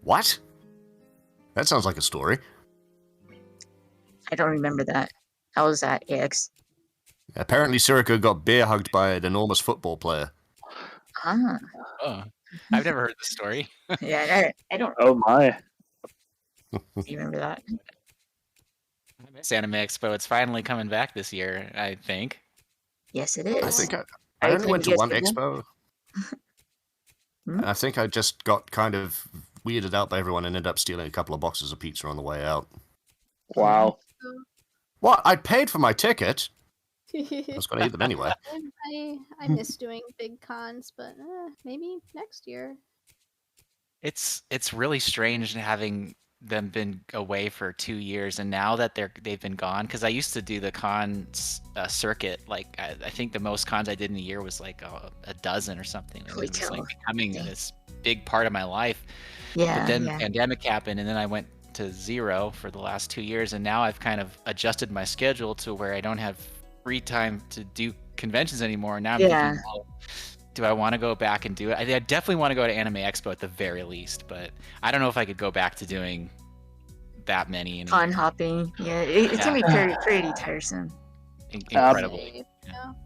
What? That sounds like a story. I don't remember that. How was that, AX? Apparently Suriko got bear hugged by an enormous football player. Ah. Oh, I've never heard the story. Yeah, I don't. Oh my. You remember that? I miss Anime Expo. It's finally coming back this year, I think. Yes, it is. I think I only went to one expo. Hmm? I think I just got kind of weirded out by everyone and ended up stealing a couple of boxes of pizza on the way out. Wow. What? I paid for my ticket. I was going to eat them anyway. I miss doing big cons, but maybe next year. It's really strange having them been away for 2 years, and now that they've been gone. Because I used to do the cons circuit. Like I think the most cons I did in a year was like a dozen or something. It was like becoming this big part of my life. Yeah. But then the pandemic happened, and then I went to 0 for the last 2 years, and now I've kind of adjusted my schedule to where I don't have free time to do conventions anymore. Now I'm thinking, well, do I want to go back and do it? I definitely want to go to Anime Expo at the very least, but I don't know if I could go back to doing that many. Con hopping. Yeah, it can be pretty tiresome. Incredible.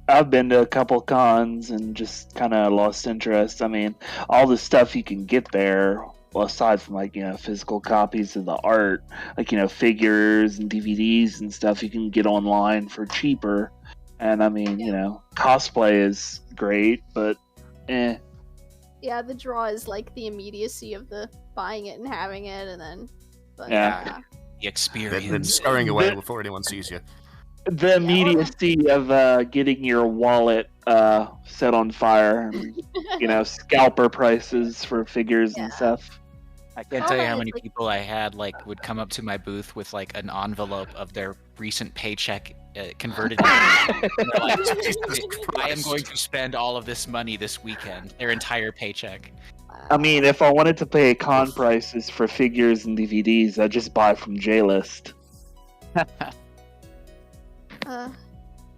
I've been to a couple cons and just kind of lost interest. I mean, all the stuff you can get there, well, aside from like, physical copies of the art, like, figures and DVDs and stuff you can get online for cheaper. And I mean, cosplay is great, but Yeah, the draw is like the immediacy of the buying it and having it, and then. But, the experience. Then scurrying away before anyone sees you. The immediacy of getting your wallet set on fire, and, scalper prices for figures and stuff. I can't tell you how many people I had would come up to my booth with like an envelope of their recent paycheck converted into like, I am going to spend all of this money this weekend, their entire paycheck. I mean, if I wanted to pay con prices for figures and DVDs, I'd just buy from J-List.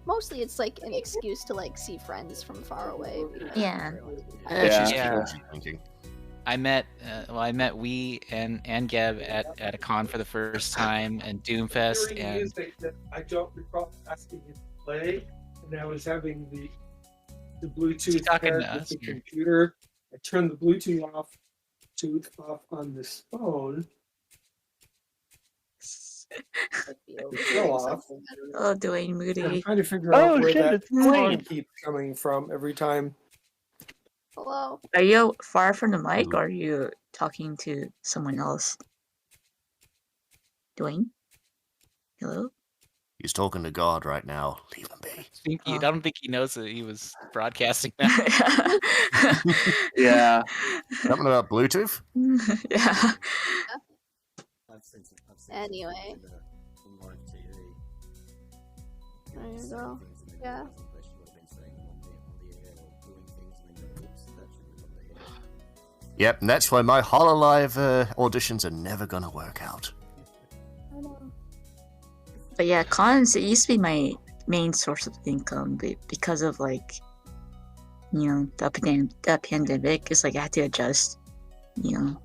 Mostly it's like an excuse to like see friends from far away. Yeah. I met Weee and Geb at a con for the first time, and Doomfest, and I don't recall asking you to play, and I was having the Bluetooth paired with the computer. I turned the Bluetooth off on this phone. It fell off. Oh, Duane, Moody. I'm trying to figure out where that song keeps coming from every time. Hello. Are you far from the mic, or are you talking to someone else? Duane? Hello? He's talking to God right now. Leave him be. I don't think he knows that he was broadcasting that. Yeah. Something about Bluetooth? Yeah. Anyway. There you go. Yeah. Yep, and that's why my Hololive auditions are never gonna work out. I know. But yeah, cons, it used to be my main source of income, but because of like, you know, the pandemic, it's like I had to adjust, you know.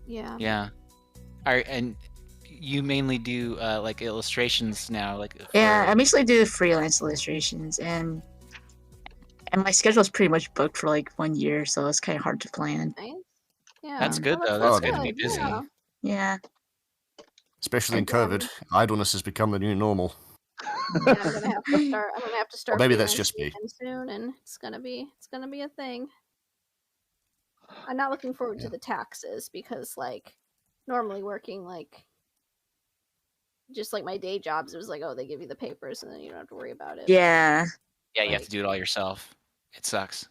Yeah. Yeah. And you mainly do like illustrations now, like Yeah, I basically do freelance illustrations, and my schedule is pretty much booked for like 1 year, so it's kind of hard to plan. Nice. Yeah. That's good though. That's That's good to be good, busy. yeah. Yeah. Especially in COVID, idleness has become the new normal. Yeah, I'm gonna have to start. Or maybe that's just freelancing me. again soon, and it's gonna be a thing. I'm not looking forward to the taxes because, like, normally working like just like my day jobs, it was like, oh, they give you the papers and then you don't have to worry about it. Yeah. Yeah, you have to do it all yourself. It sucks.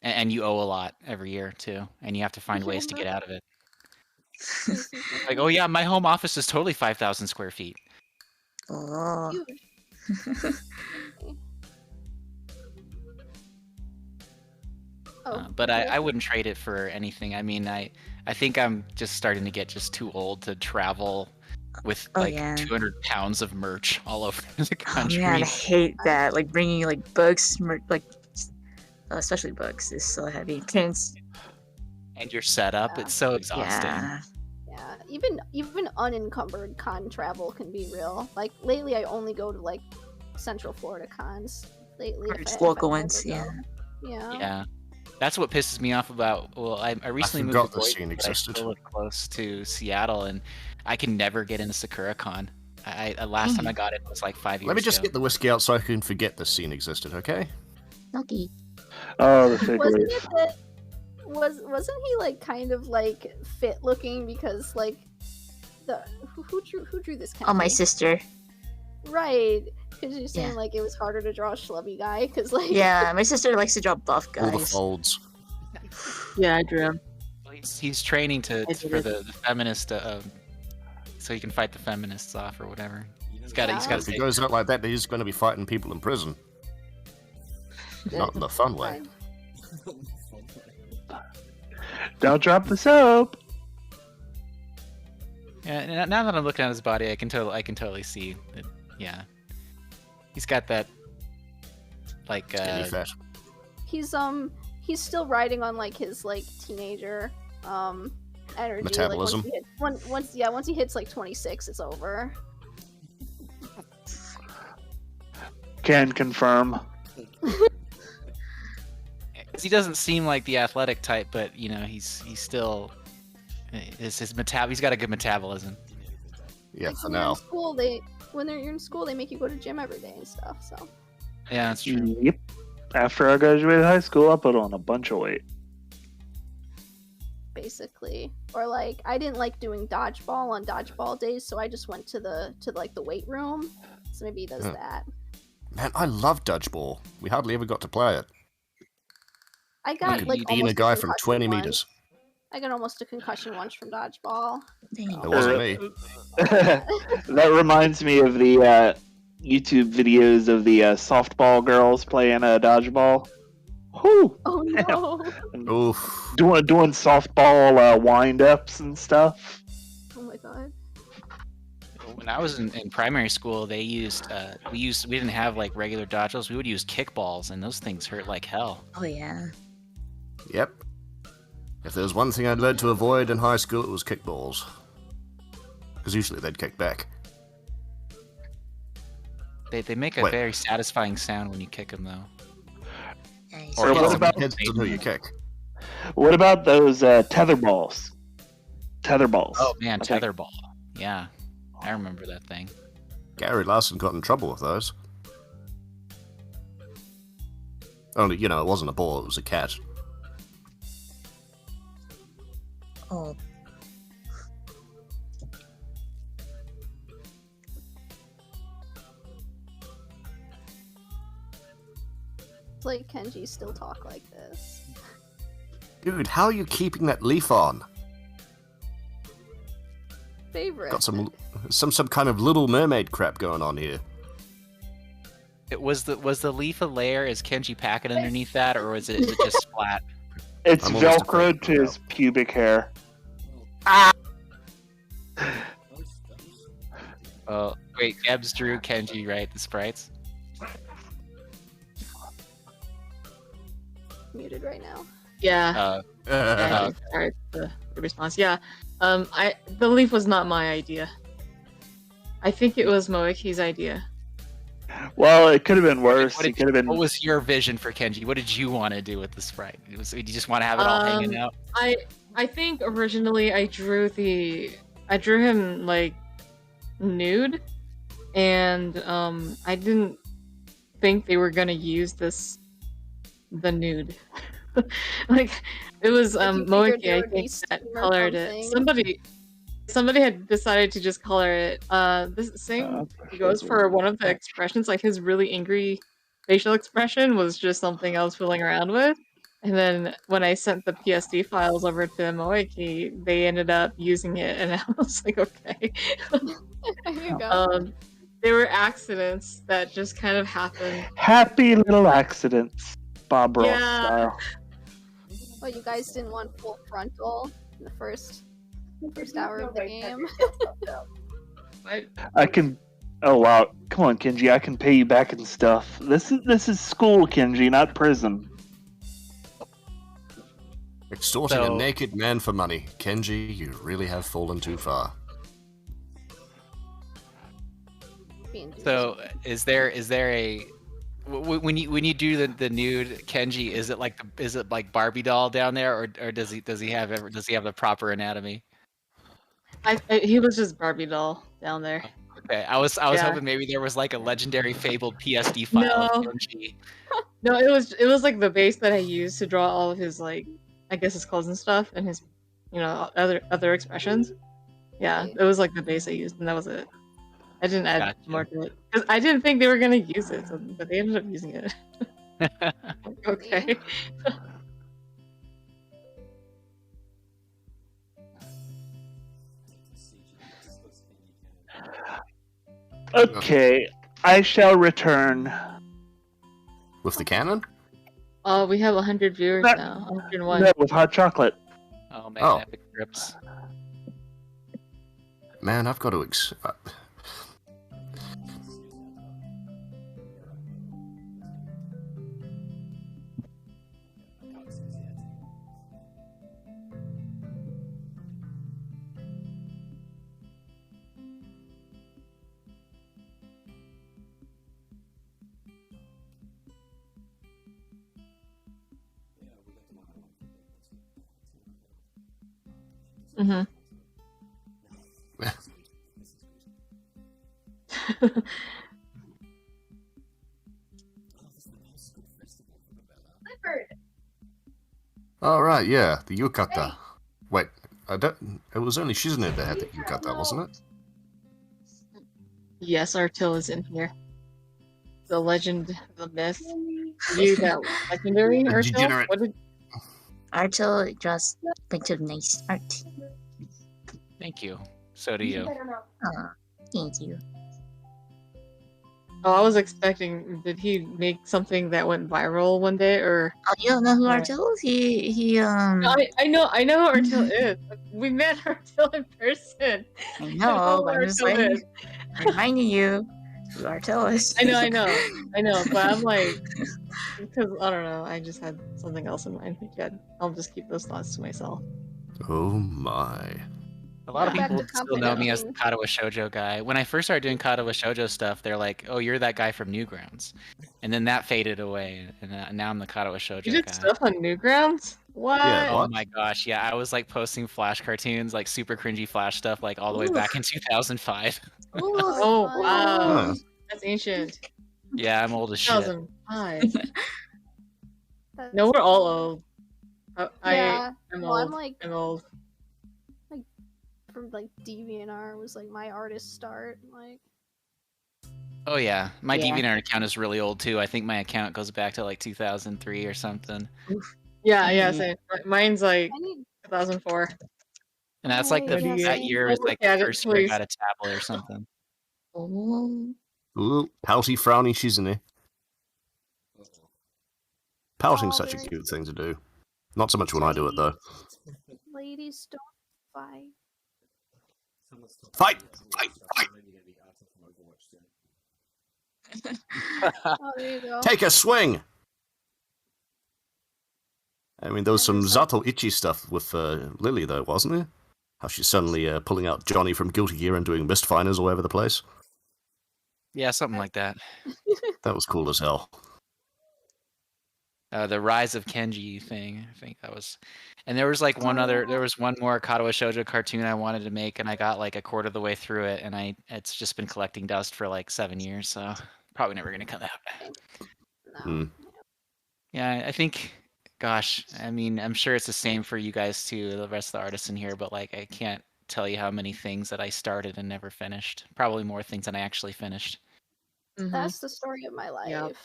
And you owe a lot every year too, and you have to find ways to get out of it. Like, oh yeah, my home office is totally 5,000 square feet. Oh. But I wouldn't trade it for anything. I mean, I think I'm just starting to get just too old to travel with 200 pounds of merch all over the country. Oh man, I hate that. Like bringing like books, like especially books, is so heavy. And your setup, it's so exhausting. Yeah, even unencumbered con travel can be real. Like lately, I only go to like Central Florida cons. Lately, Just local ones, yeah. Yeah. That's what pisses me off about. Well, I recently moved to Boise, but I still live close to Seattle, and I can never get into SakuraCon. Last time I got it was like 5 years ago. Let me just get the whiskey out so I can forget this scene existed, okay? Okay. Oh, the cigarettes. Wasn't he like kind of like fit looking because like who drew this kind Oh, my sister. Right, because you're saying like it was harder to draw a schlubby guy because like Yeah, my sister likes to draw buff guys. All the folds. Yeah, I drew him. He's training for the feminist, so he can fight the feminists off or whatever. He's got to. If he goes out like that, he's going to be fighting people in prison. Not in the fun way. Don't drop the soap. Yeah, now that I'm looking at his body, I can totally see that. Yeah, he's got that like he's still riding on like his like teenager energy. Metabolism. Like, once he hits like 26, it's over. Can confirm. He doesn't seem like the athletic type, but you know he's still he's got a good metabolism. Yeah, like, for now. When you're in school, they make you go to gym every day and stuff. So. Yeah, that's true. Yep. After I graduated high school, I put on a bunch of weight. Basically, or like I didn't like doing dodgeball on dodgeball days, so I just went to the weight room. So maybe he does that. Man, I love dodgeball. We hardly ever got to play it. I got like beating a guy from 20 meters. I got almost a concussion once from dodgeball. It wasn't me. That reminds me of the YouTube videos of the softball girls playing dodgeball. Whew. Oh no! Oof. Doing softball wind-ups and stuff. Oh my god. When I was in primary school, they used we didn't have like regular dodgeballs. We would use kickballs, and those things hurt like hell. Oh yeah. Yep. If there was one thing I'd learned to avoid in high school, it was kickballs. Because usually they'd kick back. They make a very satisfying sound when you kick them, though. Nice. Or what about heads on who you kick? What about those tether balls? Tether balls. Oh man, tether ball. Yeah, I remember that thing. Gary Larson got in trouble with those. Only, you know, it wasn't a ball, it was a cat. Oh. like Kenji still talk like this. Dude, how are you keeping that leaf on? Favorite. Got some kind of Little Mermaid crap going on here. Was the leaf a layer? Is Kenji packing underneath that, or is it just flat? It's I'm almost velcroed afraid to to his pubic hair. Oh, wait, Gebs drew Kenji, right? The sprites? Muted right now. Yeah. Yeah, sorry, the response. Yeah. The leaf was not my idea. I think it was Moekki's idea. Well, it could have been worse. It could have been. What was your vision for Kenji? What did you want to do with the sprite? Did you just want to have it all hanging out? I think originally I drew him like nude, and I didn't think they were gonna use the nude. Like it was Moekki, I think, that colored it. Somebody had decided to just color it. This same goes for one of the expressions, like his really angry facial expression was just something I was fooling around with. And then when I sent the PSD files over to Moekki, they ended up using it, and I was like, okay. There you go. They were accidents that just kind of happened. Happy little accidents, Bob Ross style. Well, you guys didn't want full frontal in the first hour of the game. I can. Oh wow! Come on, Kenji. I can pay you back and stuff. This is school, Kenji, not prison. Extorting a naked man for money. Kenji, you really have fallen too far. So, is there a when you do the nude Kenji? Is it like Barbie doll down there, or does he have the proper anatomy? He was just Barbie doll down there. Okay, I was hoping maybe there was like a legendary fabled PSD file of Kenji. No, it was like the base that I used to draw all of his, like, I guess his clothes and stuff, and his, other expressions. Yeah, it was like the base I used, and that was it. I didn't add more to it because I didn't think they were gonna use it, but they ended up using it. Okay. Okay, I shall return. With the cannon? We have 100 viewers now. 101. No, with hot chocolate. Oh man, epic grips. Man, I've got to Mm-hmm. All right, yeah, the yukata. Wait, it was only Shizune that had the yukata, wasn't it? Yes, Rtil is in here. The legend, the myth. You got legendary Rtil? What did... Rtil just picture nice art. Thank you. So do you. Thank you. Oh, I was expecting. Did he make something that went viral one day, or? Oh, you don't know who Rtil is? He No, I know who Rtil is. We met Rtil in person. I know, but I'm just reminding you who Rtil is. I know, but I'm like, because I don't know. I just had something else in mind. I'll just keep those thoughts to myself. Oh my. A lot of people still know me as the Katawa Shoujo guy. When I first started doing Katawa Shoujo stuff, they're like, "Oh, you're that guy from Newgrounds," and then that faded away, and now I'm the Katawa Shoujo guy. You did stuff on Newgrounds? What? Yeah, oh my gosh, yeah, I was like posting Flash cartoons, like super cringy Flash stuff, like all the way back in 2005. Oh wow, that's ancient. Yeah, I'm old as shit. 2005. No, we're all old. I'm old. I'm old. From like DeviantArt was like my artist start, like Oh yeah, my Yeah. DeviantArt account is really old too. I think my account goes back to like 2003 or something. Yeah, Mhm. same. Mine's like I need 2004. And that's like the Yes. that year was like the Yeah, first year I please. got a tablet or something. Oh. Ooh, pouty, frowny Shizune. Pouting's Oh, such a very cute thing to do. Not so much when I do it, though. ladies don't fight. Fight! Fight! Fight! Oh, there you go. Take a swing! I mean, there was some Never said- Zato Ichi stuff with Lily, though, wasn't there? How she's suddenly pulling out Johnny from Guilty Gear and doing mist finers all over the place. Yeah, something like that. That was cool as hell. The Rise of Kenji thing, I think that was. And there was like one other, there was one more Katawa Shoujo cartoon I wanted to make, and I got like a quarter of the way through it, and it's just been collecting dust for like 7 years, so probably never gonna come out. No. Yeah, I think, gosh, I mean, I'm sure it's the same for you guys too, the rest of the artists in here, but like I can't tell you how many things that I started and never finished. Probably more things than I actually finished. That's the story of my life.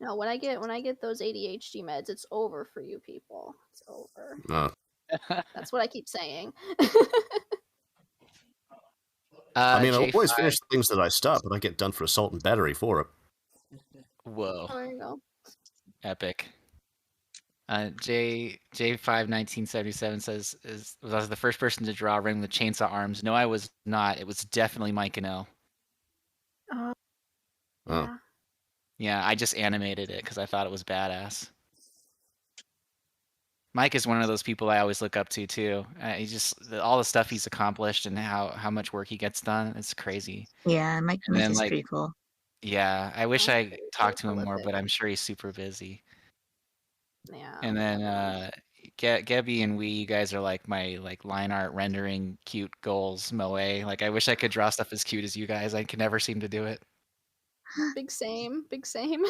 No, when I get those ADHD meds, it's over for you people. It's over. That's what I keep saying. I mean, I always J5 finish the things that I start, but I get done for assault and battery for it. Whoa. Oh, there you go. Epic. J51977 says, was I the first person to draw Ring with chainsaw arms? No, I was not. It was definitely Mike and L. Yeah. Yeah, I just animated it because I thought it was badass. Mike is one of those people I always look up to too. He just all the stuff he's accomplished and how much work he gets done. It's crazy. Yeah, Mike is pretty cool. Yeah, I wish I talked to him more, but I'm sure he's super busy. Yeah. And then Gebby and Weee, you guys are like my line art rendering cute goals, Moe. Like I wish I could draw stuff as cute as you guys. I can never seem to do it. Big same. Big same.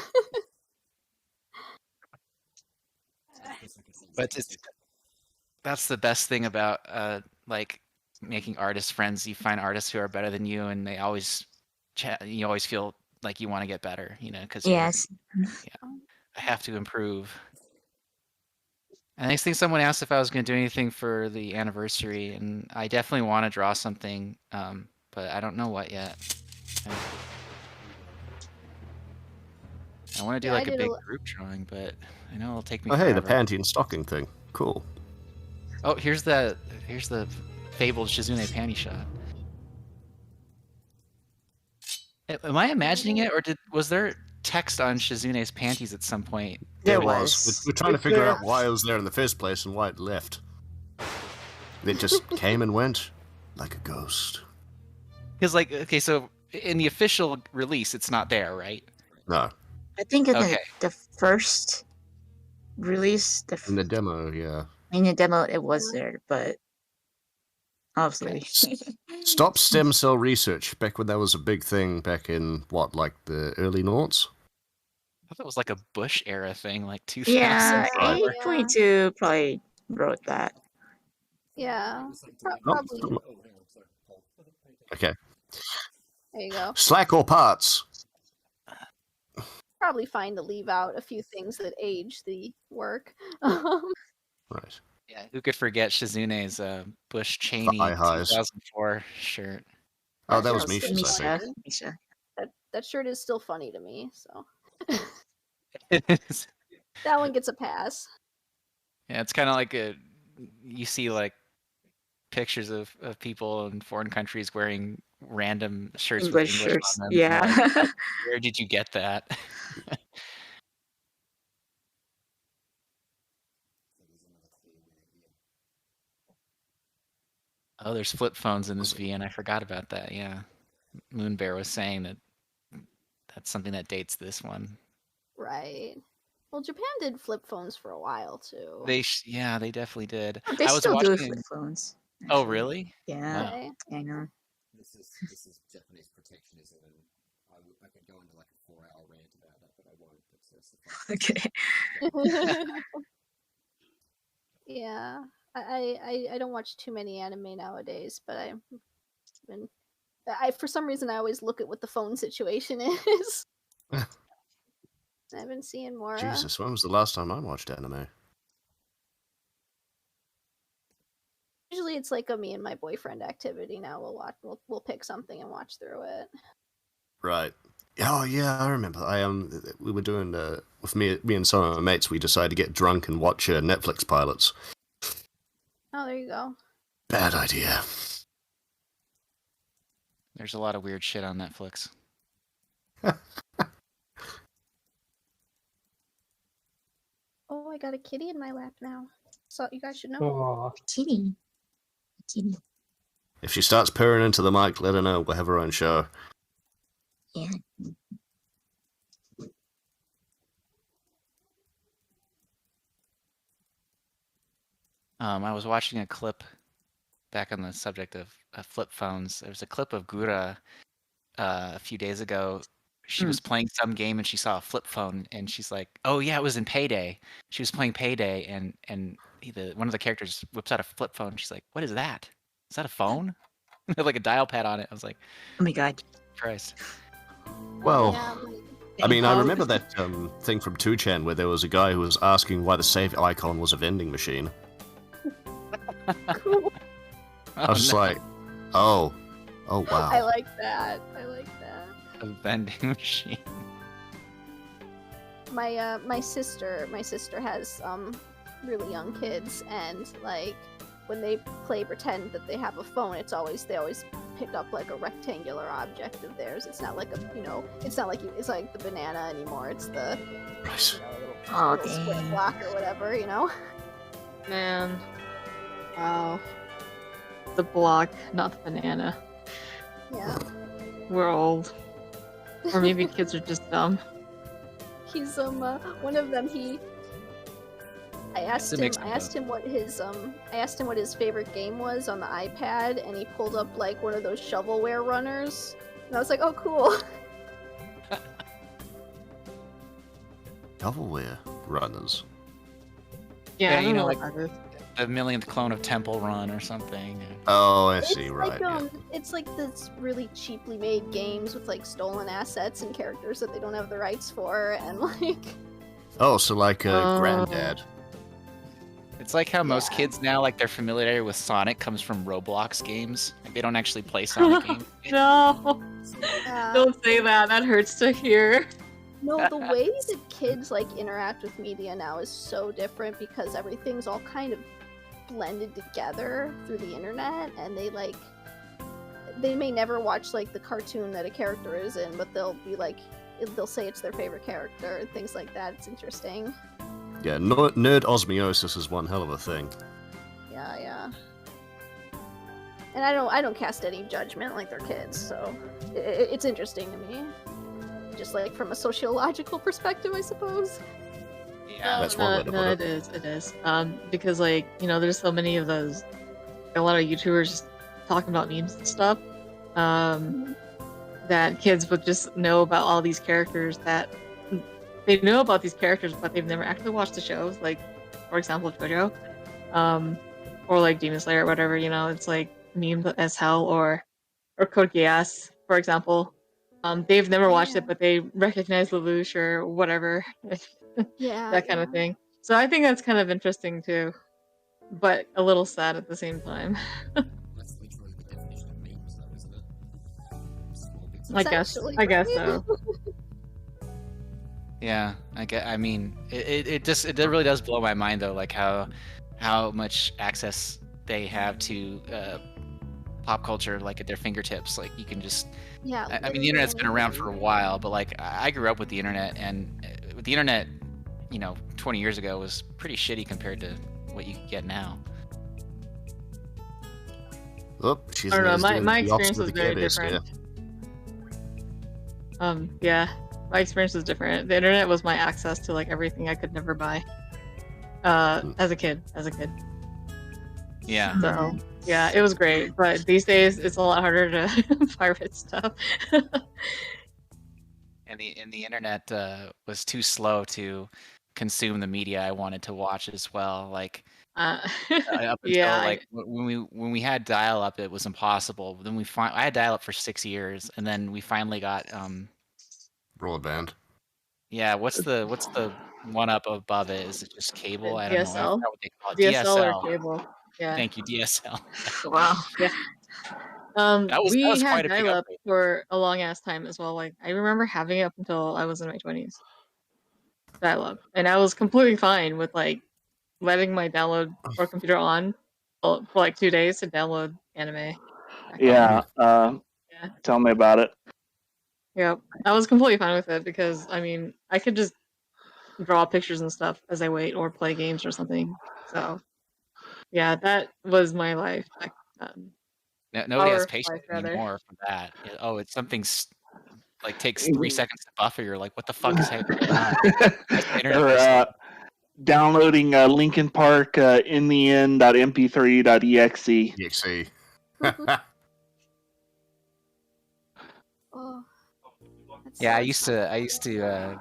But that's the best thing about like making artist friends. You find artists who are better than you, and they always you always feel like you want to get better, you know, because yes, I have to improve. And I think someone asked if I was going to do anything for the anniversary, and I definitely want to draw something, but I don't know what yet. I want to do like a big group drawing, but I know it'll take me Oh, hey, forever. the panty and stocking thing. Cool. Oh, here's the fabled Shizune panty shot. Am I imagining it, or was there text on Shizune's panties at some point? There was. We're trying to figure out why it was there in the first place and why it left. It just came and went like a ghost. Because, like, okay, so in the official release, it's not there, right? No. I think in the first release, in the demo, yeah. In the demo, it was there, but obviously. Stop stem cell research back when that was a big thing back in, what, like the early noughts? I thought it was like a Bush era thing, like 2000. Yeah, 822 probably wrote that. Yeah, probably. Okay. There you go. Slack or parts? Probably fine to leave out a few things that age the work. Right. Yeah, who could forget Shizune's Bush Cheney 2004 shirt? Oh, that was Misha's, I think. Misha. That shirt is still funny to me, so. That one gets a pass. Yeah, it's kind of like you see like pictures of people in foreign countries wearing random shirts with English shirts. on them. Yeah. Like, where did you get that? Oh, there's flip phones in this V, and I forgot about that. Yeah, Moonbear was saying that that's something that dates this one. Right. Well, Japan did flip phones for a while too. They definitely did. They I was still watching... do flip phones. Actually. Oh, really? Yeah. Wow. I know. This is Japanese protectionism, and I could go into like a 4-hour rant about that, but I won't. Okay. Yeah, I don't watch too many anime nowadays, but I've been For some reason, I always look at what the phone situation is. I've been seeing more. Jesus, when was the last time I watched anime? Usually, it's like a me and my boyfriend activity. Now we'll pick something and watch through it. Right. Oh yeah, I remember. We were doing with me and some of my mates. We decided to get drunk and watch Netflix pilots. Oh, there you go. Bad idea. There's a lot of weird shit on Netflix. Oh, I got a kitty in my lap now. So you guys should know. Aw. Kitty. Kitty. If she starts purring into the mic, let her know. We'll have her own show. Yeah. I was watching a clip back on the subject of flip phones. There was a clip of Gura a few days ago. She was playing some game and she saw a flip phone and she's like, "Oh yeah, it was in Payday." She was playing Payday and one of the characters whips out a flip phone. She's like, "What is that? Is that a phone?" Like a dial pad on it. I was like, "Oh my god, Christ!" Well, yeah. I mean, I remember that thing from 2chan where there was a guy who was asking why the save icon was a vending machine. Cool. I was just like, oh wow. I like that. A vending machine. My sister has really young kids, and like when they play pretend that they have a phone, they always pick up like a rectangular object of theirs. It's not like it's like the banana anymore. It's the little square block or whatever, Man. Wow. The block, not the banana. Yeah. We're old. Or maybe kids are just dumb. He's one of them. I asked him what his favorite game was on the iPad, and he pulled up like one of those shovelware runners, and I was like, oh cool. Shovelware runners. Yeah, you know, like what that is. the millionth clone of Temple Run or something. Oh, I see. Right. Yeah. It's like this really cheaply made games with like stolen assets and characters that they don't have the rights for, and like. Oh, so like Granddad. It's like how most kids now, like their familiarity with Sonic comes from Roblox games. Like they don't actually play Sonic games. No, don't say that. That hurts to hear. No, the way that kids like interact with media now is so different because everything's all kind of blended together through the internet, and they may never watch like the cartoon that a character is in, but they'll say it's their favorite character and things like that. It's interesting. Yeah, nerd osmosis is one hell of a thing. Yeah. And I don't cast any judgment, like they're kids, so it's interesting to me. Just like from a sociological perspective, I suppose. Yeah, that's one way to put it. It is. Because like, there's so many of those, a lot of YouTubers just talking about memes and stuff. That kids would just know about all these characters that they know about these characters, but they've never actually watched the shows. Like, for example, JoJo, or like Demon Slayer, or whatever. It's like meme as hell, or Code Geass, for example. They've never watched it, but they recognize Lelouch or whatever. Yeah. That kind of thing. So I think that's kind of interesting too, but a little sad at the same time. That's literally the definition of memes, though, isn't it? Small bits of I guess so. Yeah, I mean, it really does blow my mind though, like how much access they have to pop culture, like at their fingertips. Like you can just, I mean, the internet's been around for a while, but like I grew up with the internet, and with the internet, 20 years ago was pretty shitty compared to what you can get now. Oh, I don't know. My experience was very different. Yeah, my experience was different. The internet was my access to like everything I could never buy. As a kid. Yeah. So yeah, it was great. But these days, it's a lot harder to pirate stuff. And the internet was too slow to consume the media I wanted to watch as well. Like Up until Yeah, like when we had dial up, it was impossible. Then I had dial up for 6 years, and then we finally got Broadband. Yeah, what's the one up above it? Is it just cable? I don't know. I DSL? forgot what they call it. DSL or DSL. cable. Yeah. Thank you, DSL. Wow. Yeah. That We was had quite a big dial-up upgrade. for a long ass time as well. Like I remember having it up until I was in my 20s. Dial-up, and I was completely fine with like letting my download or computer on for like 2 days to download anime. Yeah. Yeah. Tell me about it. Yep. I was completely fine with it because I mean I could just draw pictures and stuff as I wait or play games or something. So yeah, that was my life. Nobody has Our patience life, rather. anymore for that. Oh, it's something's like takes 3 seconds to buffer. You're like, what the fuck is going on? Or downloading Linkin Park in the end.mp3.exe. EXE. Oh, Yeah, I used to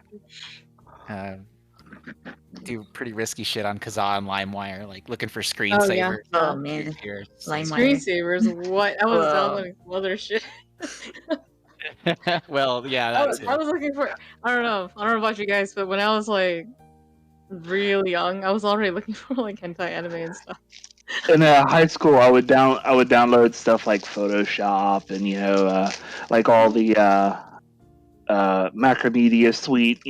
do pretty risky shit on Kazaa and LimeWire, like looking for screensavers. Oh man, LimeWire. Screensavers. What? I was downloading some other shit. Well, yeah, that too. I was looking for. I don't know about you guys, but when I was like really young, I was already looking for like hentai anime and stuff. In high school, I would download stuff like Photoshop and like all the Macromedia suite,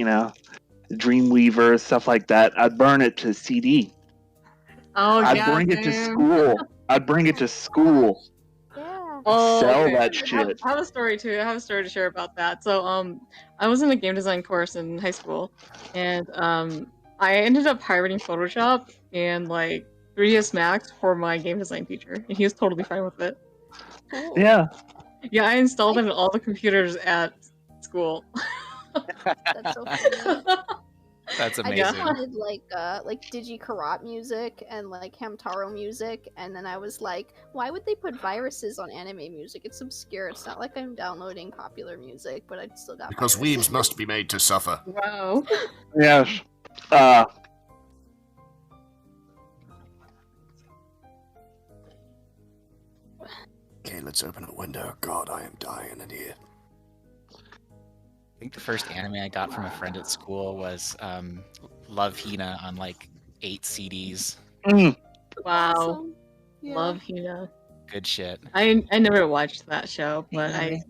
Dreamweaver, stuff like that. I'd burn it to CD. Oh, I'd bring it to school. I'd bring it to school. Oh, Sell okay. that shit. I have a story too. I have a story to share about that. So, I was in a game design course in high school, and I ended up pirating Photoshop and like 3ds Max for my game design teacher, and he was totally fine with it. Yeah. Yeah, I installed it on all the computers at school. That's so funny. That's I amazing. just wanted like Digi-Karat music and like Hamtaro music, and then I was like, why would they put viruses on anime music? It's obscure. It's not like I'm downloading popular music, but I still got Because viruses. weebs must be made to suffer. Wow. Yes. Okay, let's open a window. God, I am dying in here. I think the first anime I got from a friend at school was Love Hina on like 8 CDs. Wow. Awesome. Yeah. Love Hina. Good shit. I never watched that show, but I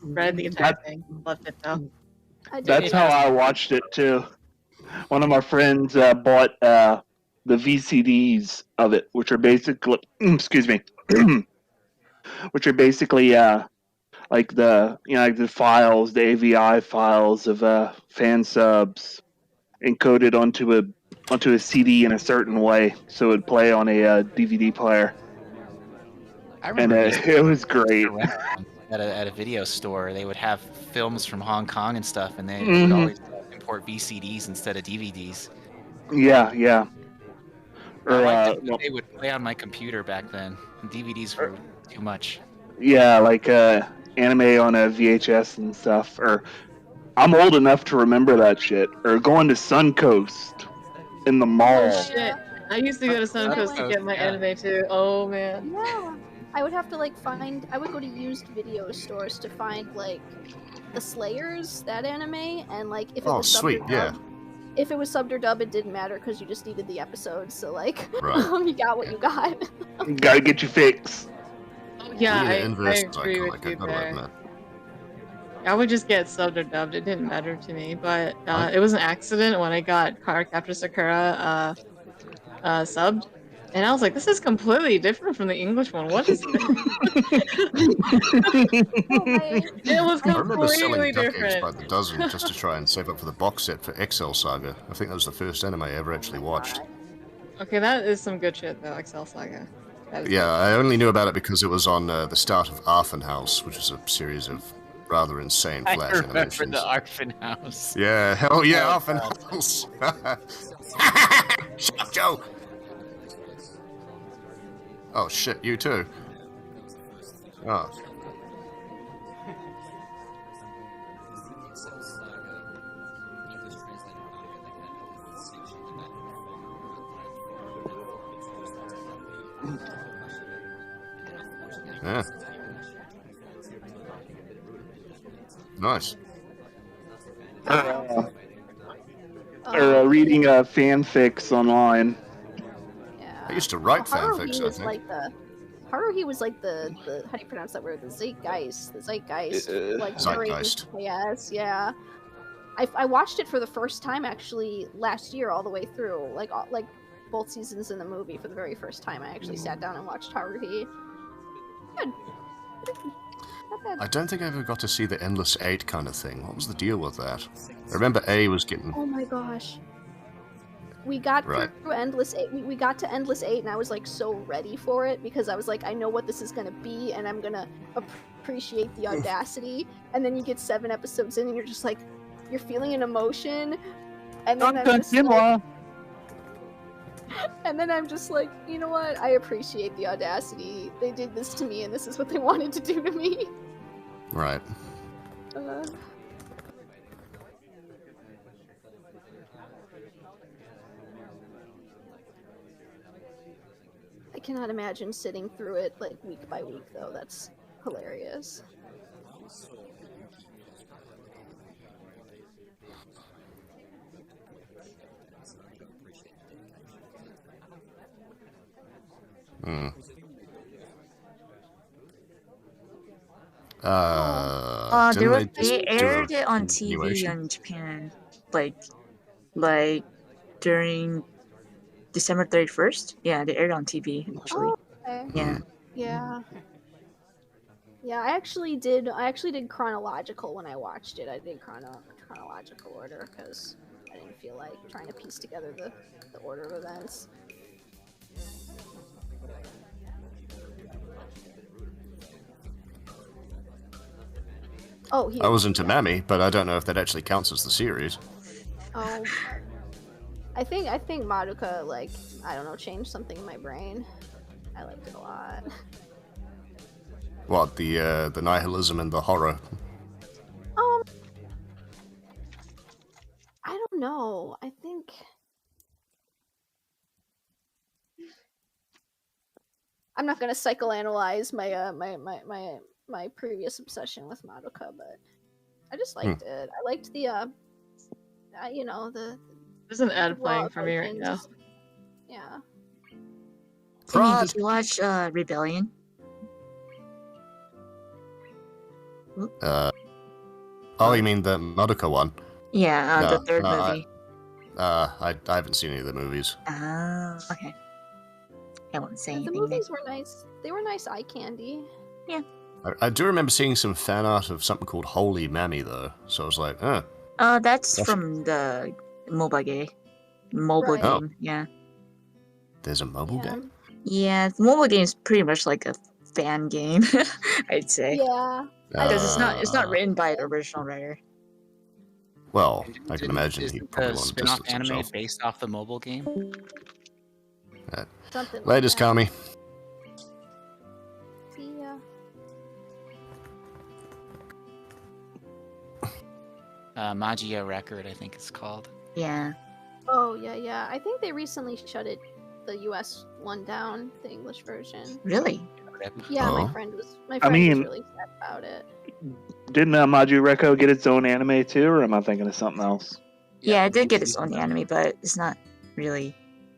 read the entire thing. Loved it though. That's how I watched it too. One of my friends bought the VCDs of it, which are basically, excuse me, which are basically like the like the files, the AVI files of fan subs encoded onto a CD in a certain way, so it would play on a DVD player. I remember it was great. At a video store, they would have films from Hong Kong and stuff, and they would always import VCDs instead of DVDs. Yeah. Or they would play on my computer back then. And DVDs were too much. Yeah, like anime on a VHS and stuff. Or I'm old enough to remember that shit. Or going to Suncoast in the mall. Oh shit! I used to go to Suncoast to get my anime too. Oh man. Yeah. I would have to like I would go to used video stores to find like the Slayers, that anime, and like if it was sweet, subbed or yeah. dubbed. If it was subbed or dubbed, it didn't matter because you just needed the episodes. So like, Right. you got what you got. You gotta get your fix. Yeah, I inverse agree cycle, with you gotta there. admit. I would just get subbed or dubbed. It didn't matter to me, but it was an accident when I got Cardcaptor Sakura subbed, and I was like, "This is completely different from the English one. What is this?" It was I remember selling completely duck eggs different. by the dozen just to try and save up for the box set for XL Saga. I think that was the first anime I ever actually watched. Okay, that is some good shit though, Excel Saga. Yeah, I only knew about it because it was on the start of Arfenhaus, which is a series of rather insane flash I remember animations. the Arfenhaus. Yeah, hell yeah, Oh, Arfenhaus! Shoujo! Oh shit, you too. Oh. Yeah. Nice. Or reading fanfics online. Yeah. I used to write Haruhi fanfics, I was think. like the Haruhi was like the how do you pronounce that word? The zeitgeist like Zeitgeist. Yes, yeah. I watched it for the first time actually last year all the way through, like both seasons in the movie for the very first time. I actually sat down and watched Haruhi. Good. Not bad. I don't think I ever got to see the Endless 8 kind of thing. What was the deal with that? I remember A was getting... Oh my gosh. We got through Endless 8. We got to Endless 8 and I was like so ready for it because I was like, I know what this is going to be and I'm going to appreciate the audacity. And then you get 7 episodes in and you're just like, you're feeling an emotion. And then I'm just like, you know what? I appreciate the audacity. They did this to me and this is what they wanted to do to me. Right. I cannot imagine sitting through it like week by week though. That's hilarious. They aired it on TV in Japan, like during December 31st. Yeah, they aired on TV actually. Oh, okay. Yeah. Yeah, I actually did chronological when I watched it. I did chronological order because I didn't feel like trying to piece together the order of events. Oh, I was into Mami, but I don't know if that actually counts as the series. Oh, I think Madoka, like, I don't know, changed something in my brain. I liked it a lot. What, the nihilism and the horror? I don't know. I think I'm not gonna psychoanalyze my previous obsession with Madoka, but I just liked it. I liked the There's an ad playing for me right now. Yeah. Timmy, did you watch Rebellion? Oh, you mean the Madoka one? Yeah, No, the third movie. I haven't seen any of the movies. Okay. I won't say anything. The movies were nice. They were nice eye candy. Yeah. I do remember seeing some fan art of something called Holy Mammy, though. So I was like, that's from the mobile game. Game, yeah. There's a mobile game? Yeah, the mobile game is pretty much like a fan game, I'd say. Yeah. Because it's not written by the original writer. Well, I can imagine he probably the wanted to spin-off distance anime himself. based off the mobile game. Something like Latest, that. Kami. See ya. Magia Record, I think it's called. Yeah. Oh, yeah. I think they recently shut the US one down, the English version. Really? Yeah, my friend was really sad about it. Didn't Maju Reco get its own anime too, or am I thinking of something else? Yeah, it did get its own anime, but it's not really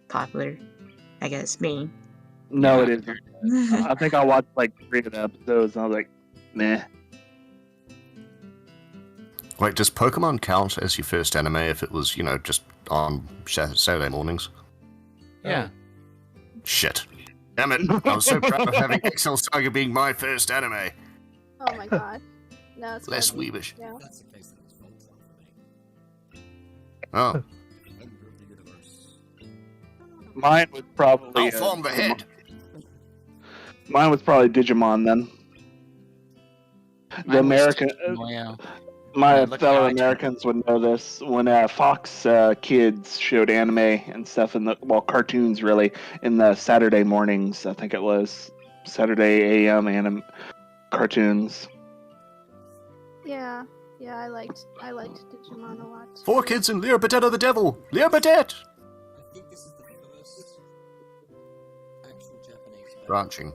popular, I guess. Me. No, it isn't. I think I watched like 3 of the episodes and I was like, meh. Wait, does Pokemon count as your first anime if it was, just on Saturday mornings? Yeah. Shit. Damn it. I was so proud of having Excel Saga being my first anime. Oh my god. No, it's Less gotta be- weebish. Yeah. That's the case that it's Voltron for me. Oh. Mine was probably. I'll form the head. Mine was probably Digimon then. The American. My fellow Americans would know this when Fox Kids showed anime and stuff cartoons really in the Saturday mornings. I think it was Saturday AM anime cartoons. Yeah, I liked Digimon a lot. 4 kids and Leo Potato the Devil! Leo Potato! I think this is the first actual Japanese Branching.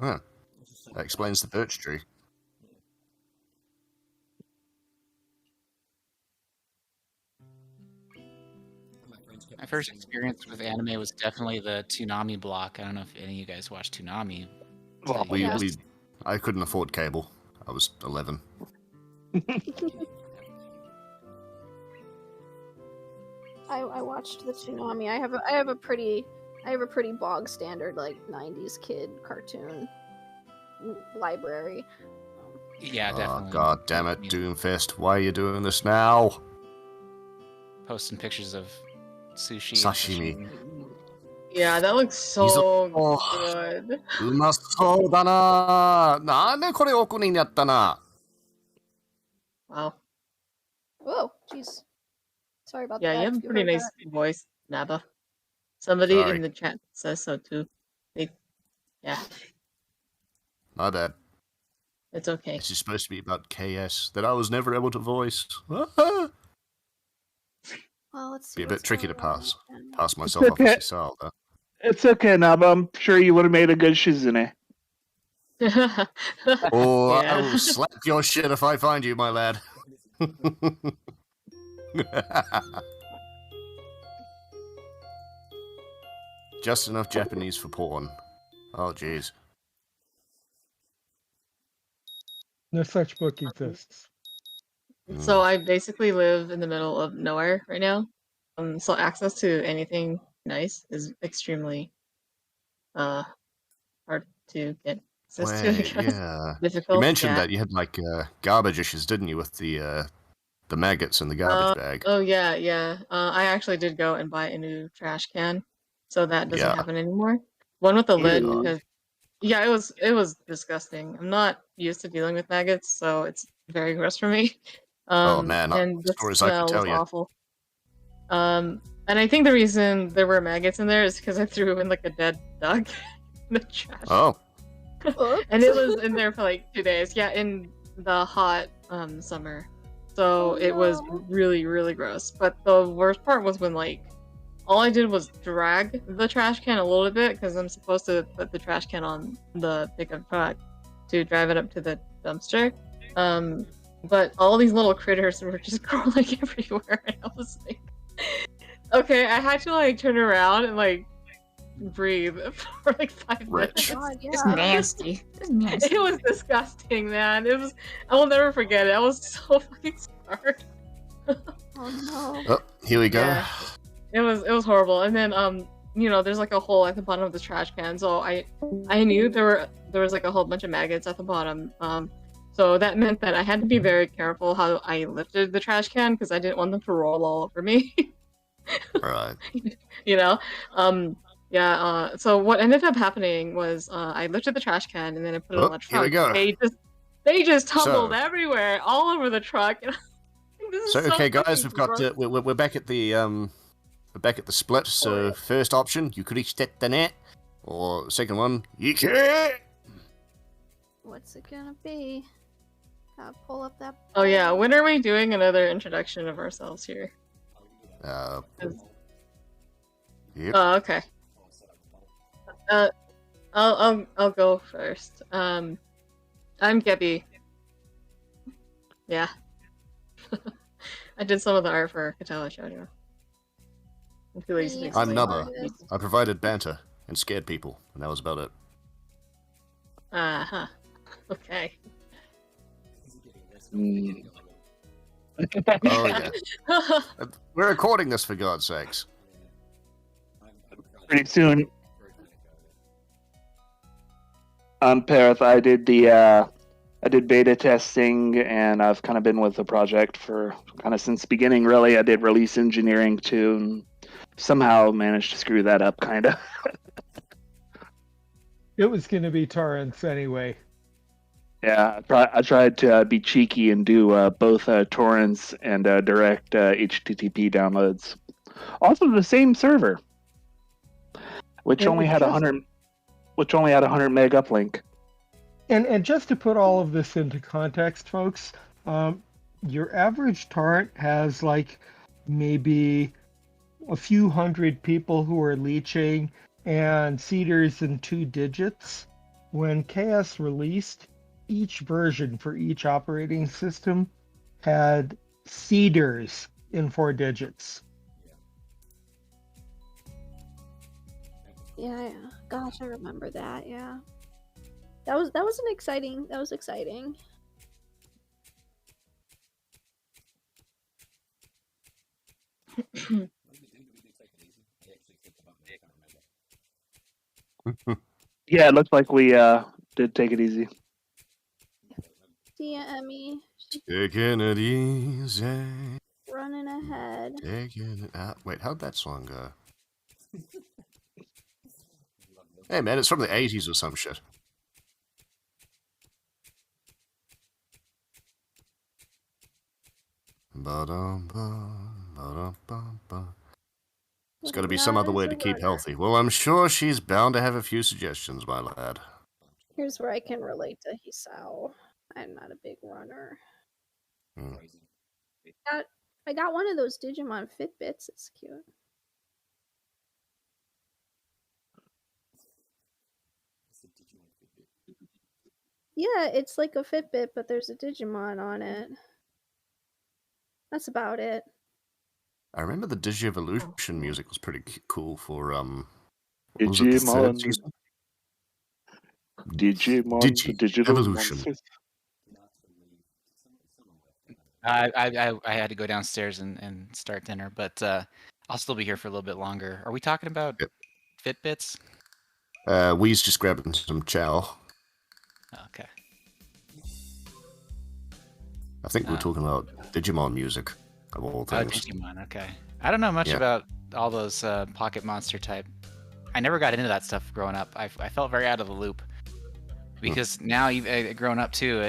Huh. That explains the birch tree. My first experience with anime was definitely the Toonami block. I don't know if any of you guys watched Toonami. Well, I couldn't afford cable. I was 11. I watched the Toonami. I have a pretty bog standard like 90s kid cartoon library. Yeah, definitely. Oh, god damn it, Doomfist. Why are you doing this now? Posting pictures of sushi. Sashimi. Yeah, that looks so good. うまそうだな。なんでこれ奥にやったな。 Wow. Whoa, jeez. Sorry about Yeah, that. you have a if pretty heard nice that. voice, Naba. Somebody Sorry. in the chat says so too. Yeah, My bad. it's okay. This is supposed to be about KS that I was never able to voice. Well, let's see. Be a bit what's tricky to going on pass. then. Pass myself off as Isao, though. It's okay, Naba. I'm sure you would have made a good Shizune. Oh, I Yeah. will slap your shit if I find you, my lad. Just enough Japanese for porn. Oh, jeez. No such book exists. So I basically live in the middle of nowhere right now. So access to anything nice is extremely hard to get access to. I Wait, guess. yeah. Difficult. You mentioned yeah. that you had like garbage issues, didn't you, with the maggots in the garbage bag? Oh yeah. I actually did go and buy a new trash can, so that doesn't Yeah. happen anymore. One with the lid Ew. because yeah, it was disgusting. I'm not used to dealing with maggots, so it's very gross for me. Oh, man, and the stories I could smell tell was you. awful. And I think the reason there were maggots in there is because I threw in like a dead duck in the trash. Oh, And it was in there for like 2 days. Yeah, in the hot summer. So it was really, really gross. But the worst part was when like all I did was drag the trash can a little bit because I'm supposed to put the trash can on the pickup truck to drive it up to the dumpster. But all these little critters were just crawling everywhere, and I was like, okay, I had to like turn around and like breathe for like 5 minutes. God, yeah. It's nasty. It's nasty. It was disgusting, man. It was. I will never forget it. I was so fucking scarred. Oh no. oh, here we go. Yeah. It was horrible. And then you know, there's like a hole at the bottom of the trash can, so I knew there was like a whole bunch of maggots at the bottom. So that meant that I had to be very careful how I lifted the trash can because I didn't want them to roll all over me. Right. You know? So what ended up happening was I lifted the trash can and then I put it on the Here we truck. go. They just tumbled So- everywhere, all over the truck. This is So, okay, guys, fucking we've got gross. we're back at the split. So, first option, you could reach the net, or second one, you can't. What's it gonna be? Gotta pull up that. Oh yeah, when are we doing another introduction of ourselves here? Yep. Oh, okay. I'll go first. I'm Gebby. Yeah. I did some of the art for Katawa Shoujo. I'm too lazy to Yes, I'm explain. Naba. I provided banter and scared people, and that was about it. Uh-huh. Okay. Oh yeah. We're recording this, for God's sakes. Pretty soon. I'm Peorth. I did beta testing, and I've kind of been with the project for kind of since the beginning. Really, I did release engineering too, and somehow managed to screw that up, kind of. It was going to be torrents anyway. Yeah, I tried to be cheeky and do both torrents and direct HTTP downloads. Also, the same server, which And only it had just- 100 meg uplink. And just to put all of this into context, folks, your average torrent has like maybe a few hundred people who are leeching and seeders in 2 digits. when KS released, each version for each operating system had seeders in 4 digits. Yeah. Gosh, I remember that. Yeah. That was an exciting. That was exciting. Yeah, it looked like we did take it easy. See ya, Emmy. Taking it easy. Running ahead. Taking it out. Wait, how'd that song go? Hey man, it's from the 80s or some shit. There's got to be some other way to keep healthy. Well, I'm sure she's bound to have a few suggestions, my lad. Here's where I can relate to Hisao. I'm not a big runner. I got one of those Digimon Fitbits. It's cute. Yeah, it's like a Fitbit, but there's a Digimon on it. That's about it. I remember the Digievolution music was pretty cool for Digimon. Digimon, the digital Evolution. monsters. I had to go downstairs and start dinner, but I'll still be here for a little bit longer. Are we talking about Fitbits? Wee's just grabbing some chow. Okay. I think we're talking about Digimon music, of all things. Oh, Digimon, okay. I don't know much about all those Pocket Monster type. I never got into that stuff growing up. I felt very out of the loop. Because now, growing up too,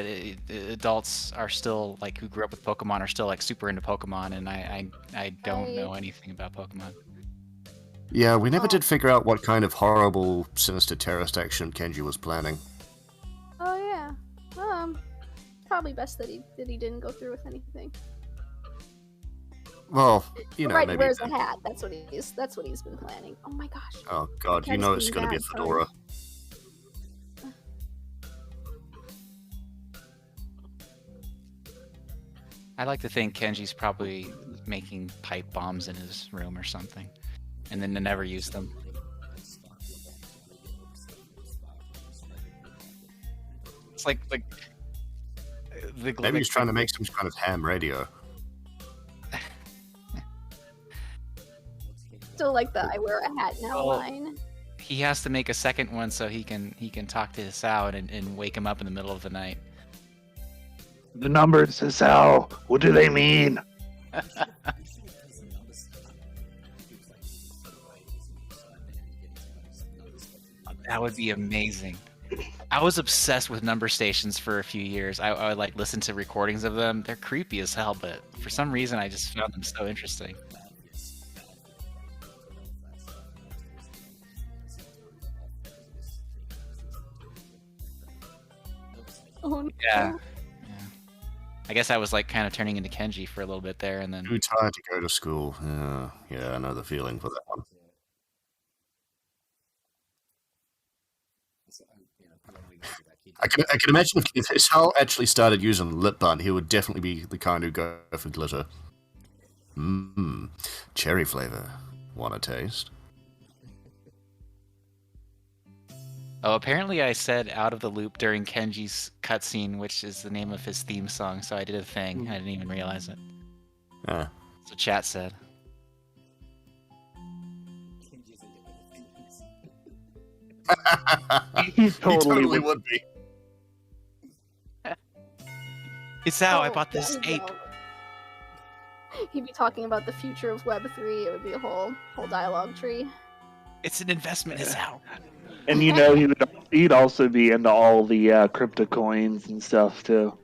adults are still, like, who grew up with Pokemon are still, like, super into Pokemon, and I don't know anything about Pokemon. Yeah, we never did figure out what kind of horrible, sinister terrorist action Kenji was planning. Oh yeah. Probably best that he didn't go through with anything. Well, you know, right, maybe. Wears a hat. That's what he's been planning. Oh my gosh. Oh god, you know it's going to be a fedora. I like to think Kenji's probably making pipe bombs in his room or something, and then to never use them. It's like maybe he's trying to make some kind of ham radio. Still like the I wear a hat now line. He has to make a second one so he can talk to Hisao and wake him up in the middle of the night. The numbers, Hisao. What do they mean? That would be amazing. I was obsessed with number stations for a few years. I would like listen to recordings of them. They're creepy as hell, but for some reason I just found them so interesting. Oh, no. Yeah. I guess I was like kind of turning into Kenji for a little bit there, and then Too tired to go to school. Yeah, I know the feeling for that one. I can imagine if Hisao actually started using lip balm, he would definitely be the kind who go for glitter. Cherry flavor. Want a taste? Oh, apparently I said out of the loop during Kenji's cutscene, which is the name of his theme song, so I did a thing. I didn't even realize it. That's what chat said. He totally would be. It's how I bought this ape. He'd be talking about the future of Web3. It would be a whole dialogue tree. It's an investment, it's how. And you know, he'd also be into all the crypto coins and stuff too.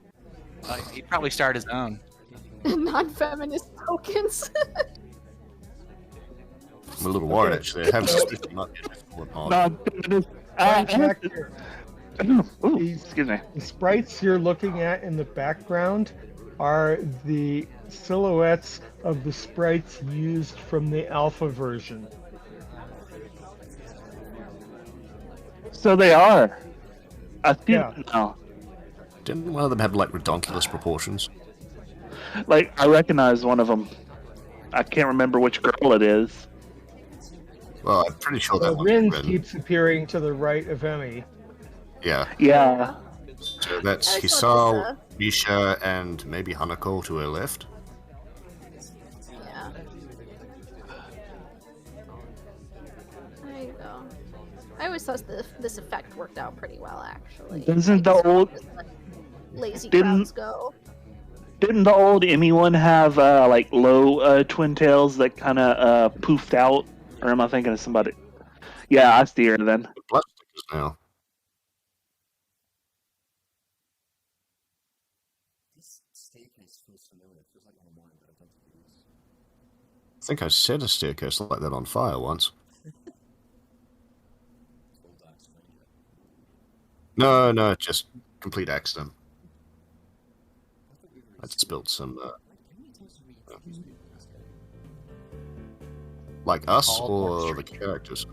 He'd probably start his own. Non-feminist tokens. I'm a little worried actually. I have suspicion not Non-feminist. Excuse me. The sprites you're looking at in the background are the silhouettes of the sprites used from the alpha version. So they are. I think Yeah. no. Didn't one of them have like redonkulous proportions? Like I recognize one of them. I can't remember which girl it is. Well, I'm pretty sure that So one's Rin Rin. keeps appearing to the right of Emmy. Yeah. Yeah. So that's I saw Hisao, Lisa. Misha, and maybe Hanako to her left. Yeah. There you go. I always thought this effect worked out pretty well, actually. Doesn't I the just old just let lazy Didn't- crowds go? didn't the old Emmy one have like low twin tails that kind of poofed out? Or am I thinking of somebody? Yeah, I see her then. Blood stickers now. This staircase feels familiar. It feels like one of mine, but I don't think it is. I think I set a staircase like that on fire once. All dark stranger. No, just complete accident. I spilled some, How many times did we introduce people in this game? like us All or the orchestrated. characters.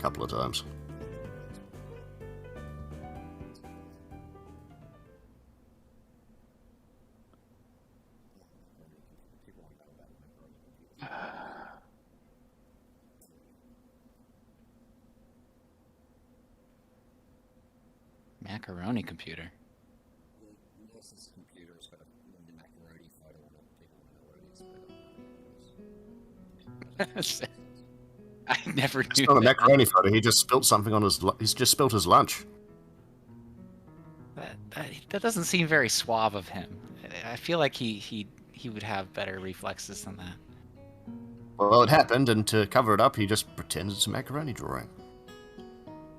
Couple of times. People want to know about macaroni. Macaroni computer. The nurse's computer has got a macaroni photo on it. People want to know what it is, but I don't know what it is. I never It's knew not a that. macaroni photo. He just spilt something on his. He's just spilt his lunch. That doesn't seem very suave of him. I feel like he would have better reflexes than that. Well, it happened, and to cover it up, he just pretends it's a macaroni drawing.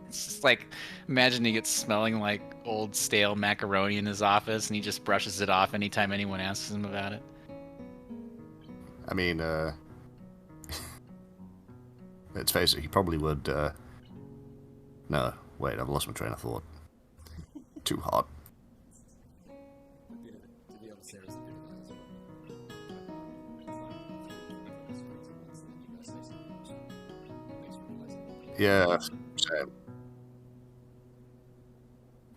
It's just like, imagine he gets smelling like old stale macaroni in his office, and he just brushes it off anytime anyone asks him about it. I mean, let's face it, he probably would. No, wait, I've lost my train of thought. Too hot. A bit of it. To be honest, there is a bit of that as well. Yeah, same.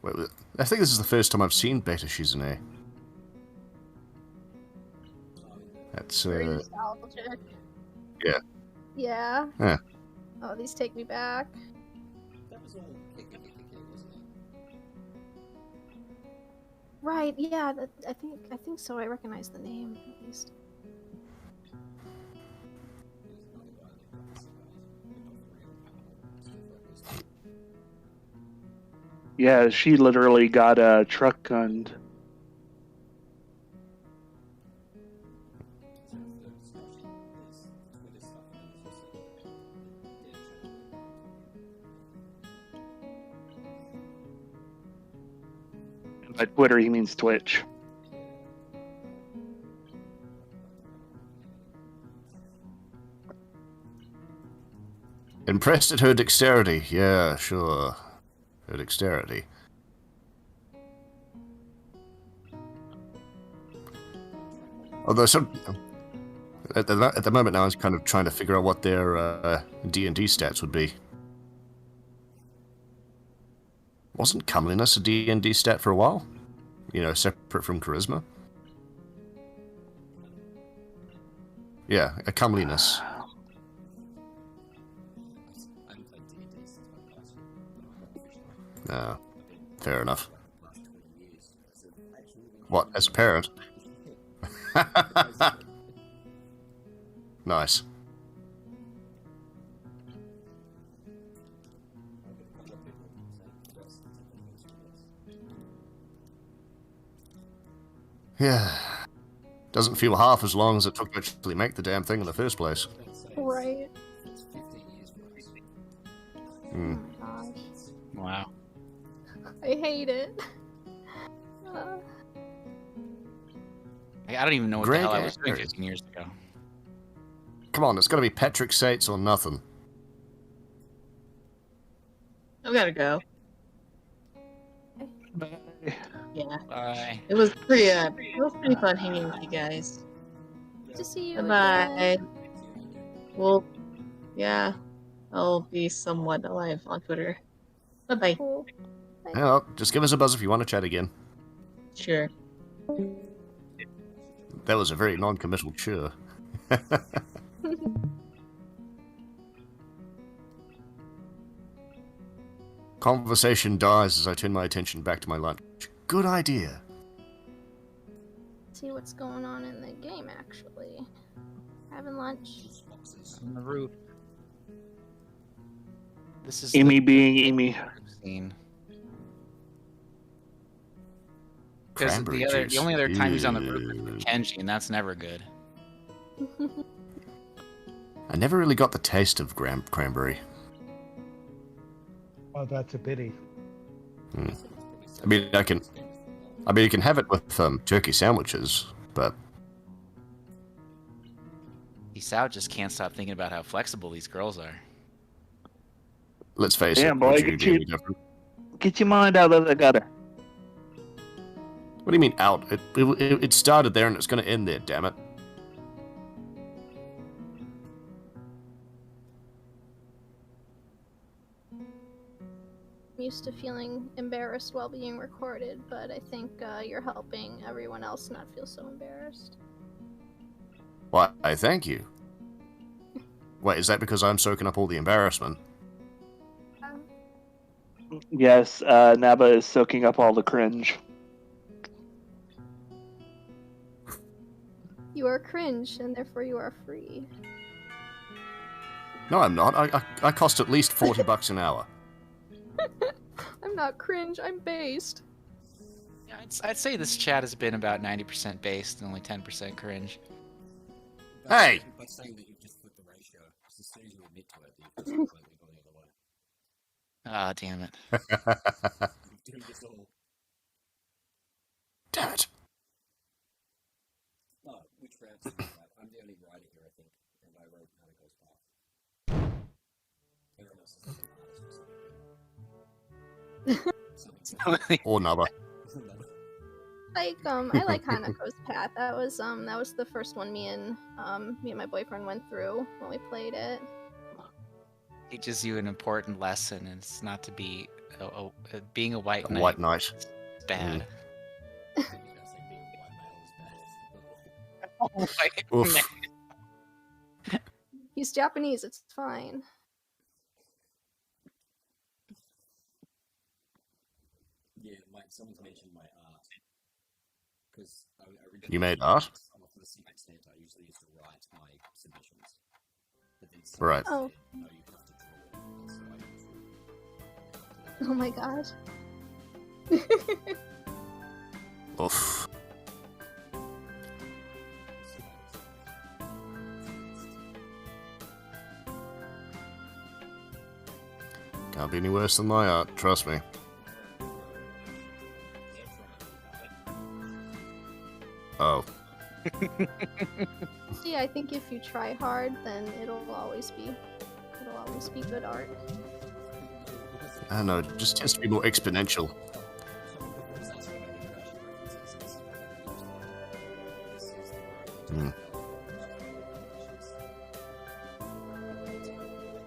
Wait, I think this is the first time I've seen Beta Shizune. That's Very nostalgic. yeah. Yeah. Yeah. Oh, these take me back. That was all KKK, wasn't it? Right. Yeah. I think so. I recognize the name at least. Yeah, she literally got truck gunned. By Twitter, he means Twitch. Impressed at her dexterity. Yeah, sure. Her dexterity. Although at the moment now, I was kind of trying to figure out what their D&D stats would be. Wasn't comeliness a D&D stat for a while? You know, separate from charisma? Yeah, a comeliness. I haven't played D&D since my class. No, fair enough. Last 20 years. As an actual What, as a parent? Nice. Yeah. Doesn't feel half as long as it took to actually make the damn thing in the first place. Right. It's 15 years for us. Hmm. Oh my gosh. Wow. I hate it. I don't even know what Greg the hell I was doing Ayers. 15 years ago. Come on, it's got to be Patrick Sates or nothing. I gotta go. Bye. Yeah. Bye. It was pretty fun hanging with you guys. Good to see you. Bye. again. Well, yeah. I'll be somewhat alive on Twitter. Bye-bye. Cool. Yeah, well, just give us a buzz if you want to chat again. Sure. That was a very non-committal sure. Conversation dies as I turn my attention back to my lunch. Good idea. See what's going on in the game, actually. Having lunch. On the roof. This is Amy being Amy. scene. Because Cranberry the juice. only other time he's on the Ew. roof is with Kenji, and that's never good. I never really got the taste of cranberry. Oh, that's a pity. I mean, you can have it with turkey sandwiches, but Isao just can't stop thinking about how flexible these girls are. let's face Damn, it. boy, would you be any different? get your mind out of the gutter. What do you mean out? It started there and it's going to end there. Damn it! I'm used to feeling embarrassed while being recorded, but I think you're helping everyone else not feel so embarrassed. Why? Thank you. Wait, is that because I'm soaking up all the embarrassment? Yes, Naba is soaking up all the cringe. You are cringe, and therefore you are free. No, I'm not. I cost at least $40 an hour. I'm not cringe, I'm based. Yeah, I'd say this chat has been about 90% based and only 10% cringe. Hey! By saying that you've just flipped the ratio, because as soon as you admit to it, you've just completely gone the other way. Ah, damn it. You've doing this all. Damn it! No, which route did you write? I'm the only writer here, I think, and I wrote Hanako's part. Everyone else is an artist or something. Or Naba. I like Hanako's path. That was the first one me and my boyfriend went through when we played it. Teaches you an important lesson, and it's not to be being a white knight. White knight. Is bad. Oof. He's Japanese, it's fine. Yeah, someone's mentioned my art. Because You made art? For the same extent, I usually used to write my submissions. But then Right. Oh. No, you have to draw it. So I drew. Oh my god. Oof. Can't be any worse than my art, trust me. Oh. Yeah, I think if you try hard, then it'll always be good art. I don't know, it just tends to be more exponential.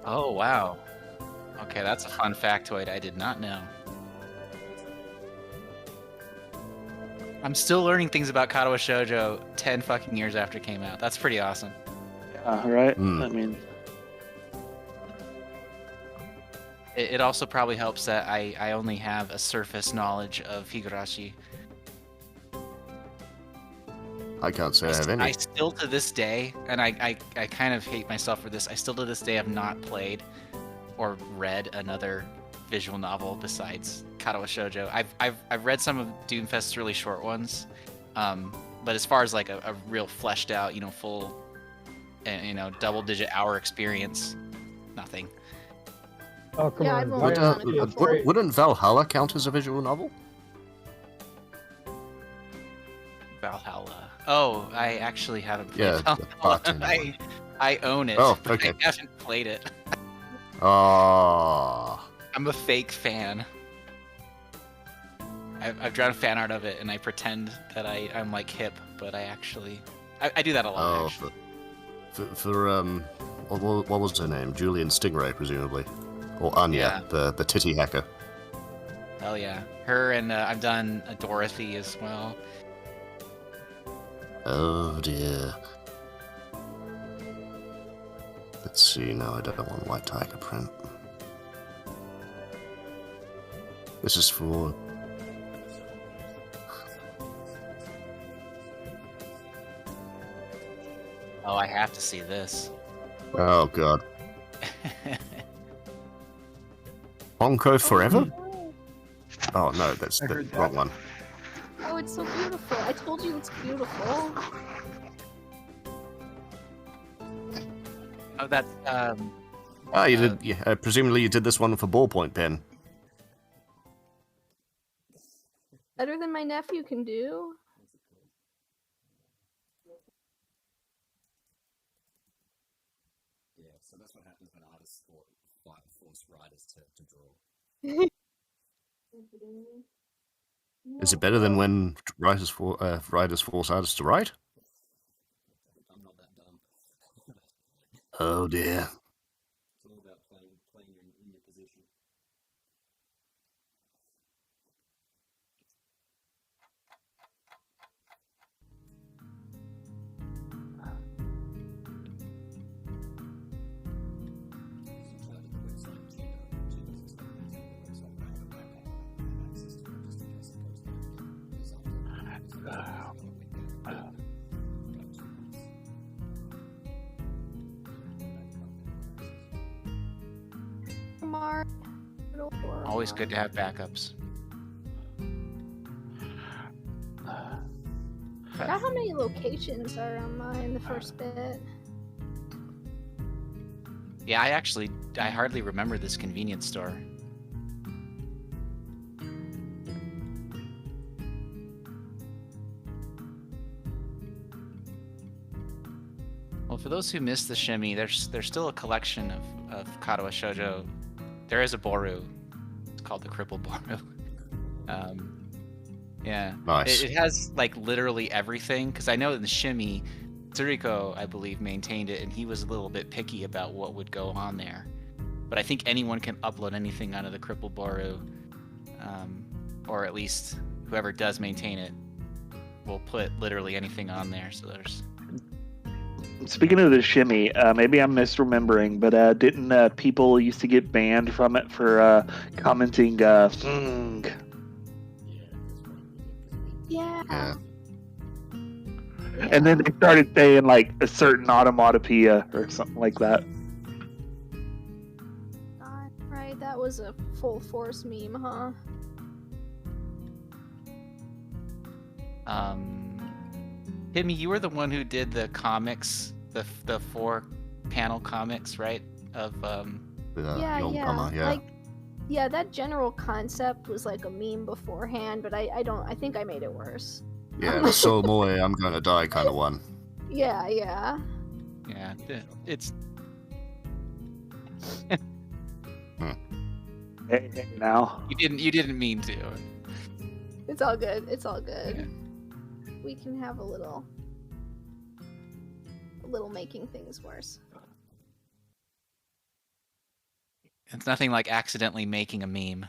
Oh, wow. Okay, that's a fun factoid I did not know. I'm still learning things about Katawa Shoujo 10 fucking years after it came out. That's pretty awesome. Right? I mean... It also probably helps that I only have a surface knowledge of Higurashi. I can't say I have any. I still to this day, and I kind of hate myself for this, I still to this day have not played or read another visual novel besides Katawa Shoujo. I've read some of Doomfest's really short ones, but as far as like a real fleshed out, full, double-digit hour experience, nothing. Oh, come Yeah, on. I've only done it before. Wouldn't Valhalla count as a visual novel? Valhalla. Oh, I actually haven't played Yeah, the Valhalla. bartender one. I own it, Oh, but okay. I haven't played it. Oh. I'm a fake fan. I've drawn fan art of it, and I pretend that I'm like hip, but I do that a lot. Oh, Actually. for what was her name? Julian Stingray, presumably, or Anya, the titty hacker. Hell yeah, her, and I've done a Dorothy as well. Oh dear. Let's see. No, I don't want white tiger print. This is for. Oh, I have to see this. Oh god. Honko Forever? Oh no, that's the wrong one. Oh, it's so beautiful. I told you it's beautiful. Oh, that's Oh, you did. Yeah, presumably you did this one for ballpoint pen. Better than my nephew can do. Yeah, so that's what happens when artists force writers to draw. Is it better than when writers force artists to write? I'm not that dumb. Oh dear. It's all about playing in your position. Mark. always good to have backups. Forgot how many locations are in the first bit. Yeah, I hardly remember this convenience store. Well, for those who missed the shimmy, there's still a collection of Katawa Shoujo. There is a Boru. It's called the Crippled Boru. Yeah. Nice. It has like literally everything, because I know in the shimmy, Tsuriko, I believe, maintained it, and he was a little bit picky about what would go on there. But I think anyone can upload anything onto the Crippled Boru, or at least whoever does maintain it will put literally anything on there. So there's. Speaking of the shimmy, maybe I'm misremembering, but didn't people used to get banned from it for commenting Yeah. And then they started saying like a certain onomatopoeia or something like that. God, right, that was a full force meme, huh? Pimmy, you were the one who did the comics, the 4-panel comics, right? Of Yeah. Like, yeah, that general concept was like a meme beforehand, but I think I made it worse. Yeah, the so moe, I'm gonna die kind of one. Yeah. Yeah, it's. Hey, now. You didn't mean to. It's all good. It's all good. Yeah. We can have a little making things worse. It's nothing like accidentally making a meme.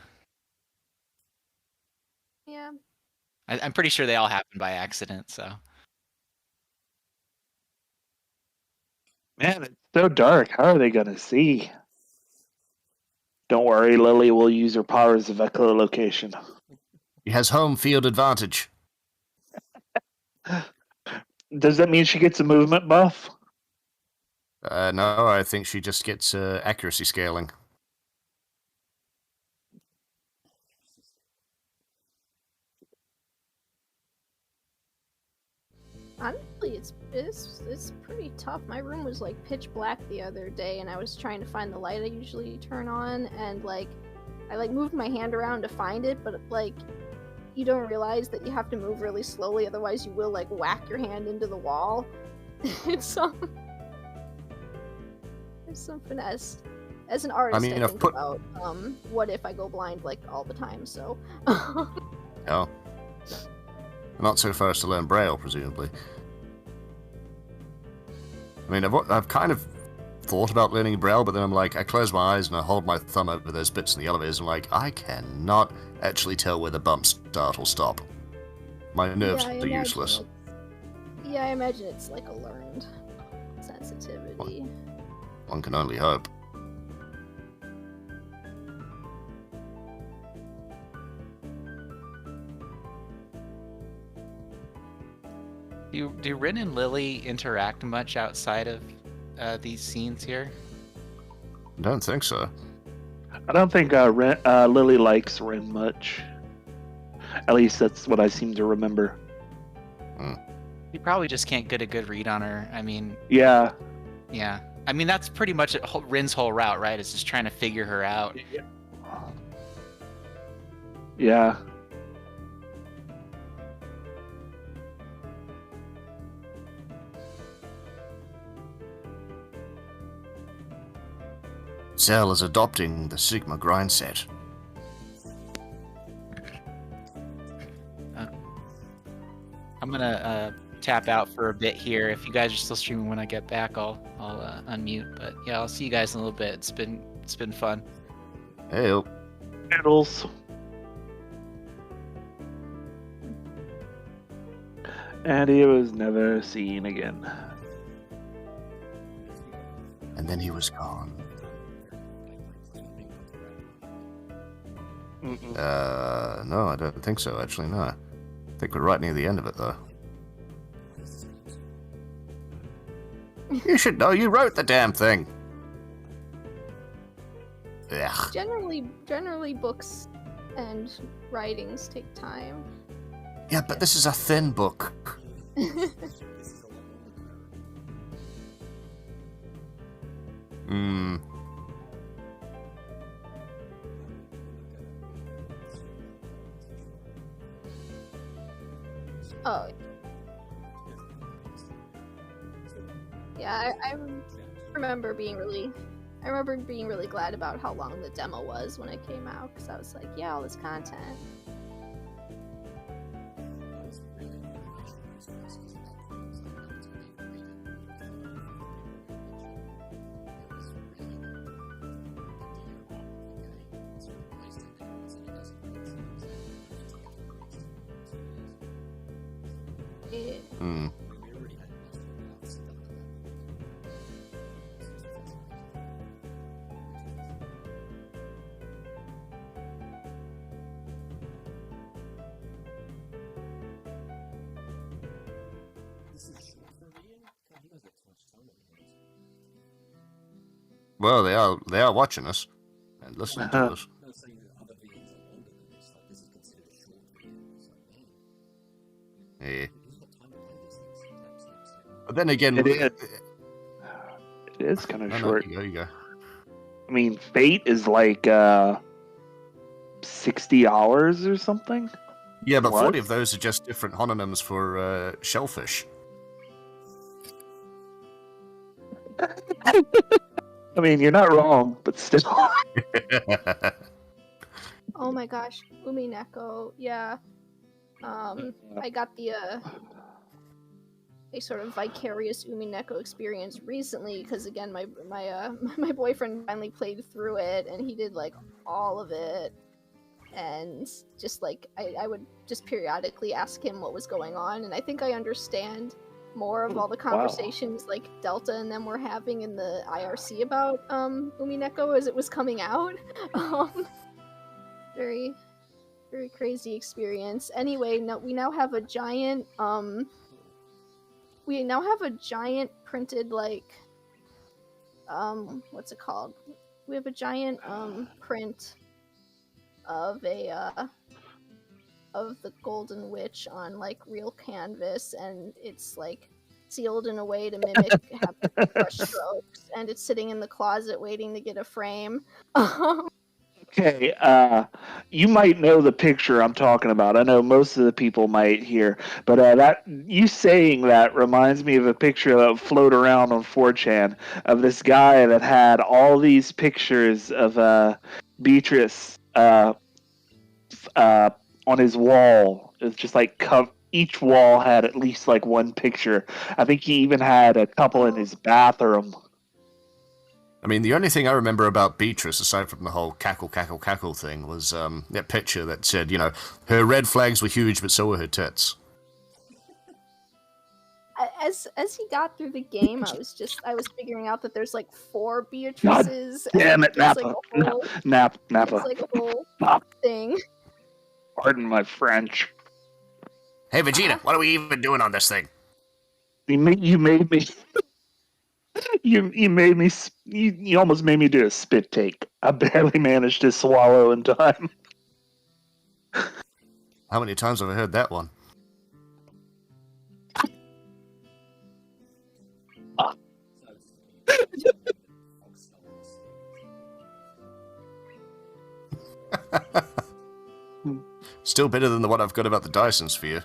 Yeah. I'm pretty sure they all happen by accident, so. Man, it's so dark. How are they gonna see? Don't worry, Lily will use her powers of echolocation. He has home field advantage. Does that mean she gets a movement buff? No, I think she just gets accuracy scaling. Honestly, it's pretty tough. My room was like pitch black the other day, and I was trying to find the light I usually turn on, and like I moved my hand around to find it, but like you don't realize that you have to move really slowly, otherwise you will like whack your hand into the wall. There's some finesse. As an artist, I think about what if I go blind like all the time. So. Oh. Not so fast to learn Braille, presumably. I mean, I've kind of thought about learning Braille, but then I'm like, I close my eyes and I hold my thumb over those bits in the elevators. And I'm like, I cannot actually tell where the bumps start or stop. My nerves I are imagine useless. Yeah, I imagine it's like a learned sensitivity. One can only hope. Do Rin and Lily interact much outside of these scenes here? I don't think so. I don't think Lily likes Rin much. At least that's what I seem to remember. You probably just can't get a good read on her. I mean... Yeah. Yeah. I mean, that's pretty much Rin's whole route, right? It's just trying to figure her out. Yeah. Cell is adopting the Sigma grind set. I'm gonna tap out for a bit here. If you guys are still streaming when I get back, I'll unmute. But yeah, I'll see you guys in a little bit. It's been fun. Hey. Noodles. And he was never seen again. And then he was gone. No, I don't think so, actually, no. I think we're right near the end of it, though. You should know, you wrote the damn thing! Ugh. Generally books and writings take time. Yeah, but this is a thin book. Oh. Yeah, I remember being really glad about how long the demo was when it came out, because I was like, yeah, all this content. Well, they are watching us and listening to us. Yeah. But then again, it is kind of short. No, you go. I mean, Fate is like 60 hours or something. Yeah, but What? 40 of those are just different homonyms for shellfish. I mean, you're not wrong, but still. Oh my gosh, Umineko, yeah. I got a sort of vicarious Umineko experience recently, because again, my boyfriend finally played through it, and he did like all of it, and just like I would just periodically ask him what was going on, and I think I understand more of all the conversations like Delta and them were having in the IRC about Umineko as it was coming out. Very, very crazy experience. Anyway, we now have a giant printed like what's it called? We have a giant print of of the Golden Witch on like real canvas, and it's like sealed in a way to mimic have brush strokes, and it's sitting in the closet waiting to get a frame. Okay, you might know the picture I'm talking about. I know most of the people might here, but that you saying that reminds me of a picture that floated around on 4chan of this guy that had all these pictures of Beatrice on his wall. It's just like each wall had at least like one picture. I think he even had a couple in his bathroom. I mean, the only thing I remember about Beatrice, aside from the whole cackle, cackle, cackle thing, was that picture that said, you know, her red flags were huge, but so were her tits. As he got through the game, I was figuring out that there's like 4 Beatrices. Damn it, there's Napa. like a whole, Napa. It's like a whole thing. Pardon my French. Hey, Vegeta, what are we even doing on this thing? You made me. You made me. You almost made me do a spit take. I barely managed to swallow in time. How many times have I heard that one? Still better than the one I've got about the Dyson Sphere.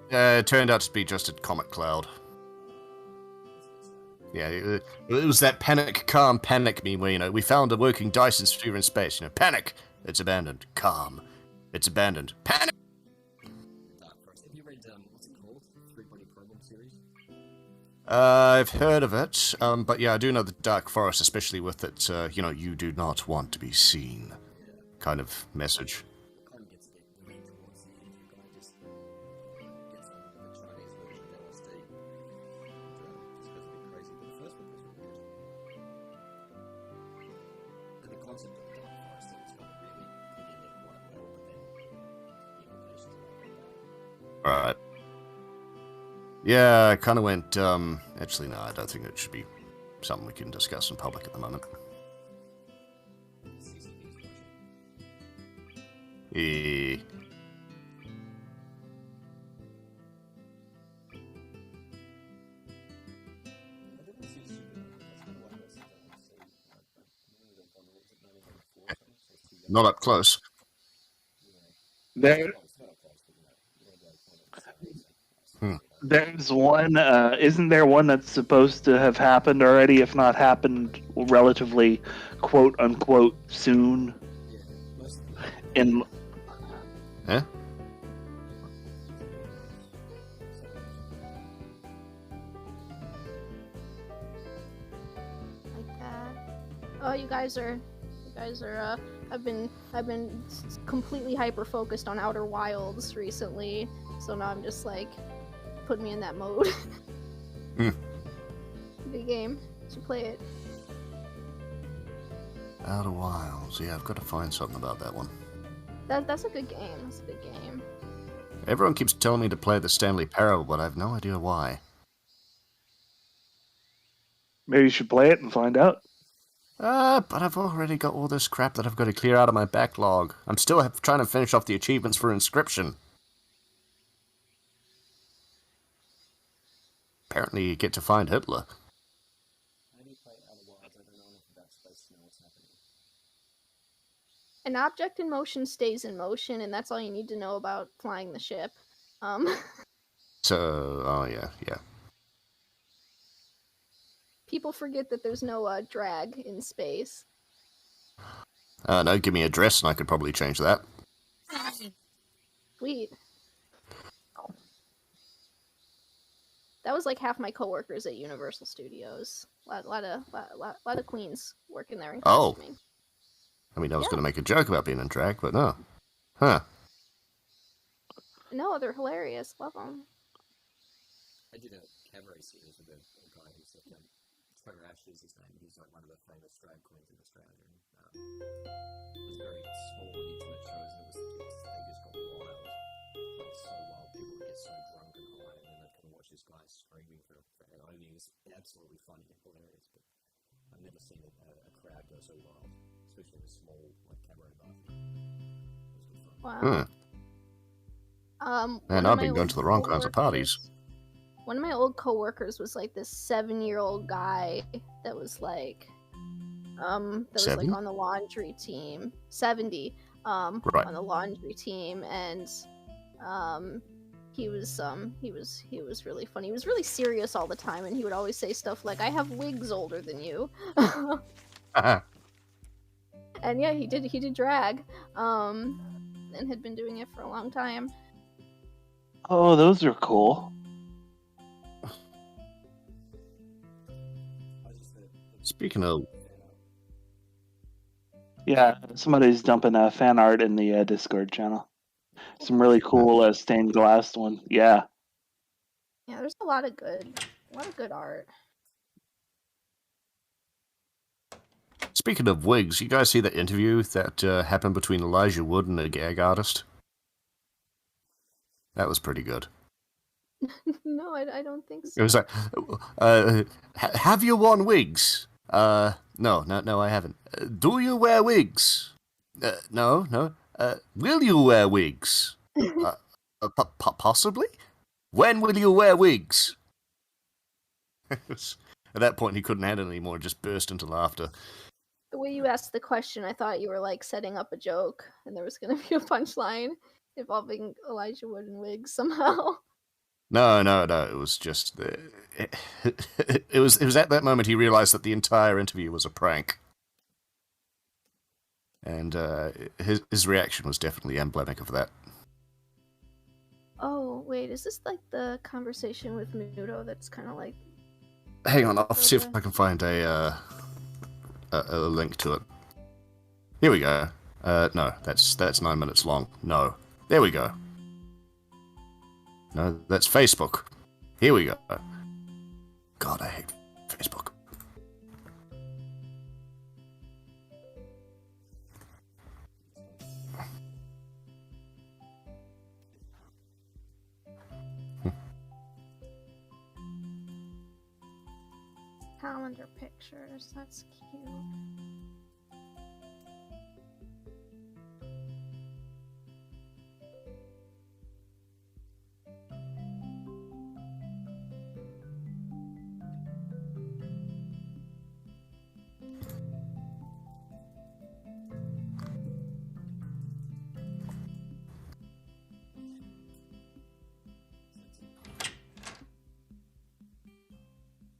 It turned out to be just a comet cloud. Yeah, it was that panic, calm, panic meme where, you know, we found a working Dyson Sphere in space. You know, panic, it's abandoned. Calm, it's abandoned. Panic! Have you read, what's it called? 3-Body Problem series? I've heard of it, but yeah, I do know the Dark Forest, especially with its, you know, you do not want to be seen kind of message. Alright. Yeah, I kind of went, actually, no, I don't think it should be something we can discuss in public at the moment. Not up close. There's one. Isn't there one that's supposed to have happened already, if not happened relatively, quote unquote, soon? In. Huh? Like that. Oh, you guys are. I've been completely hyper focused on Outer Wilds recently, so now I'm just like, put me in that mode. Big game. Should play it. Outer Wilds. Yeah, I've got to find something about that one. That's a good game. That's a good game. Everyone keeps telling me to play the Stanley Parable, but I have no idea why. Maybe you should play it and find out. But I've already got all this crap that I've got to clear out of my backlog. I'm still trying to finish off the achievements for Inscription. Apparently you get to find Hitler. An object in motion stays in motion, and that's all you need to know about flying the ship. So, oh yeah. People forget that there's no drag in space. No, give me a dress and I could probably change that. Sweet. That was like half my coworkers at Universal Studios. A lot of queens working there. Oh. I mean, I was going to make a joke about being in drag, but no. Huh. No, they're hilarious. Love them. I did a cabaret series with a guy who's like, Trevor Ashley is his name. He's like one of the famous drag queens in Australia. It was very small and intimate shows, and they just got wild. Like, so wild. People would get so drunk and high, and then they'd come and watch this guy screaming for I mean, it's absolutely funny and hilarious, but I've never seen a crowd go so wild, especially in a small, like, cabaret bar. It was good fun. Wow. Man, I've been going to the wrong kinds of parties. One of my old coworkers was like this 7-year-old guy that was like, was like on the laundry team. 70. Right. On the laundry team, and he was really funny. He was really serious all the time, and he would always say stuff like, "I have wigs older than you." And yeah, he did drag, and had been doing it for a long time. Oh, those are cool. Speaking of, Yeah, somebody's dumping fan art in the Discord channel. Some really cool stained glass one. Yeah. Yeah, there's a lot of good art. speaking of wigs, you guys see that interview that happened between Elijah Wood and a gag artist? That was pretty good. No, I don't think so. It was like, have you worn wigs? No, I haven't. Do you wear wigs? No. Will you wear wigs? Possibly? When will you wear wigs? At that point, he couldn't handle it anymore, just burst into laughter. The way you asked the question, I thought you were like setting up a joke, and there was going to be a punchline involving Elijah Wood and wigs somehow. No. It was just it was at that moment he realized that the entire interview was a prank, and his reaction was definitely emblematic of that. Oh wait, is this like the conversation with Mudo that's kind of like? Hang on, I'll see if I can find a link to it. Here we go. No, that's 9 minutes long. No, there we go. No, that's Facebook. Here we go. God, I hate Facebook. Calendar pictures, that's cute.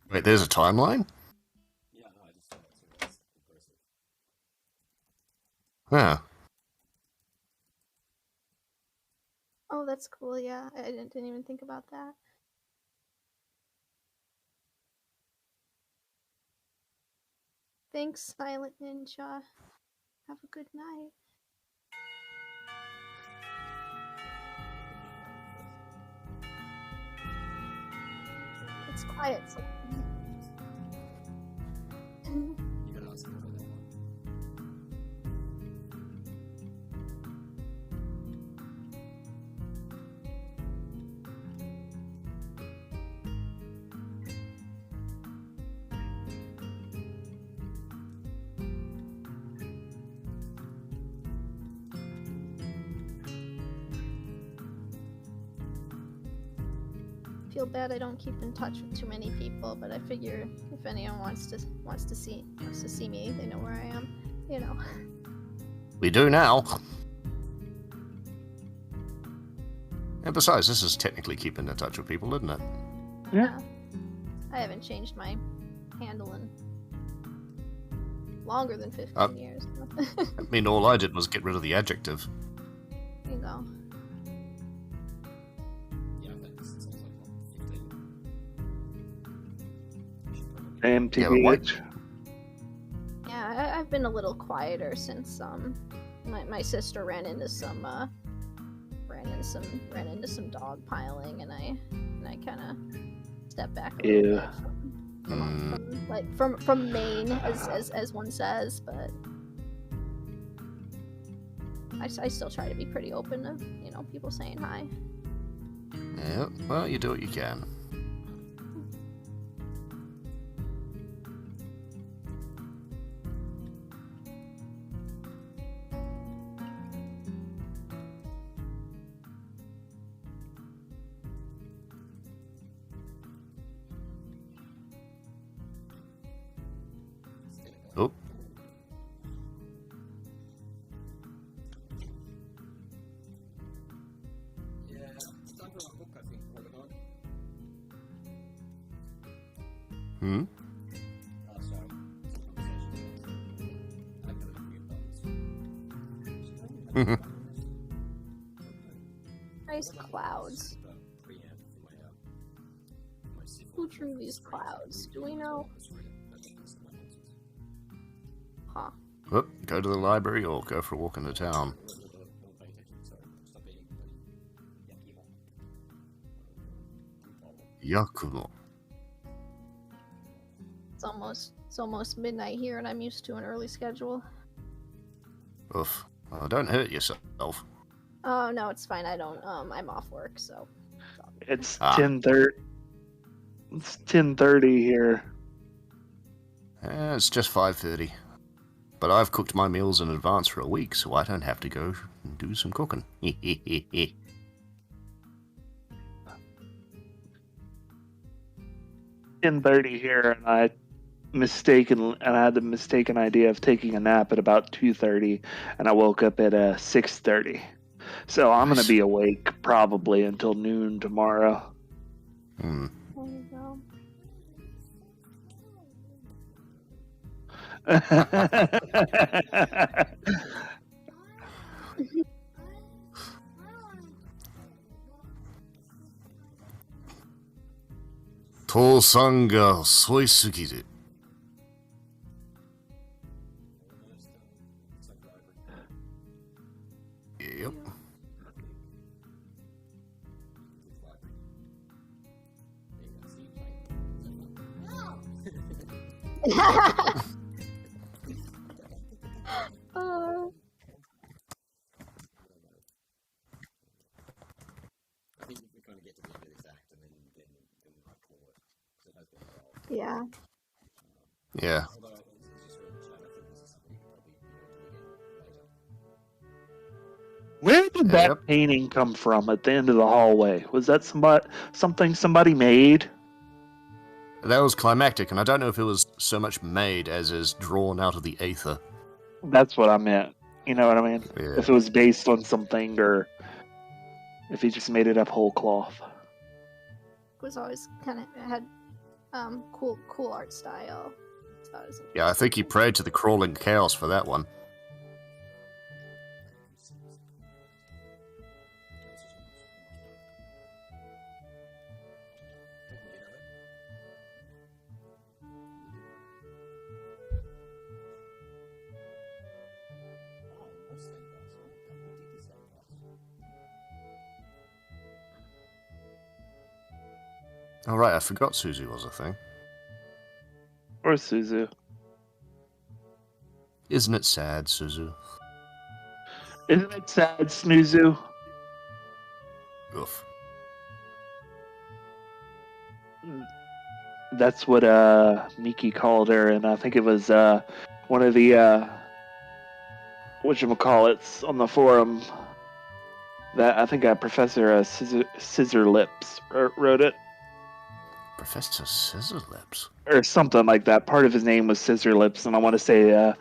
Wait, there's a timeline? Yeah, no, I just saw it, so it's impressive. Yeah. Oh, that's cool. Yeah, I didn't even think about that. Thanks, Silent Ninja. Have a good night. It's quiet. So... You can ask him for that one. Feel bad I don't keep in touch with too many people, but I figure if anyone wants to see me, they know where I am. You know. We do now. And besides, this is technically keeping in touch with people, isn't it? Yeah. I haven't changed my handle in longer than 15 years. I mean, all I did was get rid of the adjective. There you go. Yeah, that sounds like 15. AMTBH. Yeah, I've been a little quieter since my sister ran into some dog piling, and I kind of stepped back a little bit from Maine, as one says, but I still try to be pretty open to people saying hi. Yeah, well, you do what you can. Oh. Yeah, it's time for a book, I think, for the dog. Hmm? Sorry. I've got a few thoughts. Nice clouds. Who drew these clouds? Do we know? Huh. Whoop, go to the library or go for a walk in the town. Yakumo. It's almost midnight here, and I'm used to an early schedule. Oof. Well, don't hurt yourself. Oh no, it's fine. I don't. I'm off work, so. It's 10:30. It's 10:30 here. It's just 5:30. But I've cooked my meals in advance for a week, so I don't have to go and do some cooking. 10:30 here, and I had the mistaken idea of taking a nap at about 2:30, and I woke up at 6:30. So I'm gonna be awake probably until noon tomorrow. Hmm. There you go. Tosan ga soisugiru. Yep. Yeah. Yeah. Where did that painting come from at the end of the hallway? Was that something somebody made? That was climactic, and I don't know if it was so much made as is drawn out of the aether. That's what I meant. You know what I mean? Yeah. If it was based on something, or if he just made it up whole cloth. Was always kind of had cool art style. So it was Yeah, I think he prayed to the crawling chaos for that one. Oh, right, I forgot Suzu was a thing. Or Suzu. Isn't it sad, Suzu? Isn't it sad, Snoozu? Oof. That's what Miki called her, and I think it was one of the whatchamacallits on the forum. That I think Professor Scissor Lips wrote it. Professor Scissor Lips? Or something like that. Part of his name was Scissor Lips, and I want to say the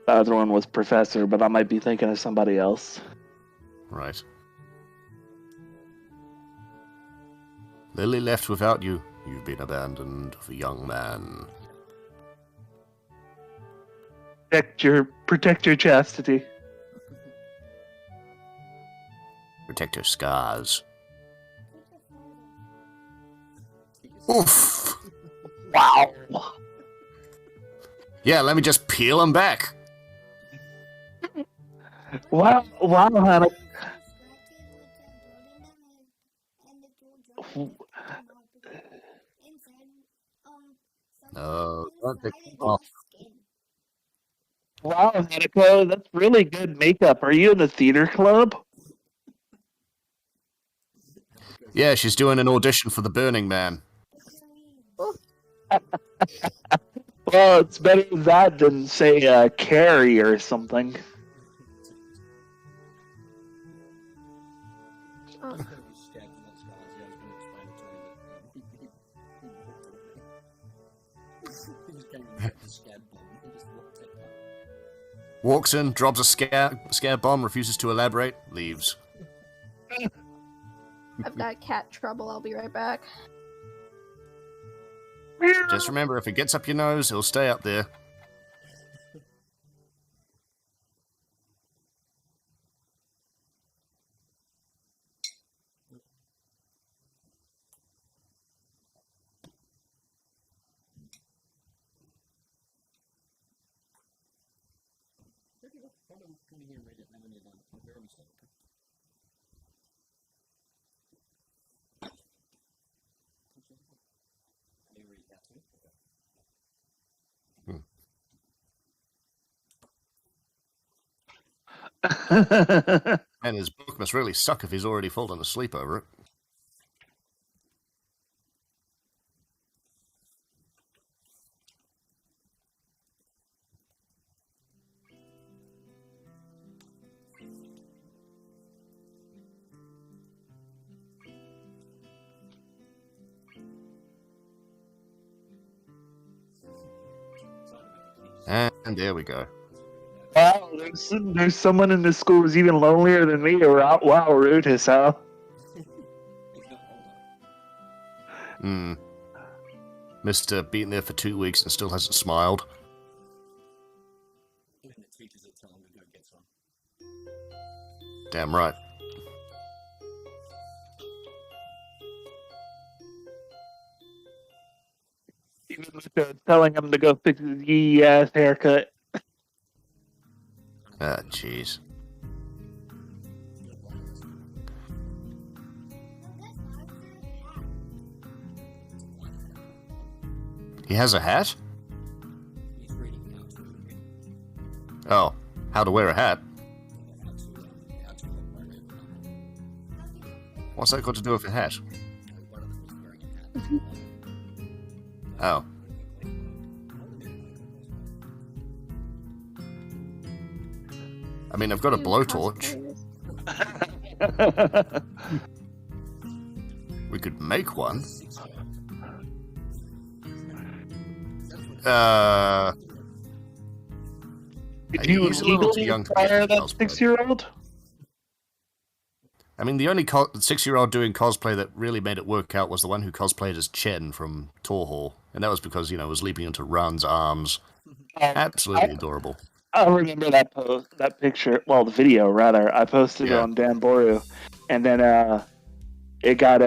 other one was Professor, but I might be thinking of somebody else. Right. Lily left without you. You've been abandoned of a young man. Protect your chastity. Protect your scars. Oof! Wow! Yeah, let me just peel them back. Wow, Hanako. No, don't take them off. Wow, Hanako, that's really good makeup. Are you in the theater club? Yeah, she's doing an audition for the Burning Man. Well, it's better that than, say, Carrie or something. Walks in, drops a scare bomb, refuses to elaborate, leaves. I've got cat trouble. I'll be right back. Just remember, if it gets up your nose, it'll stay up there. Fandom coming here made it laminated on very slow. I may read that too. And his book must really suck if he's already fallen asleep over it. And there we go. Wow, there's someone in this school who's even lonelier than me. Wow, Rudis, huh? Mr. Been there for 2 weeks and still hasn't smiled. Damn right. Even telling him to go fix his yee ass haircut. Ah, jeez. He has a hat? Oh, how to wear a hat? What's that got to do with a hat? Oh. I mean, I've got a blowtorch. We could make one. Did you legally fire that 6-year-old? I mean, the only 6-year-old doing cosplay that really made it work out was the one who cosplayed as Chen from Toho. And that was because, it was leaping into Ran's arms. Absolutely adorable. I remember that picture, well, the video, rather. I posted it on Danboru. And then it got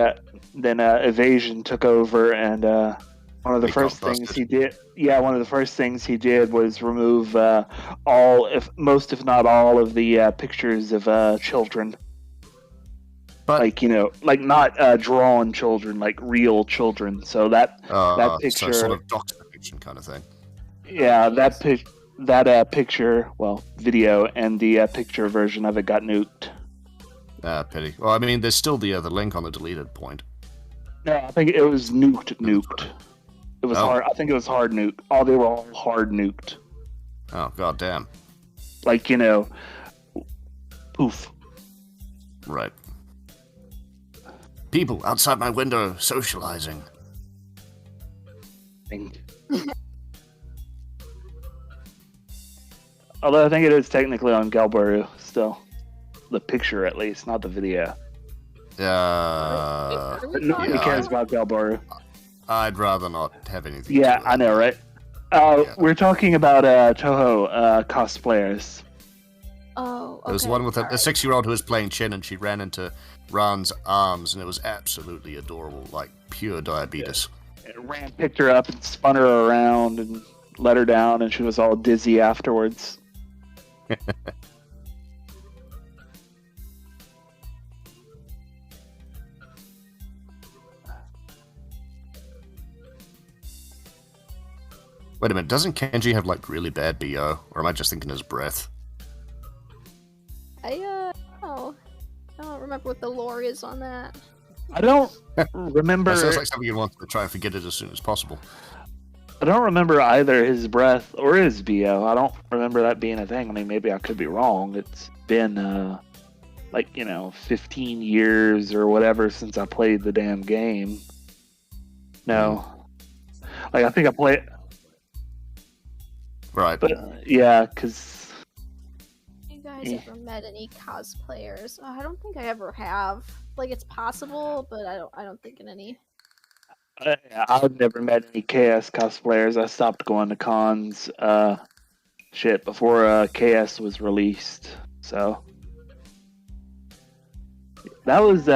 Evasion took over, and one of the first things he did... Yeah, one of the first things he did was remove most if not all of the pictures of children. But, like not drawn children, like real children. So that picture... So sort of doctor fiction kind of thing. Yeah, that picture, video, and the picture version of it got nuked. Pity. Well, I mean, there's still the link on the deleted point. No, I think it was nuked. It was hard. I think it was hard nuked. They were all hard nuked. Oh, goddamn. Like, poof. Right. People outside my window socializing. Although I think it is technically on Galbaru still. The picture, at least, not the video. But nobody cares about Galbaru. I'd rather not have anything. Yeah, I know, right? We're talking about Toho cosplayers. Oh, okay. There was one with a 6-year-old who was playing Chin, and she ran into Ran's arms, and it was absolutely adorable, like pure diabetes. Yeah. Ran, picked her up, and spun her around, and let her down, and she was all dizzy afterwards. Wait a minute, doesn't Kenji have, like, really bad BO? Or am I just thinking his breath? I don't remember what the lore is on that. I don't remember... That sounds like something you want to try and forget it as soon as possible. I don't remember either his breath or his BO. I don't remember that being a thing. I mean, maybe I could be wrong. It's been, 15 years or whatever since I played the damn game. No. Like, I think I played... Right. But, yeah, because... You guys ever met any cosplayers? I don't think I ever have. Like, it's possible, but I don't think in any. I've never met any KS cosplayers. I stopped going to cons, before KS was released. So that was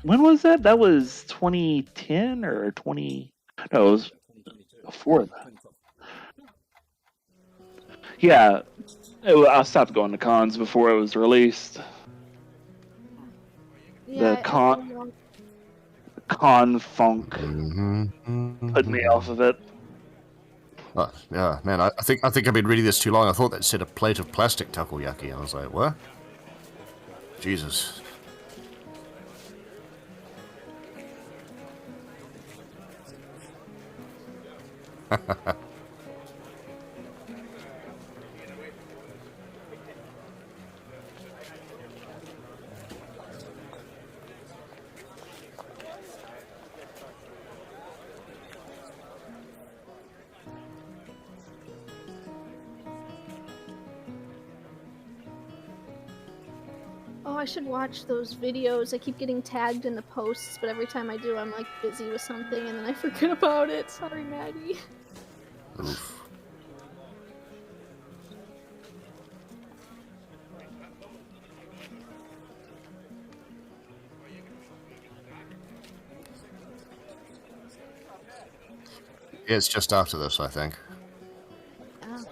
when was that? That was 2010 or 20? No, it was before that. Yeah, I stopped going to cons before it was released. Yeah, The con funk put me off of it. Oh, yeah, man, I think I've been reading this too long. I thought that said a plate of plastic takoyaki. I was like, what? Jesus. Oh, I should watch those videos. I keep getting tagged in the posts, but every time I do, I'm like busy with something and then I forget about it. Sorry, Maddie. Oof. Yeah, it's just after this, I think. Yeah.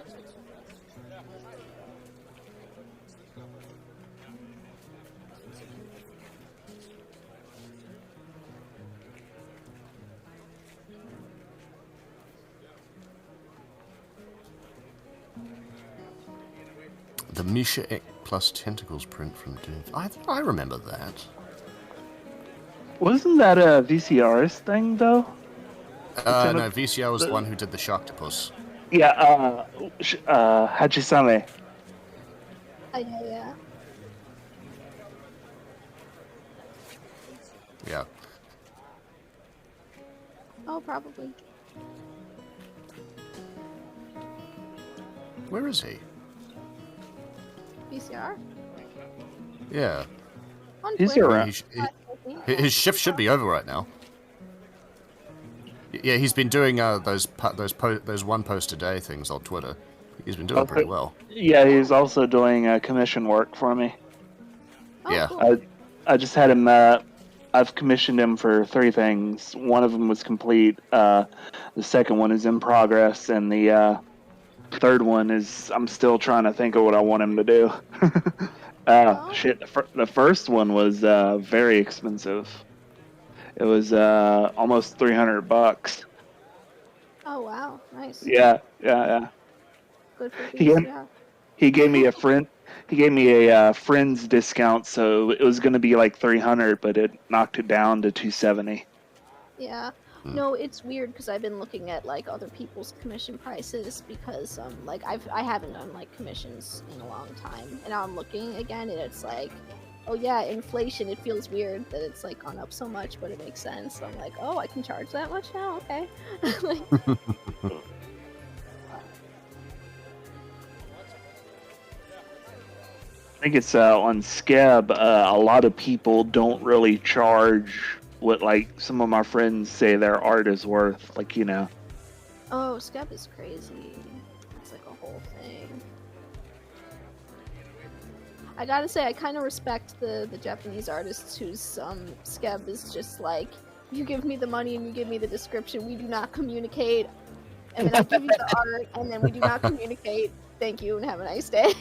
The Misha Ek plus Tentacles print from Doom. I remember that. Wasn't that a VCR's thing though? No, VCR was the one who did the Sharktopus. Yeah, Hachisame. Yeah. Yeah. Oh, probably. Where is he? VCR? Yeah. On He's Twitter. around. His shift should be over right now. Yeah, he's been doing those one post a day things on Twitter. He's been doing pretty well. Yeah, he's also doing commission work for me. Oh, Yeah. cool. I just had him. I've commissioned him for 3 things. One of them was complete. The second one is in progress, and the third one is I'm still trying to think of what I want him to do. Shit. The first one was very expensive. It was almost $300. Oh, wow. Nice. Yeah. Good for VCR. He gave me a friend. He gave me a friend's discount, so it was going to be like $300, but it knocked it down to $270. Yeah. No, it's weird because I've been looking at like other people's commission prices because like I haven't done like commissions in a long time, and now I'm looking again and it's like, oh yeah, inflation. It feels weird that it's like gone up so much, but it makes sense. So I'm like, oh, I can charge that much now. Okay. Like, I think it's on Scab. A lot of people don't really charge what like some of my friends say their art is worth. Like, you know. oh, Scab is crazy. It's like a whole thing. I gotta say, I kind of respect the Japanese artists whose Scab is just like, you give me the money and you give me the description. We do not communicate, and then I give you the art, and then we do not communicate. Thank you and have a nice day.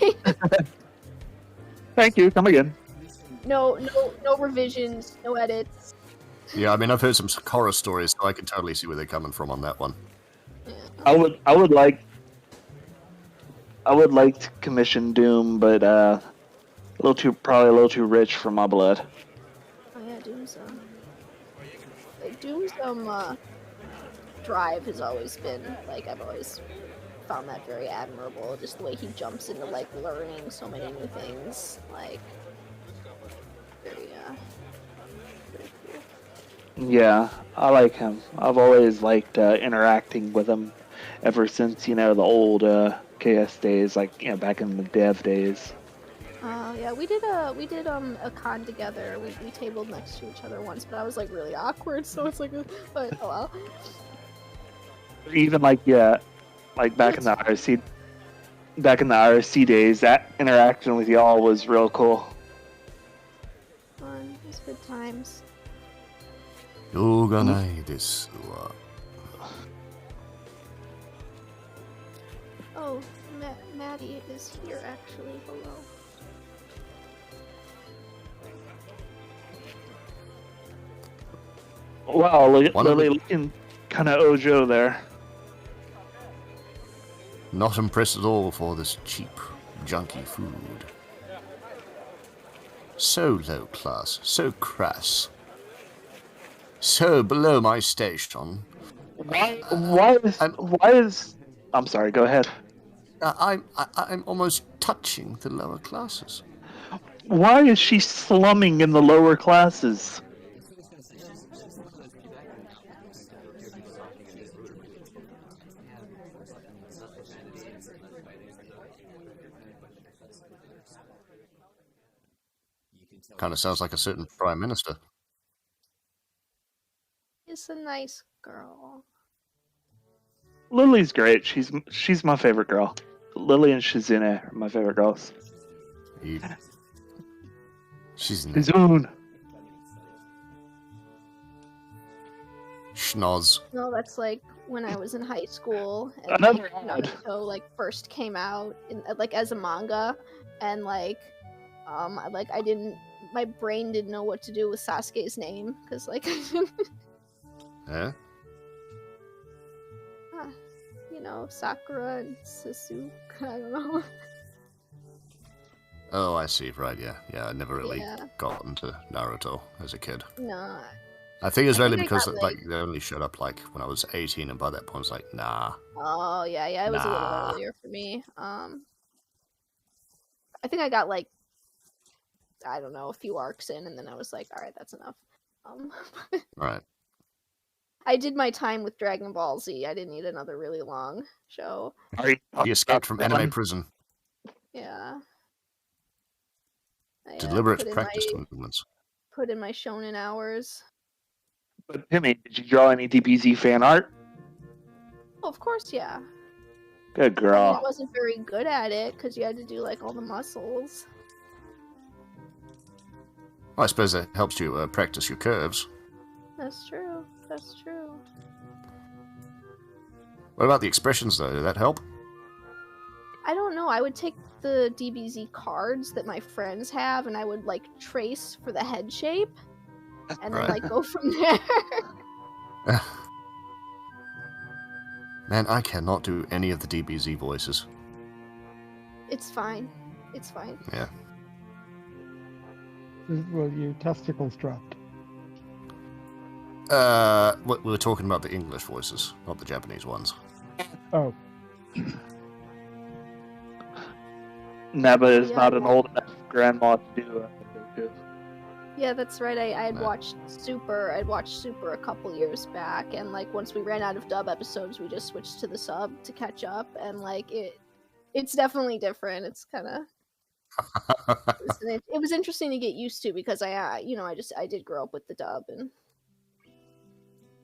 Thank you. Come again. No revisions, no edits. Yeah, I mean, I've heard some horror stories, so I can totally see where they're coming from on that one. Yeah. I would like to commission Doom, but probably a little too rich for my blood. Oh yeah, Doom's drive has always been like, I've always found that very admirable, just the way he jumps into like learning so many new things, like very cool. Yeah, I like him. I've always liked interacting with him ever since, the old KS days, like, back in the dev days. Yeah, we did a con together. We tabled next to each other once, but I was like really awkward, so it's like, but oh well. Even like back in the IRC days, that interaction with y'all was real cool. Fun, it was good times. しょうがないですわ。 Oh, Maddie is here, actually. Hello. Wow, Lily looking kind of Ojo there. Not impressed at all for this cheap, junky food. So low class, so crass. So below my station. Why is... I'm sorry, go ahead. I'm almost touching the lower classes. Why is she slumming in the lower classes? Kind of sounds like a certain prime minister. It's a nice girl. Lily's great. She's my favorite girl. Lily and Shizune are my favorite girls. Shizune. Schnoz. No, that's like when I was in high school and Another Naruto like first came out in like as a manga, and like I didn't, my brain didn't know what to do with Sasuke's name because like I didn't. Yeah. You know, Sakura and Sasuke. I don't know. Oh, I see. Right, yeah. I never really got into Naruto as a kid. No. I think it's only because they only showed up like when I was 18, and by that point I was like, nah. Oh yeah, it was a little earlier for me. I think I got like, I don't know, a few arcs in, and then I was like, all right, that's enough. Right. I did my time with Dragon Ball Z. I didn't need another really long show. He escaped from anime prison. Yeah. Deliberate practice movements. Put in my shonen hours. But Pimmy, did you draw any DBZ fan art? Oh, of course, yeah. Good girl. I wasn't very good at it because you had to do like all the muscles. Well, I suppose that helps you practice your curves. That's true. That's true. What about the expressions, though? Did that help? I don't know. I would take the DBZ cards that my friends have, and I would like trace for the head shape, and then like go from there. Man, I cannot do any of the DBZ voices. It's fine. It's fine. Yeah. Well, your testicles dropped. We were talking about the English voices, not the Japanese ones. Oh. Naba is not an old enough grandma to do Goku. Yeah, that's right. I had watched Super. I'd watched Super a couple years back, and like once we ran out of dub episodes, we just switched to the sub to catch up, and like it's definitely different. It's kind of it was interesting to get used to because I did grow up with the dub, and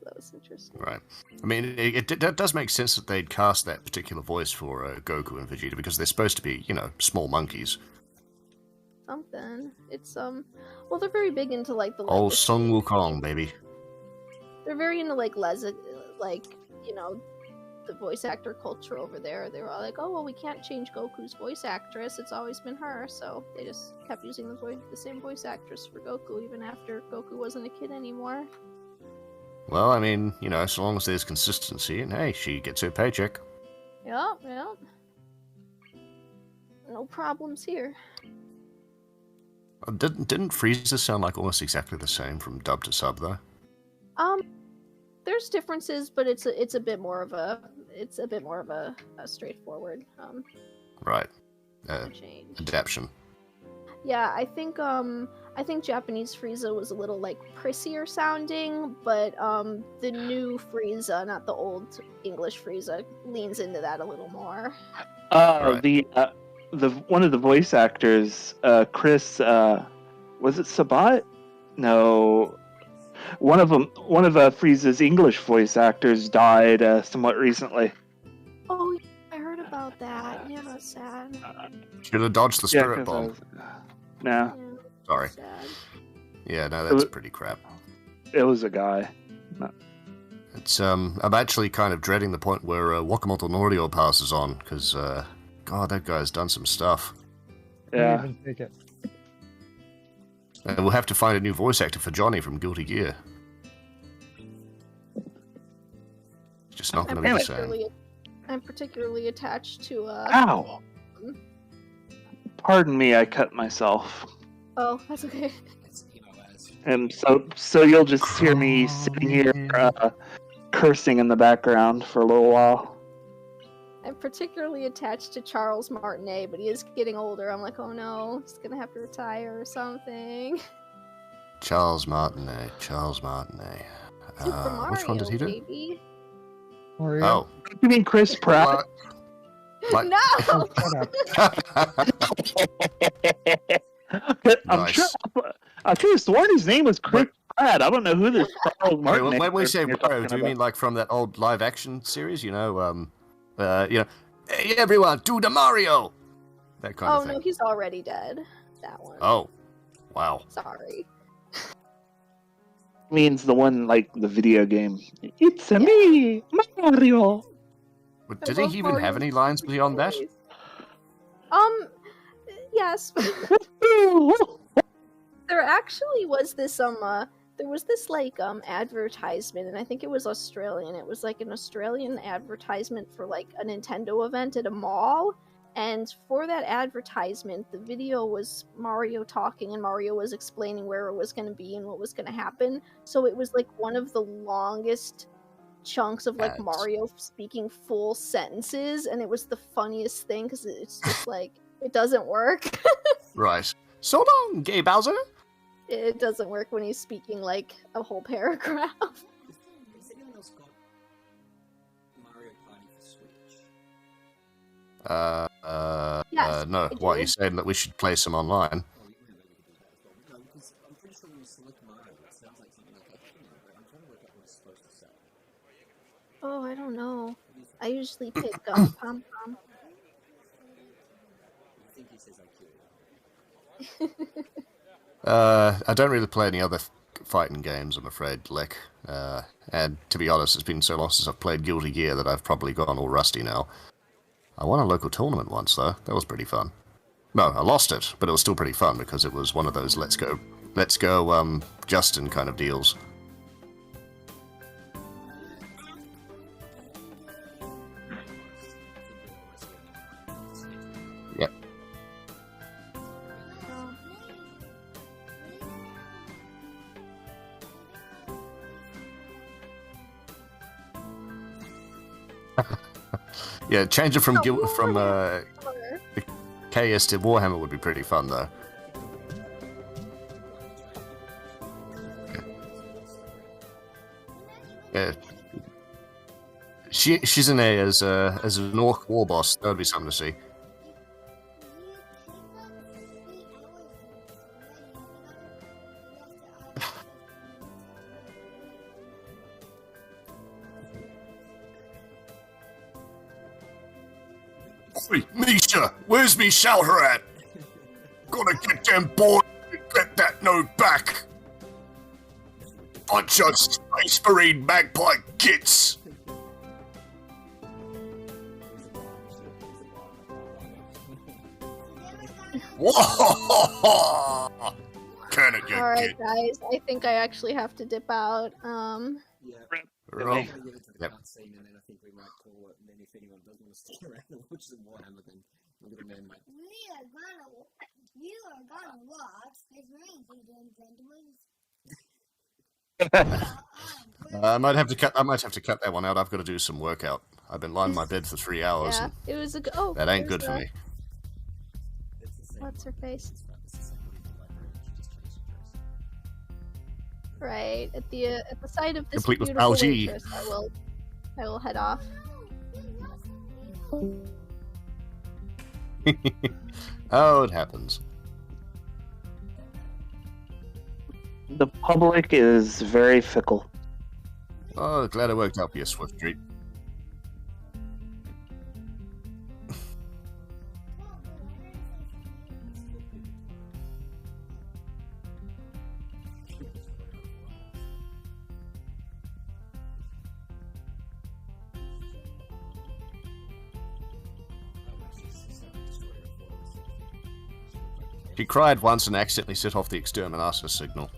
that was interesting. Right. I mean, it does make sense that they'd cast that particular voice for Goku and Vegeta because they're supposed to be, small monkeys. Something. It's well, they're very big into like the old Sun Wukong, baby. They're very into like the voice actor culture over there. They were all like, oh well, we can't change Goku's voice actress. It's always been her. So they just kept using the same voice actress for Goku even after Goku wasn't a kid anymore. Well, I mean, so long as there's consistency, and hey, she gets her paycheck. Yeah. No problems here. Didn't Frieza sound like almost exactly the same from dub to sub, though? There's differences, but it's a bit more of a straightforward right change. Adaptation. Yeah, I think Japanese Frieza was a little like prissier sounding, but the new Frieza, not the old English Frieza, leans into that a little more. The one of the voice actors, Chris, was it Sabat? No, one of Frieza's English voice actors died somewhat recently. Oh, I heard about that. Yeah, that's sad. Should have dodged the spirit bomb. No. Yeah, sorry. sad. Yeah, no, that's pretty crap. It was a guy. No. It's I'm actually kind of dreading the point where Wakamoto Norio passes on because God, that guy's done some stuff. Yeah. Even take it. And we'll have to find a new voice actor for Johnny from Guilty Gear. It's just not going to be the same. I'm particularly attached to. Ow! Pardon me, I cut myself. Oh, that's okay. And so you'll just hear me sitting here cursing in the background for a little while. I'm particularly attached to Charles Martinet, but he is getting older. I'm like, oh no, he's gonna have to retire or something. Charles Martinet. Super Mario, which one does he do? Baby. Oh. You mean Chris Pratt? Like... No! Oh, I'm sure. I could have sworn his name was Chris Pratt. I don't know who this Charles Martinet. When we say you're Mario, talking do you about. mean like from that old live action series? You know, hey everyone, do the Mario. That kind of Oh thing. no, he's already dead. That one. Oh, wow. Sorry. Means the one like the video game. It's me, Mario. But did he even have any lines beyond that? Yes. There actually was this like advertisement, and I think it was Australian. It was like an Australian advertisement for like a Nintendo event at a mall. And for that advertisement, the video was Mario talking, and Mario was explaining where it was going to be and what was going to happen. So it was like one of the longest chunks of like Mario speaking full sentences, and it was the funniest thing because it's just like it doesn't work. Right. So long, gay Bowser. It doesn't work when he's speaking like a whole paragraph. Has anyone else got Mario Party for Switch? Yes, no. I What, do. you saying that we should play some online? Oh, you can maybe do that as well. No, because I'm pretty sure when you select Mario, it sounds like something like Extraordinaire, but I'm trying to work out what it's supposed to say. Oh, I don't know. I usually pick Pom Pom. I think he says IQ. I don't really play any other fighting games, I'm afraid, Lick. And to be honest, it's been so long since I've played Guilty Gear that I've probably gone all rusty now. I won a local tournament once, though. That was pretty fun. No, I lost it, but it was still pretty fun because it was one of those let's go, Justin kind of deals. Yep. Yeah, change it from KS to Warhammer would be pretty fun, though. Yeah. She's in A as an orc war boss. That would be something to see. Hey, Misha, where's me shouter at? Gotta get them boys and get that note back. Bunch of Space Marine magpie gits. Whoa! Can it get Alright, guys, I think I actually have to dip out. Yeah. Right. We'll get into the Yep. cutscene, and then I think we might call it. And then if anyone does want to stick around and watch some Warhammer, then we'll get a man, mate. You are gonna watch Space Marines and I might have to cut that one out. I've got to do some workout. I've been lying in my bed for 3 hours. Yeah, And it was that ain't good for me. What's her face? Right at the side of this Complete with beautiful algae. waitress, I will head off. Oh, it happens. The public is very fickle. Oh, glad it worked out for you, Swift Street. She cried once and accidentally set off the exterminator signal.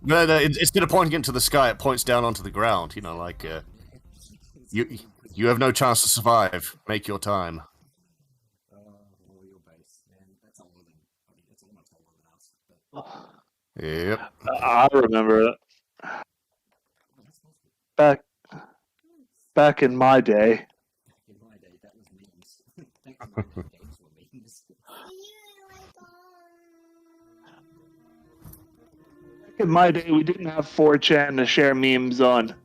No, instead of pointing into the sky, it points down onto the ground. You know, like, you have no chance to survive. Make your time. Yep. I remember it. Back in my day. Back in my day, we didn't have 4chan to share memes on.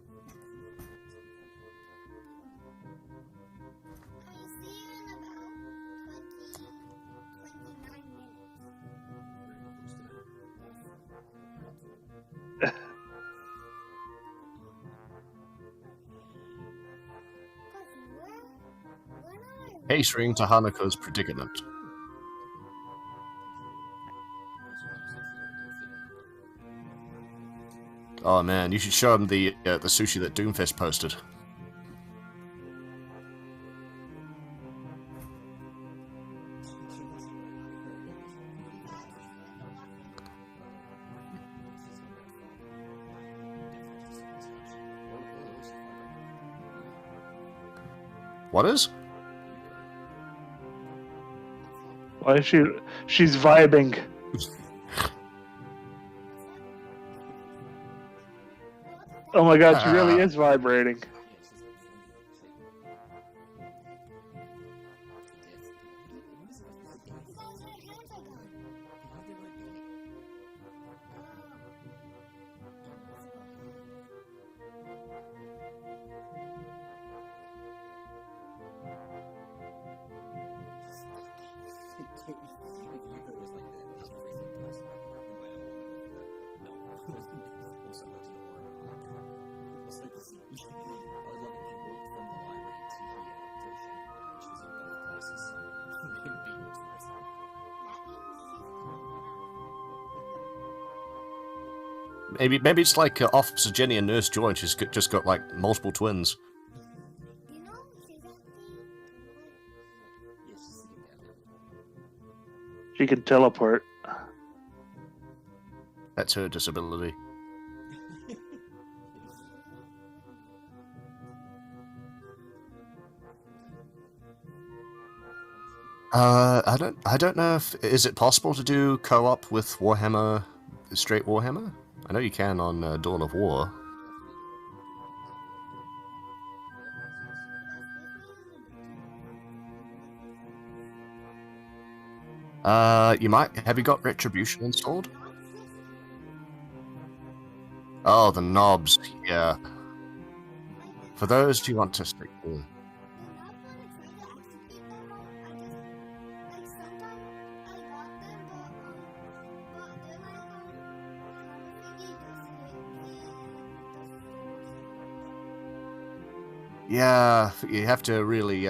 Catering to Hanako's predicament. Oh man, you should show him the sushi that Doomfist posted. What is? Why is she's vibing. Oh my god, she really is vibrating. Maybe it's like Officer Jenny and Nurse Joy, and she's just got like multiple twins. She can teleport. That's her disability. I don't know if is it possible to do co-op with Warhammer, straight Warhammer? I know you can on Dawn of War. You might. Have you got Retribution installed? Oh, the knobs. Yeah. For those who want to stick to. Yeah, you have to really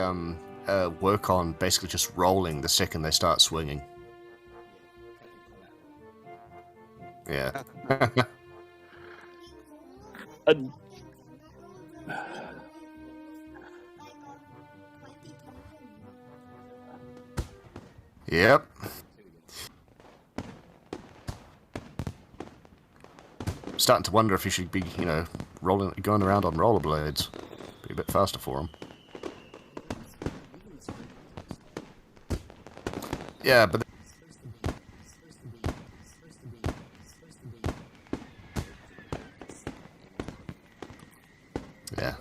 work on basically just rolling the second they start swinging. Yeah. Yep. I'm starting to wonder if you should be, going around on rollerblades. Be a bit faster for them. Yeah, but... Yeah.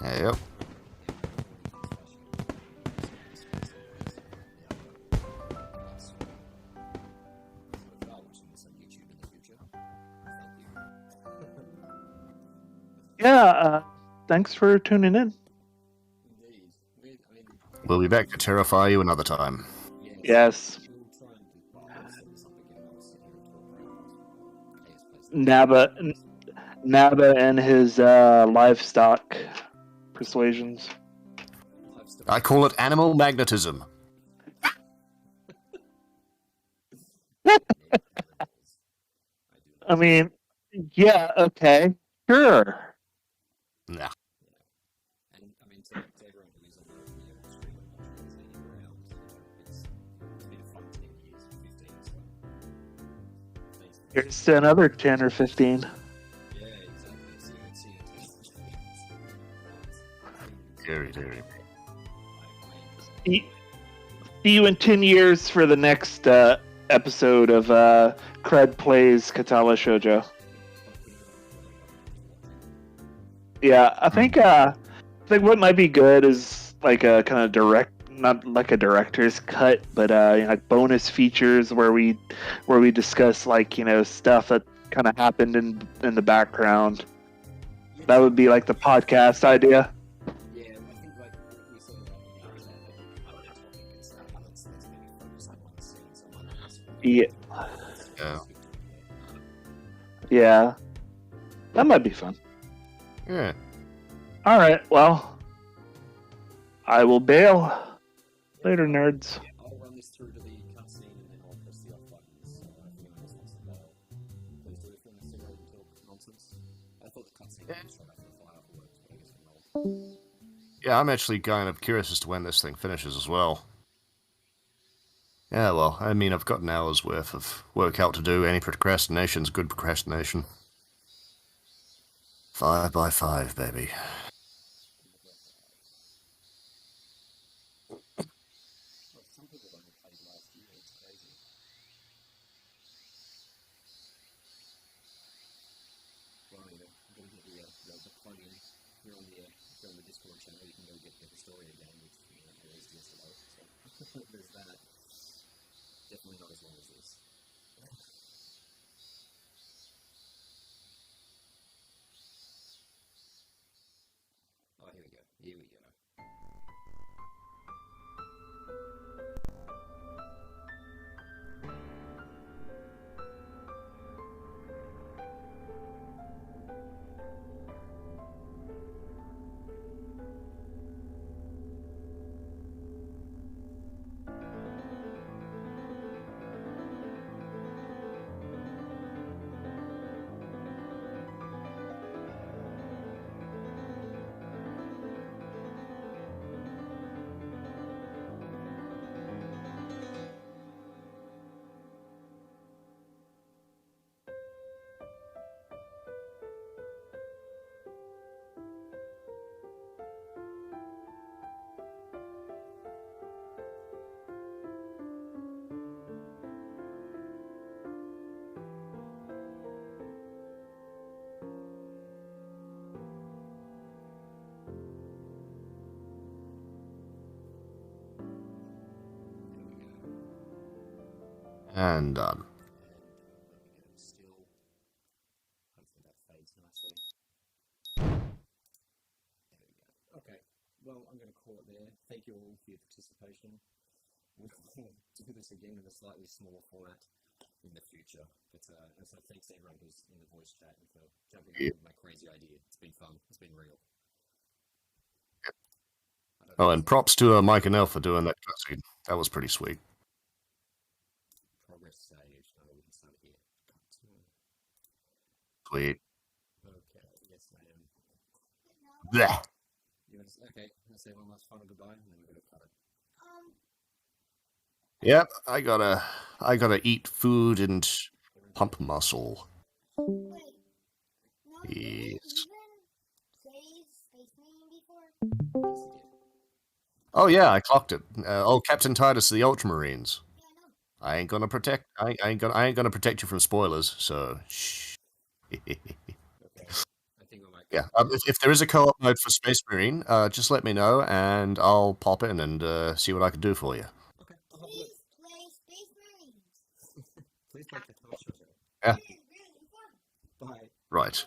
Yep. Yeah, thanks for tuning in. We'll be back to terrify you another time. Yes. Naba and his livestock persuasions. I call it animal magnetism. What? I mean, yeah, okay, sure. Nah. And I mean, to everyone who is on the stream and watching this hanging around, it's been a fun 10 years, 15. So thanks. Here's to another 10 or 15. Yeah, exactly. See Very, very. See you in 10 years for the next episode of Crud Plays Katawa Shoujo. Yeah, I think what might be good is like a kind of direct, not like a director's cut, but like bonus features where we discuss like stuff that kind of happened in the background. That would be like the podcast idea. Yeah, I think like we said about the other topic and stuff. Let's maybe focus on one scene, someone else. Yeah. Yeah, that might be fun. Yeah. All right, well, I will bail. Later, nerds. I'll run this through to the cutscene and then I'll press the off buttons. So if anyone else wants to bail, please do. If you want to sit around and talk nonsense. I thought the cutscene was straight after the fire worked, but I guess we roll. Yeah, I'm actually kind of curious as to when this thing finishes as well. Yeah, well, I mean, I've got an hour's worth of work out to do. Any procrastination's good procrastination. 5 by 5, baby. Some people only played last year, it's crazy. Well, anyway, I'm going to get the plug in here on the Discord channel. You can go get the story again, which I released yesterday. So there's that. Definitely not as long as this. Oh, here we go. Here we go. And done. Still, hopefully that fades nicely. There we go. Okay, well, I'm going to call it there. Thank you all for your participation. We'll do this again in a slightly smaller format in the future. But so thanks to everyone who's in the voice chat and for jumping in with my crazy idea. It's been fun. It's been real. Oh, and props to Mike and Elle for doing that cutscene. That was pretty sweet. Progress stage. Oh, we can start here. Sweet. Okay, yes, I am. Blech. Okay, let's say one last final goodbye, and then we're going to cut it. Yep, I gotta eat food and pump muscle. Wait, no, Yes. even say Space Marine before? Yes, you did. Oh yeah, I clocked it. Captain Titus of the Ultramarines. Yeah, I know. I ain't gonna protect you from spoilers. So shh. Okay. I think I might. Yeah. If there is a co-op mode for Space Marine, just let me know and I'll pop in and see what I can do for you. Okay. Please play Space Marines. Please play Katawa Shoujo. Yeah. It is really fun. Bye. Right.